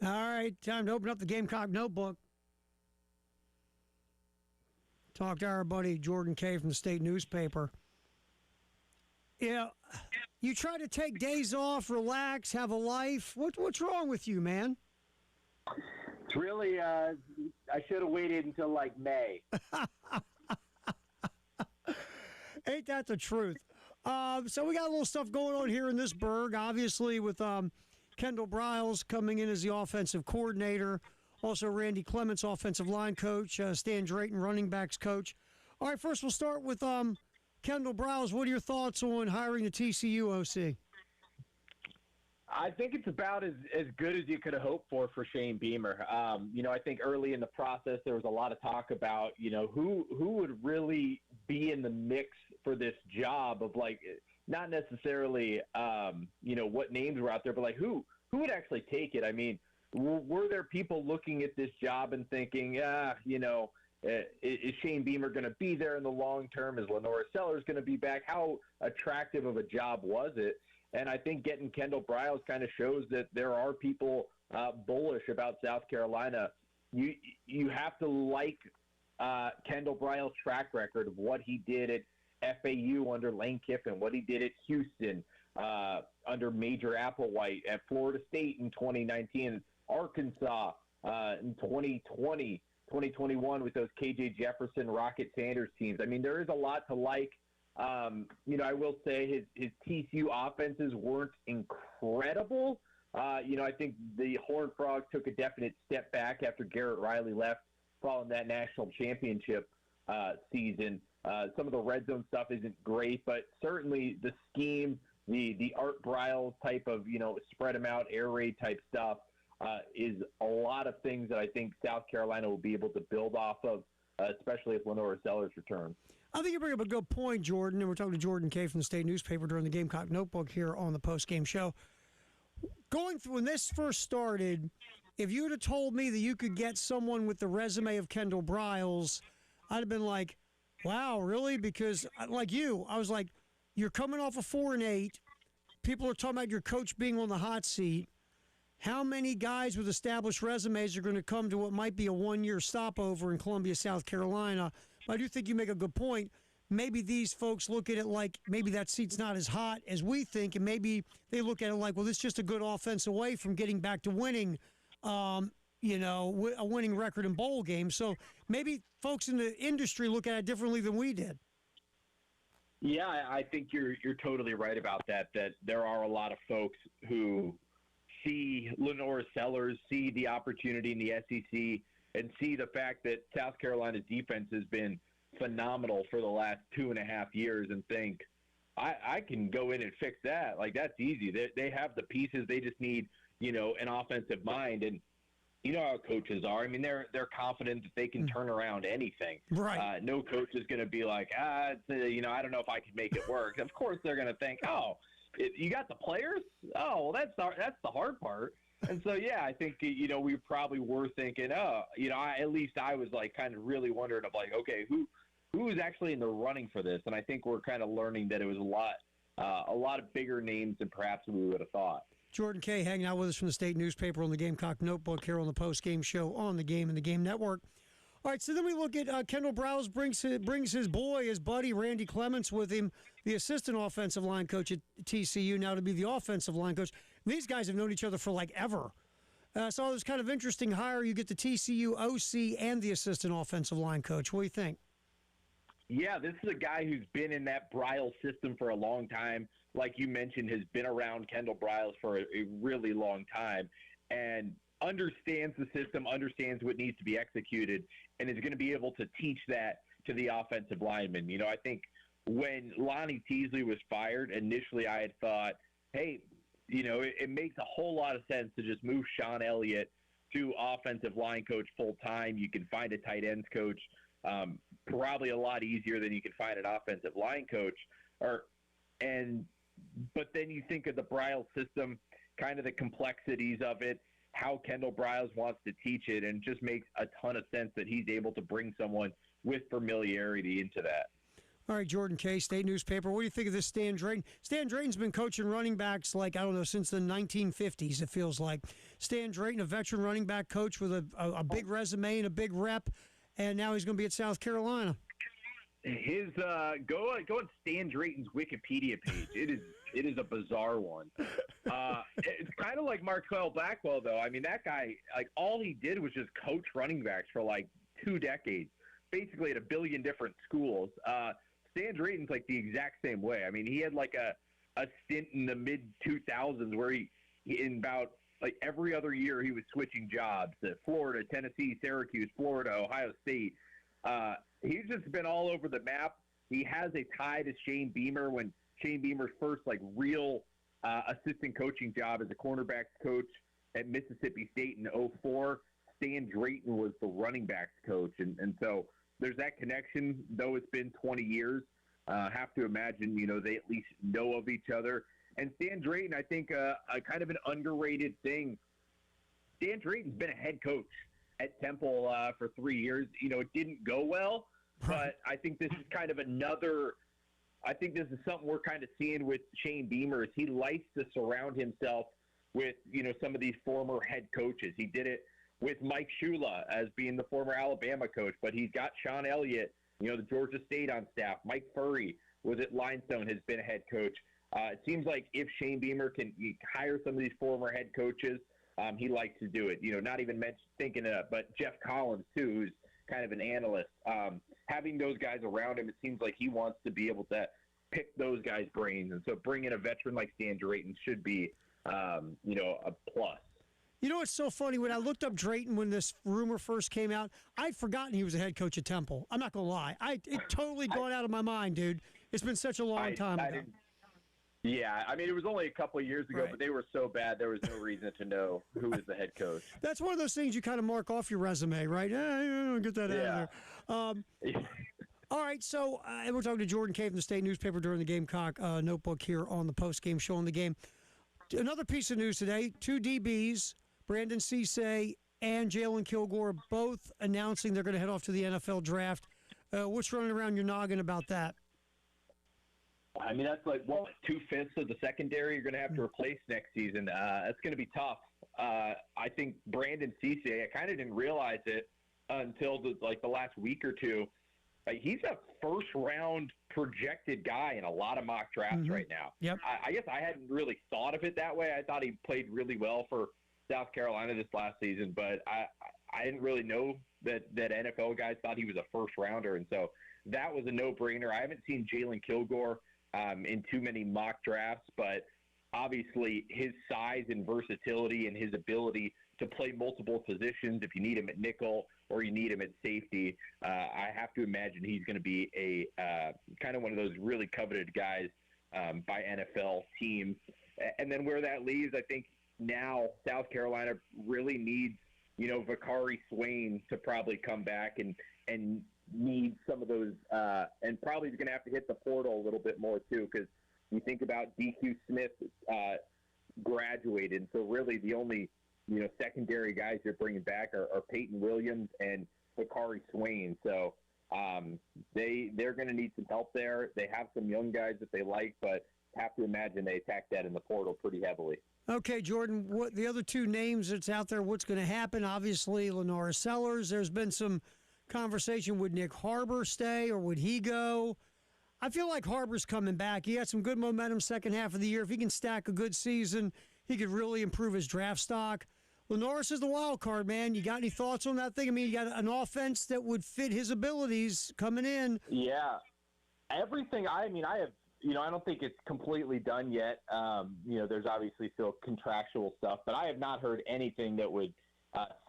All right, time to open up the Gamecock notebook. Talk to our buddy Jordan Kay from the state newspaper. Yeah, you try to take days off, relax, have a life. What's wrong with you, man? It's really, I should have waited until like May. Ain't that the truth? So we got a little stuff going on here in this burg, obviously, with Kendall Briles coming in as the offensive coordinator. Also, Randy Clements, offensive line coach. Stan Drayton, running backs coach. All right, first we'll start with Kendall Briles. What are your thoughts on hiring the TCU OC? I think it's about as good as you could have hoped for Shane Beamer. I think early in the process there was a lot of talk about, who would really be in the mix for this job of like not necessarily, what names were out there, but like who would actually take it? I mean, were there people looking at this job and thinking, is Shane Beamer going to be there in the long term? Is Lenora Sellers going to be back? How attractive of a job was it? And I think getting Kendall Briles kind of shows that there are people bullish about South Carolina. You have to like Kendall Briles' track record of what he did at FAU under Lane Kiffin, what he did at Houston under Major Applewhite, at Florida State in 2019, Arkansas in 2020, 2021 with those KJ Jefferson, Rocket Sanders teams. I mean, there is a lot to like. I will say his TCU offenses weren't incredible. I think the Horned Frogs took a definite step back after Garrett Riley left following that national championship season. Some of the red zone stuff isn't great, but certainly the scheme, the Art Briles type of, spread them out, air raid type stuff is a lot of things that I think South Carolina will be able to build off of, especially if Lenora Sellers returns. I think you bring up a good point, Jordan, and we're talking to Jordan Kay from the state newspaper during the Gamecock Notebook here on the postgame show. Going through, when this first started, if you would have told me that you could get someone with the resume of Kendall Briles, I'd have been like, wow, really? Because like you, I was like, you're coming off a 4-8. People are talking about your coach being on the hot seat. How many guys with established resumes are going to come to what might be a one-year stopover in Columbia, South Carolina? But I do think you make a good point. Maybe these folks look at it like maybe that seat's not as hot as we think, and maybe they look at it like, well, this is just a good offense away from getting back to winning, a winning record in bowl games. So maybe folks in the industry look at it differently than we did. Yeah, I think you're totally right about that there are a lot of folks who see Lenora Sellers, see the opportunity in the SEC, and see the fact that South Carolina's defense has been phenomenal for the last 2.5 years and think, I can go in and fix that. Like, that's easy. They have the pieces. They just need, an offensive mind. And you know how coaches are. I mean, they're confident that they can turn around anything. Right. No coach is going to be like, I don't know if I can make it work. Of course, they're going to think, you got the players? Oh, well, that's the hard part. And so, yeah, I think, we probably were thinking, at least I was like kind of really wondering of like, okay, who is actually in the running for this? And I think we're kind of learning that it was a lot of bigger names than perhaps we would have thought. Jordan Kay hanging out with us from the state newspaper on the Gamecock Notebook here on the post-game show on the Game and the Game Network. All right, so then we look at Kendall Briles brings his buddy, Randy Clements, with him, the assistant offensive line coach at TCU, now to be the offensive line coach. These guys have known each other for like ever. So it was kind of interesting hire. You get the TCU OC and the assistant offensive line coach. What do you think? Yeah, this is a guy who's been in that Briles system for a long time. Like you mentioned, has been around Kendall Briles for a really long time and understands the system, understands what needs to be executed, and is going to be able to teach that to the offensive linemen. I think when Lonnie Teasley was fired, initially I had thought, hey, it makes a whole lot of sense to just move Sean Elliott to offensive line coach full-time. You can find a tight ends coach probably a lot easier than you can find an offensive line coach. But then you think of the Briles system, kind of the complexities of it, how Kendall Briles wants to teach it, and it just makes a ton of sense that he's able to bring someone with familiarity into that. All right, Jordan Kay, State Newspaper. What do you think of this Stan Drayton? Stan Drayton's been coaching running backs since the 1950s, it feels like. Stan Drayton, a veteran running back coach with a big resume and a big rep, and now he's going to be at South Carolina. His go on Stan Drayton's Wikipedia page. It is a bizarre one. It's kind of like Markel Blackwell, though. I mean, that guy, all he did was just coach running backs for 2 decades, basically at a billion different schools. Stan Drayton's the exact same way. I mean, he had a stint in the mid 2000s where he in about every other year he was switching jobs at Florida, Tennessee, Syracuse, Florida, Ohio State. He's just been all over the map. He has a tie to Shane Beamer when Shane Beamer's first real assistant coaching job as a cornerbacks coach at Mississippi State in 2004. Stan Drayton was the running backs coach, and so there's that connection. Though it's been 20 years, have to imagine they at least know of each other. And Stan Drayton, I think, a kind of an underrated thing. Stan Drayton's been a head coach at Temple for 3 years. It didn't go well, but I think this is kind of another. I think this is something we're kind of seeing with Shane Beamer. Is he likes to surround himself with some of these former head coaches. He did it with Mike Shula as being the former Alabama coach, but he's got Sean Elliott, the Georgia State on staff. Mike Furry was at Limestone, has been a head coach. It seems like if Shane Beamer can hire some of these former head coaches, he likes to do it. Not even thinking of, but Jeff Collins too, who's kind of an analyst. Having those guys around him, it seems like he wants to be able to pick those guys' brains, and so bringing a veteran like Stan Drayton should be, a plus. It's so funny. When I looked up Drayton when this rumor first came out, I'd forgotten he was a head coach at Temple. I'm not going to lie. It totally gone out of my mind, dude. It's been such a long time ago. Yeah, I mean, it was only a couple of years ago, right. But they were so bad there was no reason to know who was the head coach. That's one of those things you kind of mark off your resume, right? Get that out of there. All right, so we're talking to Jordan Kay from the State Newspaper during the Gamecock Notebook here on the postgame show on the game. Another piece of news today, 2 DBs, Brandon Cisse and Jalen Kilgore, both announcing they're going to head off to the NFL draft. What's running around your noggin about that? I mean, that's 2/5 of the secondary you're going to have to replace next season. That's going to be tough. I think Brandon Cisse, I kind of didn't realize it until the last week or two. He's a first-round projected guy in a lot of mock drafts right now. Yep. I guess I hadn't really thought of it that way. I thought he played really well for South Carolina this last season, but I didn't really know that NFL guys thought he was a first-rounder, and so that was a no-brainer. I haven't seen Jalen Kilgore in too many mock drafts, but obviously his size and versatility and his ability to play multiple positions, if you need him at nickel or you need him at safety, I have to imagine he's going to be a kind of one of those really coveted guys by NFL teams. And then where that leaves, I think now South Carolina really needs, Vakari Swain to probably come back and need some of those, and probably is going to have to hit the portal a little bit more too, because you think about DQ Smith graduated, so really the only secondary guys you're bringing back are Peyton Williams and Vakari Swain. So they're going to need some help there. They have some young guys that they like, but have to imagine they attack that in the portal pretty heavily. Okay, Jordan, what the other 2 names that's out there, what's going to happen? Obviously, Lenora Sellers. There's been some conversation, would Nick Harbor stay or would he go? I feel like Harbor's coming back. He had some good momentum second half of the year. If he can stack a good season, he could really improve his draft stock. Lenoris is the wild card, man. You got any thoughts on that thing? I mean, you got an offense that would fit his abilities coming in. Yeah. Everything, I have, I don't think it's completely done yet. There's obviously still contractual stuff, but I have not heard anything that would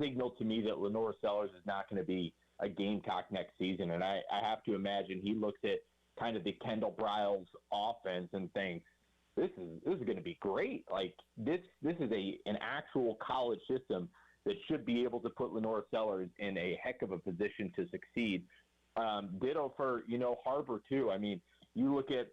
signal to me that Lenora Sellers is not going to be a Gamecock next season. And I have to imagine he looks at kind of the Kendall Briles offense and thinks, this is going to be great. Like this is an actual college system that should be able to put Lenora Sellers in a heck of a position to succeed. Ditto for, Harbor too. I mean, you look at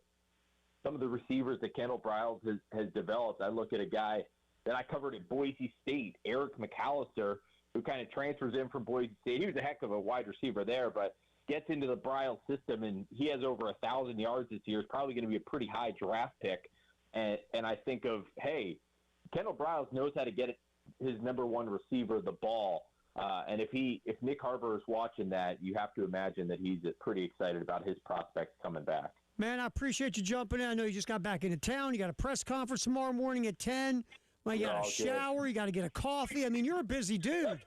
some of the receivers that Kendall Briles has developed. I look at a guy that I covered at Boise State, Eric McAllister, who kind of transfers in from Boise State. He was a heck of a wide receiver there, but gets into the Briles system and he has over 1,000 yards this year, it's probably going to be a pretty high draft pick. And I think of, hey, Kendall Briles knows how to get his number one receiver the ball. And if Nick Harbour is watching that, you have to imagine that he's pretty excited about his prospects coming back. Man, I appreciate you jumping in. I know you just got back into town. You got a press conference tomorrow morning at 10. Well, you got to shower. You got to get a coffee. I mean, you're a busy dude.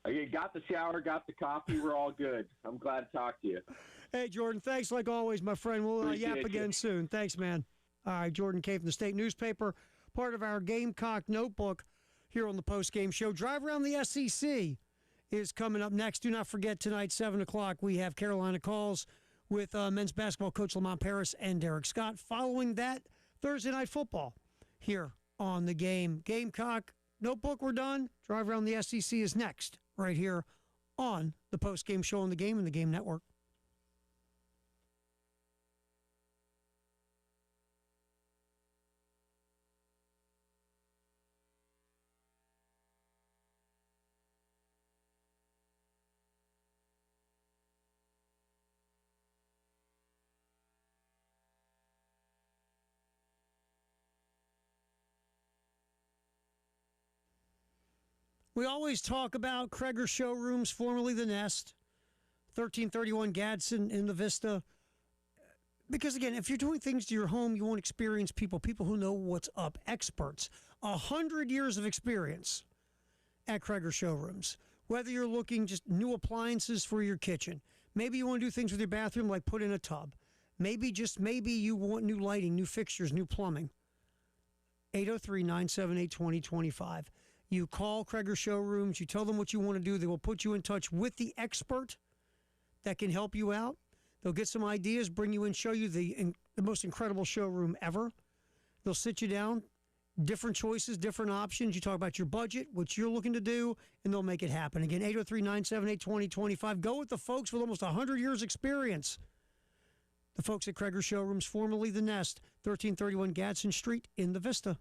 You got the shower, got the coffee. We're all good. I'm glad to talk to you. Hey, Jordan, thanks like always, my friend. We'll yap again soon. Thanks, man. All right, Jordan Kay from the State Newspaper, part of our Gamecock Notebook here on the Postgame Show. Drive Around the SEC is coming up next. Do not forget, tonight, 7 o'clock, we have Carolina Calls with men's basketball coach Lamont Paris and Derek Scott. Following that, Thursday Night Football here on the game. Gamecock Notebook, we're done. Drive Around the SEC is next, right here on the Postgame Show on the Game and the Game Network. We always talk about Kreger Showrooms, formerly The Nest, 1331 Gadsden in the Vista. Because, again, if you're doing things to your home, you want experienced people who know what's up, experts. 100 years of experience at Kreger Showrooms. Whether you're looking just new appliances for your kitchen, maybe you want to do things with your bathroom like put in a tub. Maybe you want new lighting, new fixtures, new plumbing. 803-978-2025. You call Kreger Showrooms, you tell them what you want to do. They will put you in touch with the expert that can help you out. They'll get some ideas, bring you in, show you the most incredible showroom ever. They'll sit you down, different choices, different options. You talk about your budget, what you're looking to do, and they'll make it happen. Again, 803-978-2025. Go with the folks with almost 100 years experience. The folks at Kreger Showrooms, formerly The Nest, 1331 Gadsden Street in the Vista.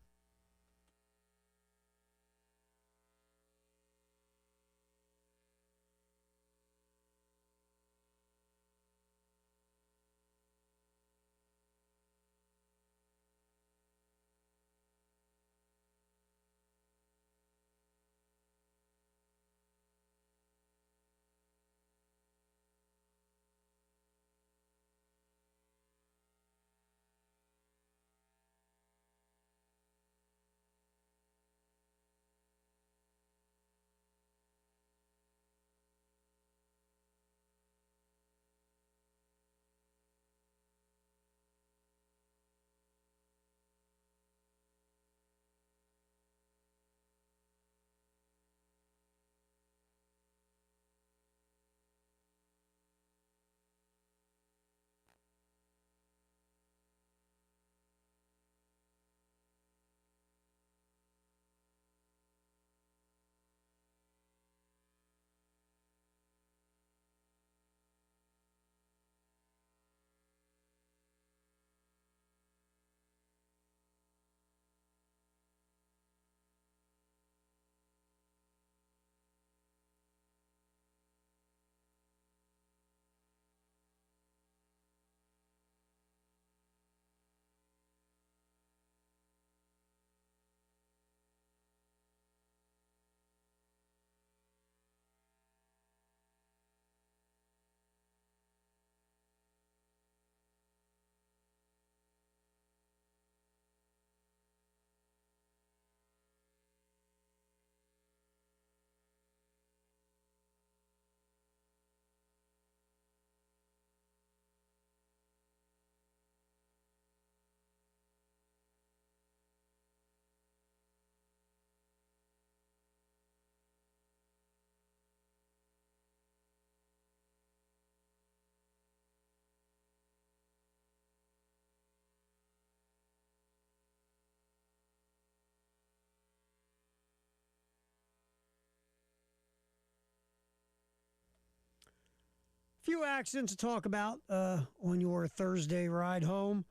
Few accidents to talk about on your Thursday ride home.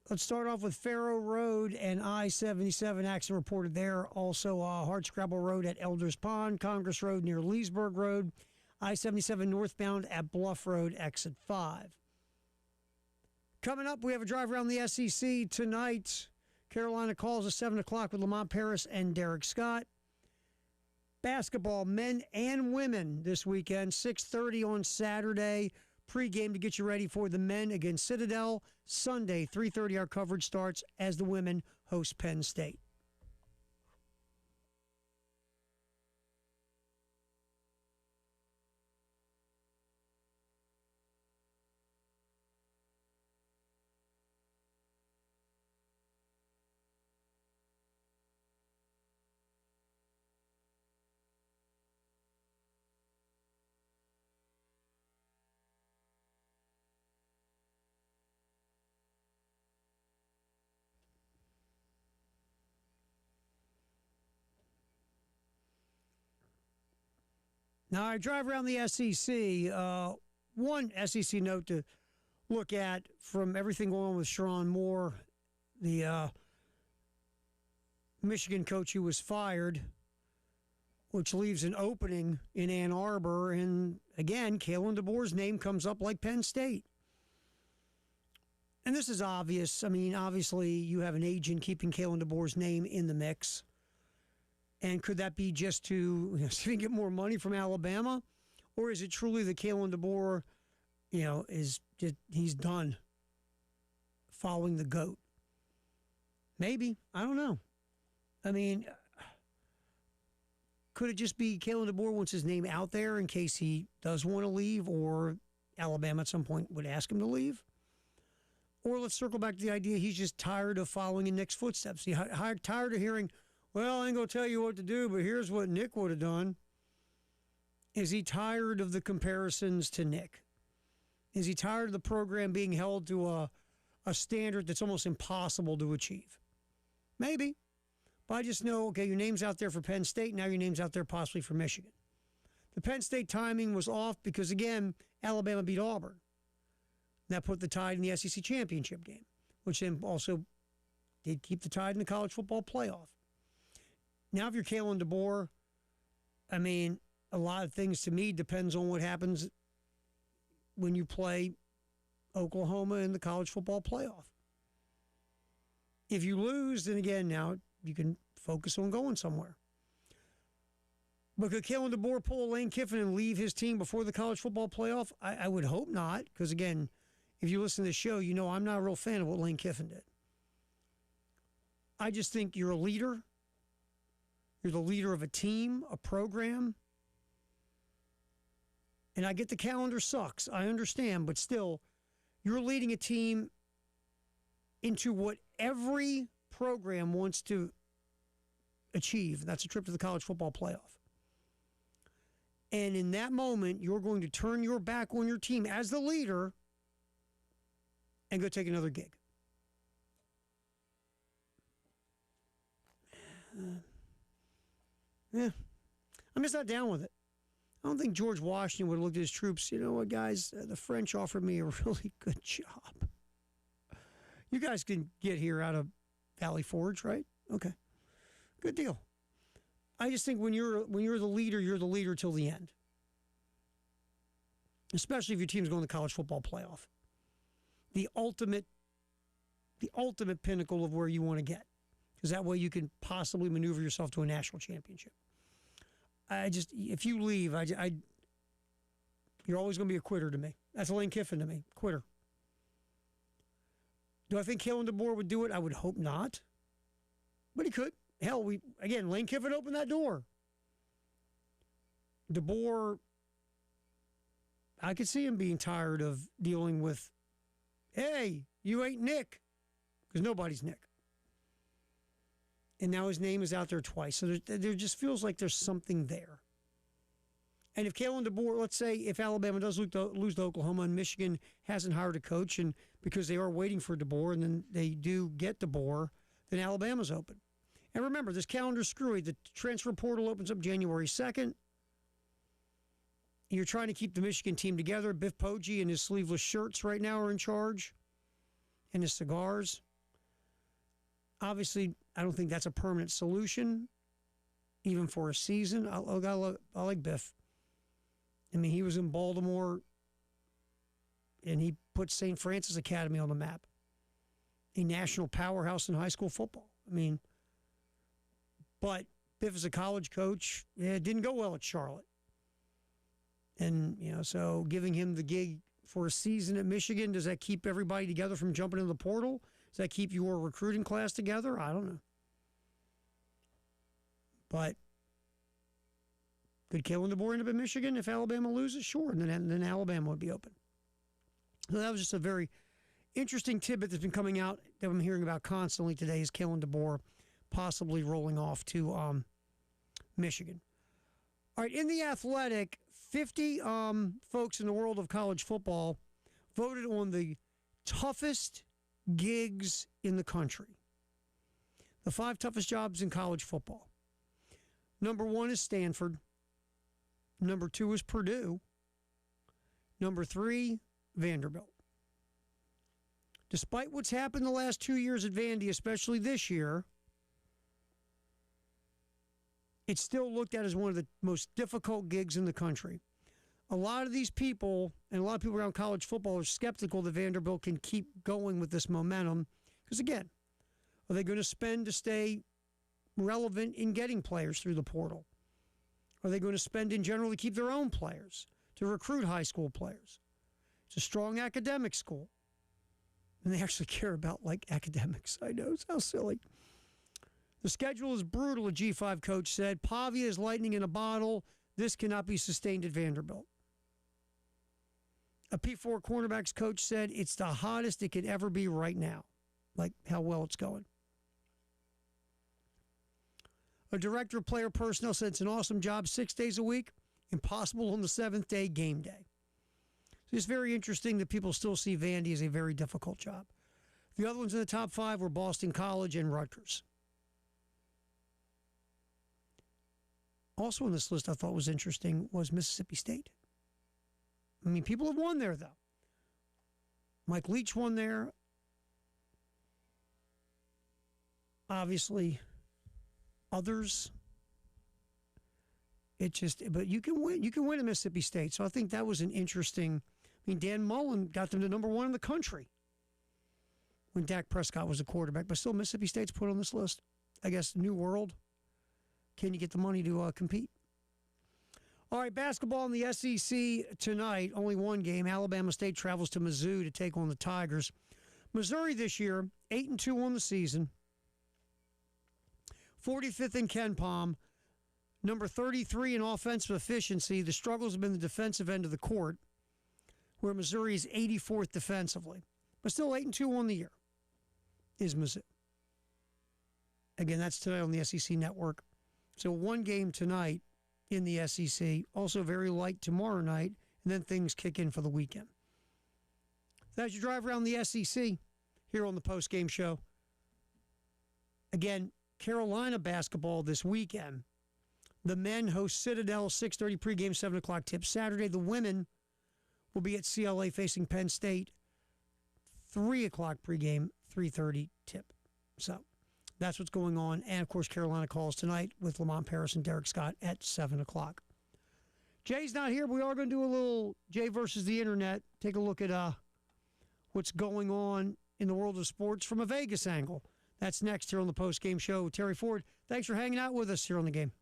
Let's start off with Faro Road and I-77 accident reported there. Also, Hardscrabble Road at Elders Pond, Congress Road near Leesburg Road, I-77 northbound at Bluff Road, exit 5. Coming up, we have a drive around the SEC tonight. Carolina calls at 7 o'clock with Lamont Paris and Derek Scott. Basketball, men and women this weekend, 6:30 on Saturday. Pre-game to get you ready for the men against Citadel. Sunday, 3:30 our coverage starts as the women host Penn State. Now, I drive around the SEC. One SEC note to look at from everything going on with Sharon Moore, the Michigan coach who was fired, which leaves an opening in Ann Arbor. And again, Kalen DeBoer's name comes up like Penn State. And this is obvious. I mean, obviously, you have an agent keeping Kalen DeBoer's name in the mix. And could that be just to see if you get more money from Alabama? Or is it truly that Kalen DeBoer, is just, he's done following the GOAT? Maybe. I don't know. I mean, could it just be Kalen DeBoer wants his name out there in case he does want to leave, or Alabama at some point would ask him to leave? Or let's circle back to the idea he's just tired of following in Nick's footsteps. He's tired of hearing, well, I ain't going to tell you what to do, but here's what Nick would have done. Is he tired of the comparisons to Nick? Is he tired of the program being held to a standard that's almost impossible to achieve? Maybe. But I just know, okay, your name's out there for Penn State. Now your name's out there possibly for Michigan. The Penn State timing was off because, again, Alabama beat Auburn. That put the Tide in the SEC championship game, which then also did keep the Tide in the college football playoff. Now, if you're Kalen DeBoer, I mean, a lot of things to me depends on what happens when you play Oklahoma in the college football playoff. If you lose, then again, now you can focus on going somewhere. But could Kalen DeBoer pull a Lane Kiffin and leave his team before the college football playoff? I would hope not, because again, if you listen to the show, you know I'm not a real fan of what Lane Kiffin did. I just think you're a leader. You're the leader of a team, a program. And I get the calendar sucks. I understand. But still, you're leading a team into what every program wants to achieve. That's a trip to the college football playoff. And in that moment, you're going to turn your back on your team as the leader and go take another gig. Yeah, I'm just not down with it. I don't think George Washington would have looked at his troops. You know what, guys? The French offered me a really good job. You guys can get here out of Valley Forge, right? Okay, good deal. I just think when you're the leader, you're the leader till the end. Especially if your team's going to the college football playoff. The ultimate pinnacle of where you want to get. Because that way you can possibly maneuver yourself to a national championship. If you leave, you're always going to be a quitter to me. That's Lane Kiffin to me, quitter. Do I think Kalen DeBoer would do it? I would hope not. But he could. Hell, Lane Kiffin opened that door. DeBoer, I could see him being tired of dealing with, hey, you ain't Nick. Because nobody's Nick. And now his name is out there twice. So there just feels like there's something there. And if Kalen DeBoer, let's say if Alabama does lose to Oklahoma and Michigan hasn't hired a coach, and because they are waiting for DeBoer and then they do get DeBoer, then Alabama's open. And remember, this calendar's screwy. The transfer portal opens up January 2nd. You're trying to keep the Michigan team together. Biff Poggi and his sleeveless shirts right now are in charge. And his cigars. Obviously, I don't think that's a permanent solution, even for a season. I like Biff. I mean, he was in Baltimore, and he put St. Francis Academy on the map, a national powerhouse in high school football. I mean, but Biff as a college coach, it didn't go well at Charlotte. And, so giving him the gig for a season at Michigan, does that keep everybody together from jumping into the portal? Does that keep your recruiting class together? I don't know. But could Kalen DeBoer end up in Michigan if Alabama loses? Sure, and then Alabama would be open. So that was just a very interesting tidbit that's been coming out that I'm hearing about constantly today is Kalen DeBoer possibly rolling off to Michigan. All right, in The Athletic, 50 folks in the world of college football voted on the toughest gigs in the country. The 5 toughest jobs in college football. Number 1 is Stanford. Number 2 is Purdue. Number 3, Vanderbilt. Despite what's happened the last 2 years at Vandy, especially this year, it's still looked at as one of the most difficult gigs in the country. A lot of these people, and a lot of people around college football, are skeptical that Vanderbilt can keep going with this momentum. Because again, are they going to spend to stay relevant in getting players through the portal? Are they going to spend in general to keep their own players, to recruit high school players? It's a strong academic school. And they actually care about, academics. I know, it's how silly. The schedule is brutal, a G5 coach said. Pavia is lightning in a bottle. This cannot be sustained at Vanderbilt. A P4 cornerbacks coach said it's the hottest it could ever be right now, like how well it's going. A director of player personnel said it's an awesome job 6 days a week, impossible on the 7th day, game day. So it's very interesting that people still see Vandy as a very difficult job. The other ones in the top 5 were Boston College and Rutgers. Also on this list I thought was interesting was Mississippi State. I mean, people have won there, though. Mike Leach won there. Obviously, others. But you can win. You can win at Mississippi State. So I think that was an interesting. I mean, Dan Mullen got them to number 1 in the country when Dak Prescott was the quarterback. But still, Mississippi State's put on this list. I guess New World. Can you get the money to compete? All right, basketball in the SEC tonight. Only one game. Alabama State travels to Mizzou to take on the Tigers. Missouri this year, 8-2 on the season. 45th in KenPom. Number 33 in offensive efficiency. The struggles have been the defensive end of the court, where Missouri is 84th defensively. But still 8-2 on the year is Mizzou. Again, that's tonight on the SEC Network. So one game tonight in the SEC, also very light tomorrow night, and then things kick in for the weekend. That's your drive around the SEC here on the Postgame Show. Again, Carolina basketball this weekend. The men host Citadel, 6:30 pregame, 7 o'clock tip. Saturday, the women will be at CLA facing Penn State, 3 o'clock pregame, 3:30 tip. So that's what's going on. And, of course, Carolina calls tonight with Lamont Paris and Derek Scott at 7 o'clock. Jay's not here, but we are going to do a little Jay versus the Internet. Take a look at what's going on in the world of sports from a Vegas angle. That's next here on the Post-Game Show with Terry Ford. Thanks for hanging out with us here on the game.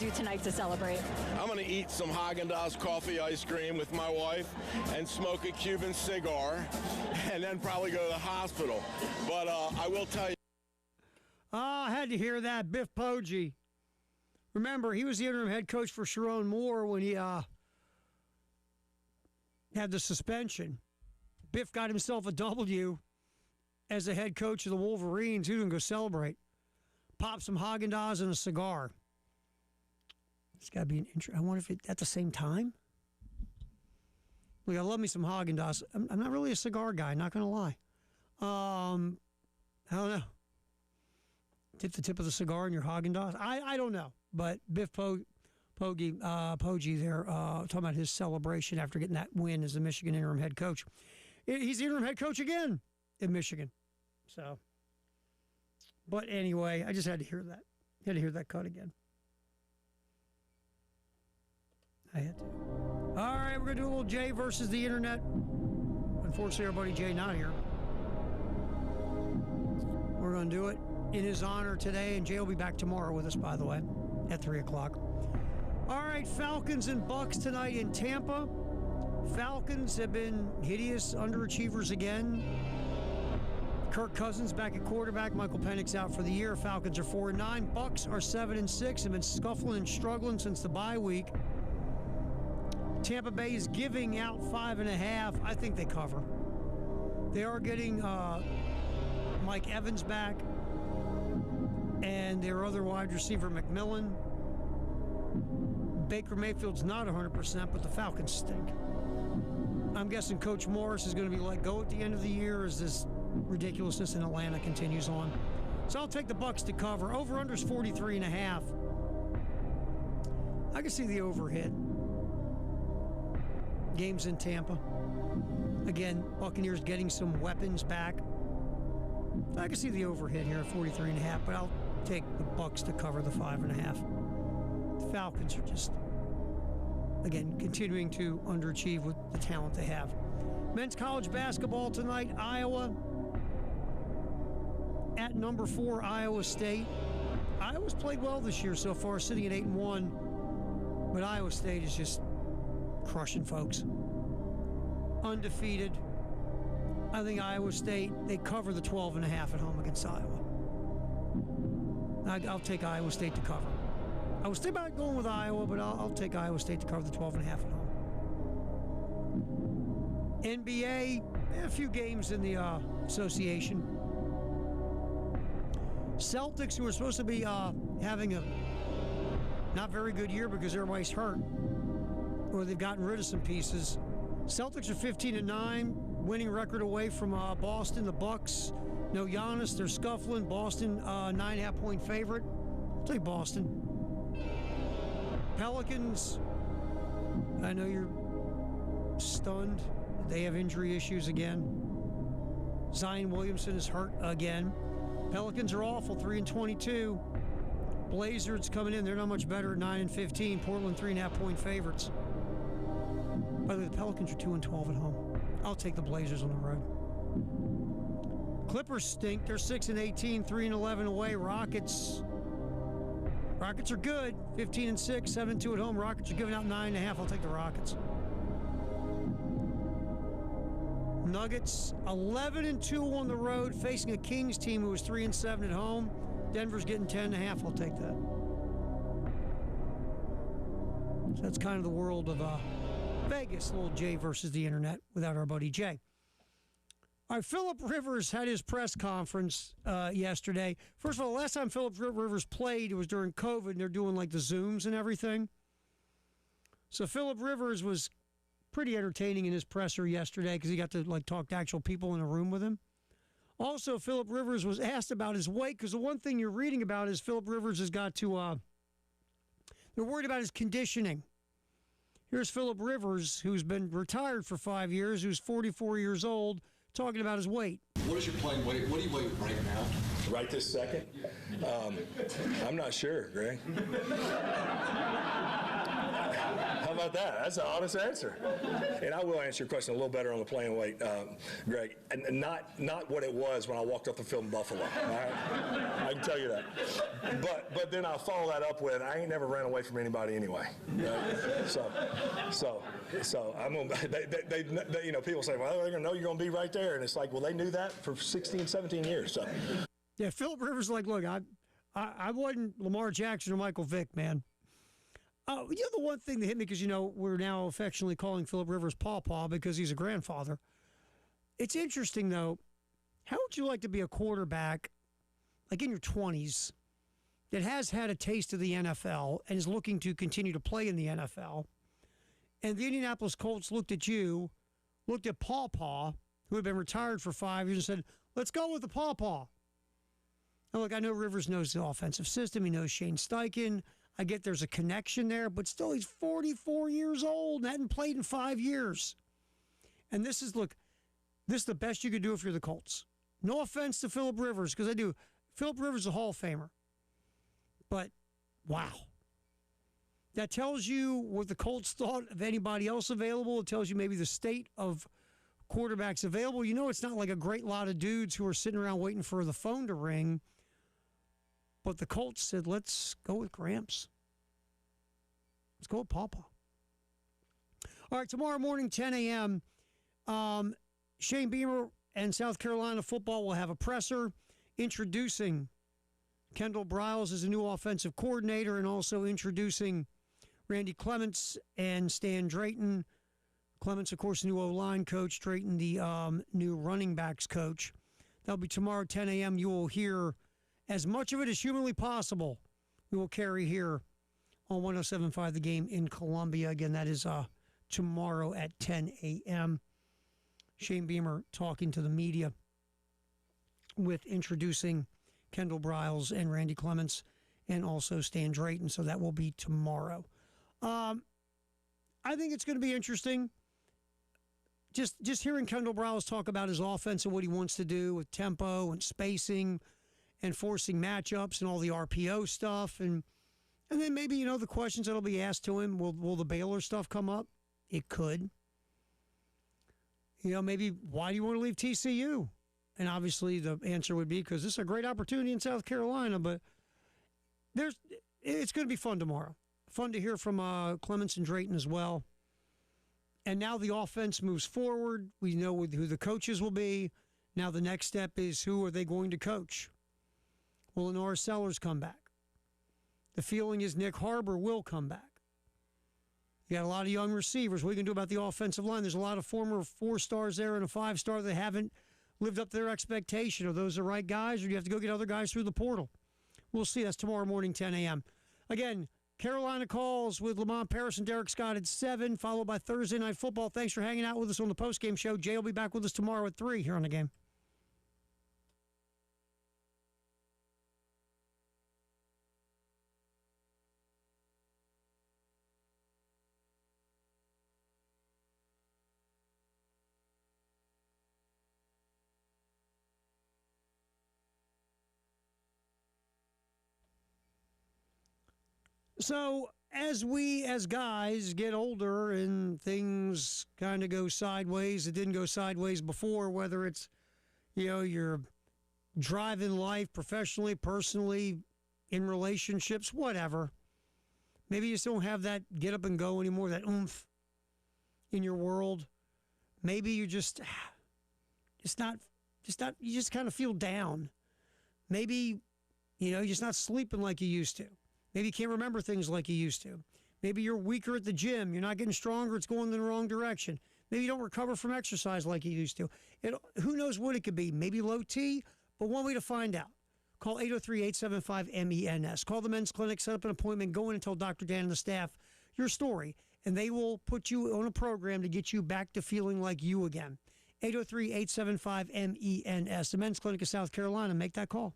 do tonight to celebrate? I'm going to eat some Haagen-Dazs coffee ice cream with my wife and smoke a Cuban cigar and then probably go to the hospital. But I will tell you. I had to hear that. Biff Poggi. Remember, he was the interim head coach for Sharon Moore when he had the suspension. Biff got himself a W as the head coach of the Wolverines. He didn't go celebrate. Pop some Haagen-Dazs and a cigar. It's got to be an intro. I wonder if at the same time. Look, I love me some Haagen-Dazs. I'm not really a cigar guy, not going to lie. I don't know. Dip the tip of the cigar in your Haagen-Dazs? I don't know. But Biff Poggi there, talking about his celebration after getting that win as the Michigan interim head coach. He's the interim head coach again in Michigan. So, but anyway, I just had to hear that. Had to hear that cut again. I had to. All right, we're going to do a little Jay versus the internet. Unfortunately, our buddy Jay not here. We're going to do it in his honor today, and Jay will be back tomorrow with us, by the way, at 3 o'clock. All right, Falcons and Bucks tonight in Tampa. Falcons have been hideous underachievers again. Kirk Cousins back at quarterback. Michael Penix out for the year. Falcons are 4-9. Bucks are 7-6. Have been scuffling and struggling since the bye week. Tampa Bay is giving out 5.5. I think they cover. They are getting Mike Evans back and their other wide receiver, McMillan. Baker Mayfield's not 100%, but the Falcons stink. I'm guessing Coach Morris is going to be let go at the end of the year as this ridiculousness in Atlanta continues on. So I'll take the Bucks to cover. Over-under's 43.5. I can see the overhit. Games in Tampa. Again, Buccaneers getting some weapons back. I can see the overhit here at 43.5, but I'll take the Bucks to cover the 5.5. The Falcons are just, again, continuing to underachieve with the talent they have. Men's college basketball tonight, Iowa at number 4, Iowa State. Iowa's played well this year so far, sitting at 8-1, but Iowa State is just crushing folks. Undefeated. I think Iowa State, they cover the 12.5 at home against Iowa. I'll take Iowa State to cover. I was thinking about going with Iowa, but I'll take Iowa State to cover the 12.5 at home. NBA, a few games in the association. Celtics, who are supposed to be having a not very good year because everybody's hurt, or they've gotten rid of some pieces. Celtics are 15-9, winning record away from Boston. The Bucks, no Giannis, they're scuffling. Boston, 9.5-point favorite. I'll take Boston. Pelicans, I know you're stunned. They have injury issues again. Zion Williamson is hurt again. Pelicans are awful, 3-22. Blazers coming in, they're not much better at 9-15. Portland, 3.5-point favorites. By the way, the Pelicans are 2-12 at home. I'll take the Blazers on the road. Clippers stink. They're 6-18, 3-11 away. Rockets are good. 15-6, 7-2 at home. Rockets are giving out 9.5. I'll take the Rockets. Nuggets 11-2 on the road, facing a Kings team who was 3-7 at home. Denver's getting 10.5. I'll take that. So that's kind of the world of Vegas, little Jay versus the internet without our buddy Jay. All right, Phillip Rivers had his press conference yesterday. First of all, the last time Phillip Rivers played, it was during COVID, and they're doing like the Zooms and everything. So Phillip Rivers was pretty entertaining in his presser yesterday because he got to like talk to actual people in a room with him. Also, Phillip Rivers was asked about his weight because the one thing you're reading about is Phillip Rivers has got to, they're worried about his conditioning. Here's Phillip Rivers, who's been retired for 5 years, who's 44 years old, talking about his weight. What is your playing weight? What do you weigh right now? Right this second? I'm not sure, Greg. How about that? That's an honest answer. And I will answer your question a little better on the playing weight, Greg. And not what it was when I walked off the field in Buffalo. All right? I can tell you that. But then I'll follow that up with I ain't never ran away from anybody anyway. Right? So I'm gonna. They you know, people say, well, they're gonna know you're gonna be right there, and it's like, well, they knew that for 16, 17 years. So. Yeah, Philip Rivers, like, look, I wasn't Lamar Jackson or Michael Vick, man. The one thing that hit me, because, we're now affectionately calling Philip Rivers Paw because he's a grandfather. It's interesting, though. How would you like to be a quarterback, like in your 20s, that has had a taste of the NFL and is looking to continue to play in the NFL, and the Indianapolis Colts looked at you, looked at Paw, who had been retired for 5 years, and said, let's go with the Paw. Now, look, I know Rivers knows the offensive system. He knows Shane Steichen. I get there's a connection there, but still he's 44 years old and hadn't played in 5 years. And this is the best you could do if you're the Colts. No offense to Philip Rivers, because I do. Philip Rivers is a Hall of Famer. But, wow. That tells you what the Colts thought of anybody else available. It tells you maybe the state of quarterbacks available. It's not like a great lot of dudes who are sitting around waiting for the phone to ring. But the Colts said, let's go with Gramps. Let's go with Papa. All right, tomorrow morning, 10 a.m., Shane Beamer and South Carolina football will have a presser introducing Kendall Briles as a new offensive coordinator and also introducing Randy Clements and Stan Drayton. Clements, of course, the new O-line coach, Drayton, the new running backs coach. That'll be tomorrow, 10 a.m. You will hear as much of it as humanly possible. We will carry here on 107.5 The Game in Columbia. Again, that is tomorrow at 10 a.m. Shane Beamer talking to the media with introducing Kendall Briles and Randy Clements and also Stan Drayton. So that will be tomorrow. I think it's going to be interesting. Just hearing Kendall Briles talk about his offense and what he wants to do with tempo and spacing and forcing matchups and all the RPO stuff. And then maybe, the questions that'll be asked to him, will the Baylor stuff come up? It could. Maybe, why do you want to leave TCU? And obviously the answer would be because this is a great opportunity in South Carolina, but it's going to be fun tomorrow. Fun to hear from Clements and Drayton as well. And now the offense moves forward. We know who the coaches will be. Now the next step is, who are they going to coach? Will Lenore Sellers come back? The feeling is Nick Harbor will come back. You got a lot of young receivers. What are you going to do about the offensive line? There's a lot of former 4-stars there and a 5-star that haven't lived up to their expectation. Are those the right guys, or do you have to go get other guys through the portal? We'll see. That's tomorrow morning, 10 a.m. Again, Carolina Calls with Lamont Paris and Derek Scott at 7, followed by Thursday Night Football. Thanks for hanging out with us on the postgame show. Jay will be back with us tomorrow at 3 here on The Game. So as we, as guys, get older and things kind of go sideways, it didn't go sideways before, whether it's, you're driving life professionally, personally, in relationships, whatever. Maybe you just don't have that get up and go anymore, that oomph in your world. Maybe you you just kind of feel down. Maybe, you're just not sleeping like you used to. Maybe you can't remember things like you used to. Maybe you're weaker at the gym. You're not getting stronger. It's going in the wrong direction. Maybe you don't recover from exercise like you used to. Who knows what it could be? Maybe low T, but one way to find out. Call 803-875-MENS. Call the Men's Clinic, set up an appointment, go in and tell Dr. Dan and the staff your story, and they will put you on a program to get you back to feeling like you again. 803-875-MENS. The Men's Clinic of South Carolina. Make that call.